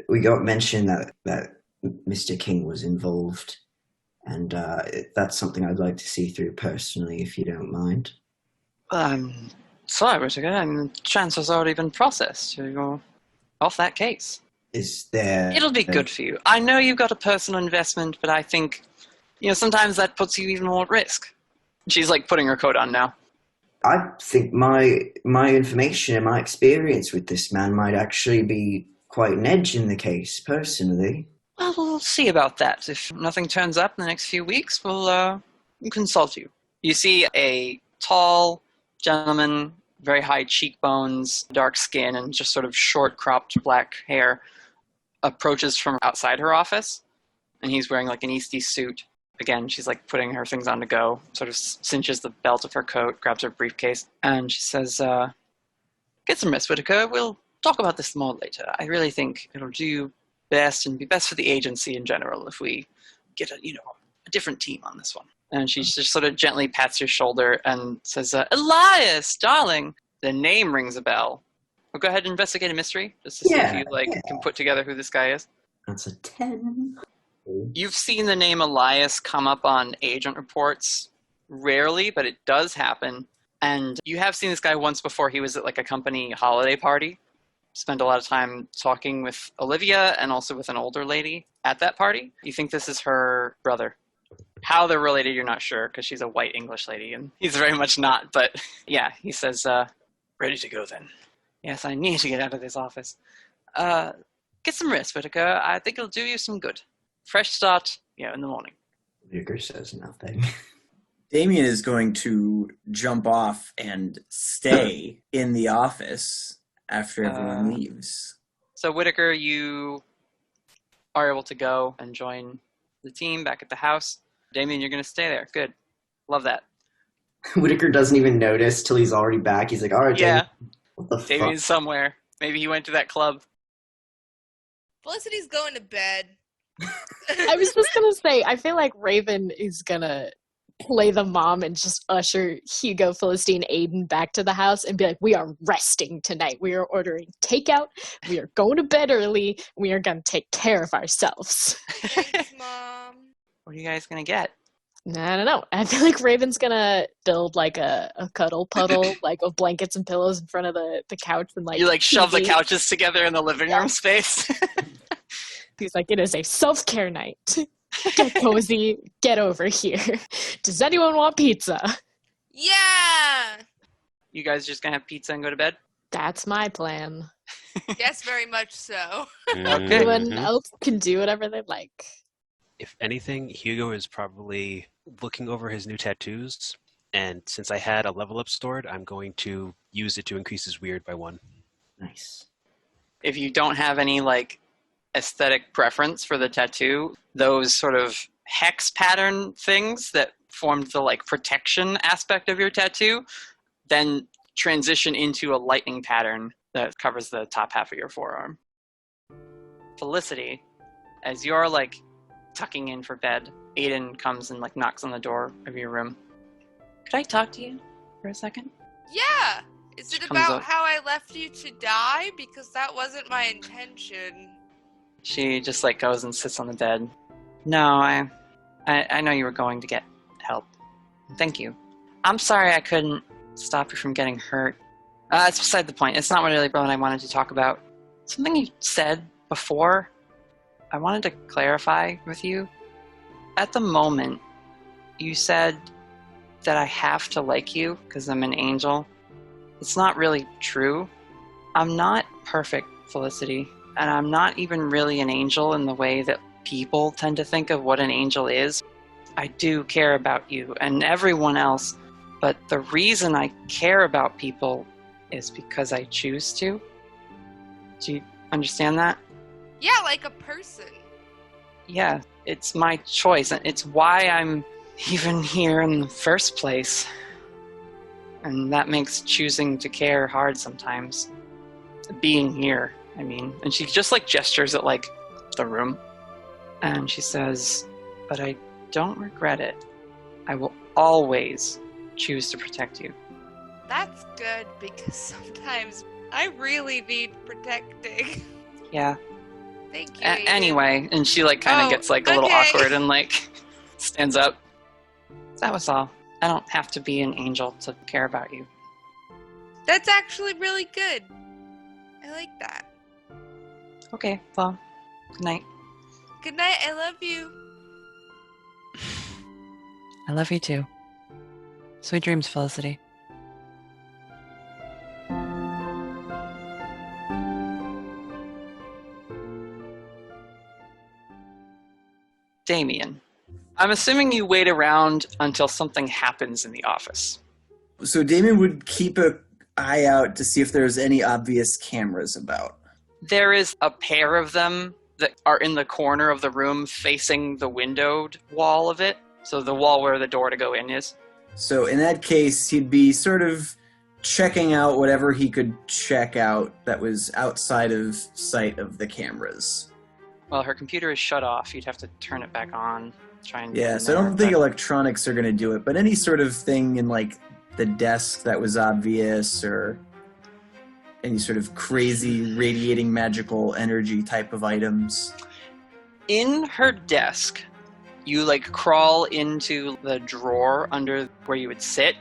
we got mentioned that Mr. King was involved, and that's something I'd like to see through personally, if you don't mind. Sorry, Whittaker. The transfer's already been processed. You're off that case. Is there... It'll be good for you. I know you've got a personal investment, but I think, sometimes that puts you even more at risk. She's, like, putting her coat on now. I think my information and my experience with this man might actually be quite an edge in the case, personally. Well, we'll see about that. If nothing turns up in the next few weeks, we'll consult you. You see a tall gentleman, very high cheekbones, dark skin, and just sort of short cropped black hair, approaches from outside her office, and he's wearing like an Eastie suit. Again, she's like putting her things on to go, sort of cinches the belt of her coat, grabs her briefcase, and she says, get some rest, Whittaker. We'll talk about this more later. I really think it'll do best and be best for the agency in general if we get a different team on this one. And she just sort of gently pats your shoulder and says, Elias, darling, the name rings a bell. We'll go ahead and investigate a mystery, just to see if you can put together who this guy is. That's a 10. You've seen the name Elias come up on agent reports rarely, but it does happen. And you have seen this guy once before. He was at like a company holiday party. Spent a lot of time talking with Olivia and also with an older lady at that party. You think this is her brother. How they're related, you're not sure, because she's a white English lady, and he's very much not. But yeah, he says, ready to go then. Yes, I need to get out of this office. Get some rest, Whittaker. I think it'll do you some good. Fresh start, in the morning. Whittaker says nothing. Damien is going to jump off and stay in the office after everyone leaves. So Whittaker, you are able to go and join the team back at the house. Damien, you're going to stay there. Good. Love that. Whittaker doesn't even notice till he's already back. He's like, all right, Yeah. Damien. What the Damien's fuck? somewhere. Maybe he went to that club. Felicity's going to bed. I was just gonna say, I feel like Raven is gonna play the mom and just usher Hugo, Felicity, and Aidan back to the house and be like, we are resting tonight. We are ordering takeout. We are going to bed early. We are gonna take care of ourselves. Thanks, Mom. What are you guys going to get? I don't know. I feel like Raven's gonna build like a cuddle puddle, like of blankets and pillows in front of the couch and like You like shove the TV. couches together in the living room space. He's like, it is a self-care night. Get cozy. Get over here. Does anyone want pizza? Yeah! You guys just going to have pizza and go to bed? That's my plan. Yes, very much so. Okay. Everyone else can do whatever they like. If anything, Hugo is probably looking over his new tattoos, and since I had a level up stored, I'm going to use it to increase his weird by 1. Nice. If you don't have any like aesthetic preference for the tattoo, those sort of hex pattern things that formed the like protection aspect of your tattoo, then transition into a lightning pattern that covers the top half of your forearm. Felicity, as you're like tucking in for bed, Aidan comes and like knocks on the door of your room. Could I talk to you for a second? Yeah! Is it Comes about up. how I left you to die? Because that wasn't my intention. She just like goes and sits on the bed. No, I know you were going to get help. Thank you. I'm sorry I couldn't stop you from getting hurt. It's beside the point. It's not really what I wanted to talk about. Something you said before, I wanted to clarify with you. At the moment, you said that I have to like you because I'm an angel. It's not really true. I'm not perfect, Felicity. And I'm not even really an angel in the way that people tend to think of what an angel is. I do care about you and everyone else, but the reason I care about people is because I choose to. Do you understand that? Yeah, like a person. Yeah, it's my choice, and it's why I'm even here in the first place. And that makes choosing to care hard sometimes. Being here, I mean. And she just like gestures at like the room. And she says, but I don't regret it. I will always choose to protect you. That's good, because sometimes I really need protecting. Yeah. Thank you. Aidan. Anyway, and she like kind of gets like a little awkward and like stands up. That was all. I don't have to be an angel to care about you. That's actually really good. I like that. Okay, well, good night. Good night, I love you. I love you too. Sweet dreams, Felicity. Damien, I'm assuming you wait around until something happens in the office. So Damien would keep an eye out to see if there's any obvious cameras about. There is a pair of them that are in the corner of the room facing the windowed wall of it. So the wall where the door to go in is. So in that case, he'd be sort of checking out whatever he could check out that was outside of sight of the cameras. Well, her computer is shut off. You'd have to turn it back on. Try and Yeah, so I don't think electronics are going to do it, but any sort of thing in like the desk that was obvious or any sort of crazy radiating magical energy type of items. In her desk, you like crawl into the drawer under where you would sit,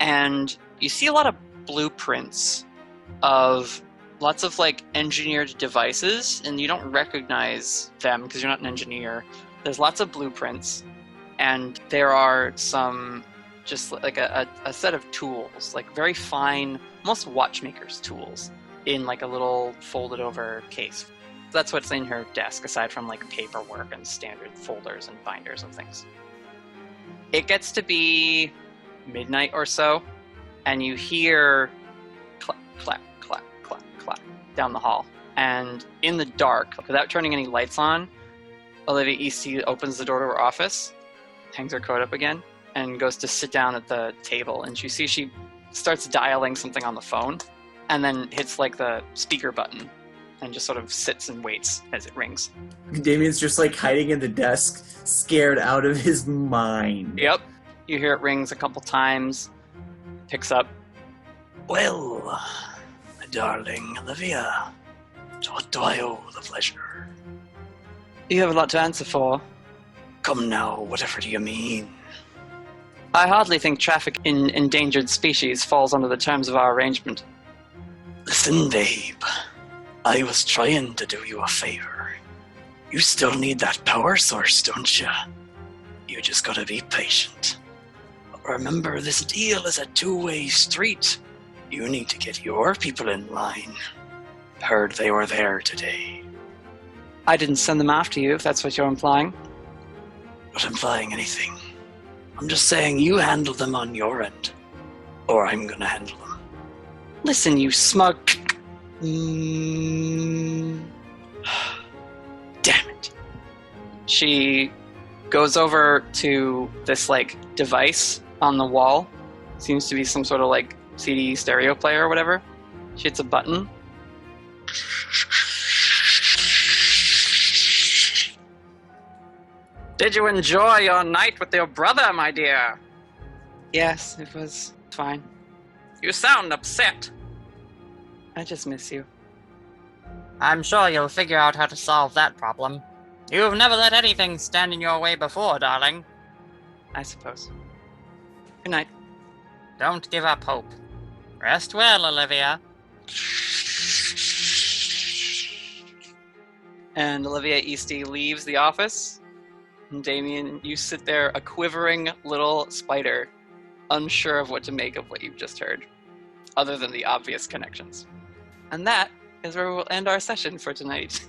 and you see a lot of blueprints of lots of like engineered devices, and you don't recognize them because you're not an engineer. There's lots of blueprints, and there are some just like a set of tools, like very fine, almost watchmaker's tools in like a little folded over case. That's what's in her desk, aside from like paperwork and standard folders and binders and things. It gets to be midnight or so, and you hear clap, clap, clap, clap, clap down the hall. And in the dark, without turning any lights on, Olivia Eastie opens the door to her office, hangs her coat up again, and goes to sit down at the table. And she starts dialing something on the phone, and then hits like the speaker button, and just sort of sits and waits as it rings. Damien's just like hiding in the desk, scared out of his mind. Yep. You hear it rings a couple times, picks up. Well, my darling Olivia, to what do I owe the pleasure? You have a lot to answer for. Come now, whatever do you mean? I hardly think traffic in endangered species falls under the terms of our arrangement. Listen, babe. I was trying to do you a favor. You still need that power source, don't you? You just gotta be patient. But remember, this deal is a two-way street. You need to get your people in line. Heard they were there today. I didn't send them after you, if that's what you're implying. Not implying anything. I'm just saying you handle them on your end. Or I'm gonna handle them. Listen, you smug... Damn it. She goes over to this, like, device on the wall. Seems to be some sort of, like, CD stereo player or whatever. She hits a button. Did you enjoy your night with your brother, my dear? Yes, it was fine. You sound upset. I just miss you. I'm sure you'll figure out how to solve that problem. You've never let anything stand in your way before, darling. I suppose. Good night. Don't give up hope. Rest well, Olivia. And Olivia Eastie leaves the office. And Damien, you sit there, a quivering little spider, unsure of what to make of what you've just heard, other than the obvious connections. And that is where we'll end our session for tonight.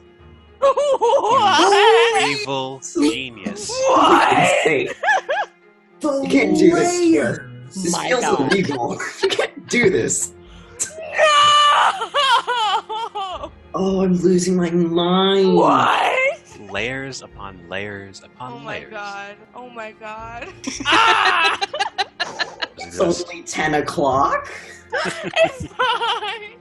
Evil genius. What? You can't do this. This feels illegal. You can't do this. Oh, I'm losing my mind. What? Layers upon layers upon layers. Oh my god. It's only 10 o'clock? It's fine.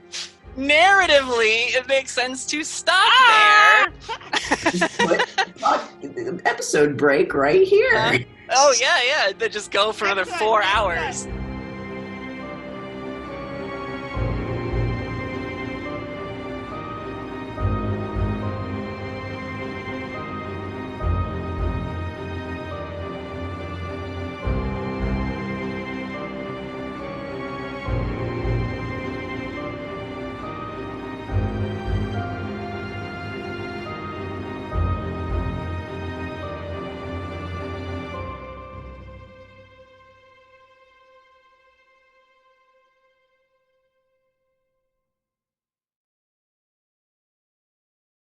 Narratively, it makes sense to stop there. Episode break right here. Oh, yeah. They just go for another 4 hours.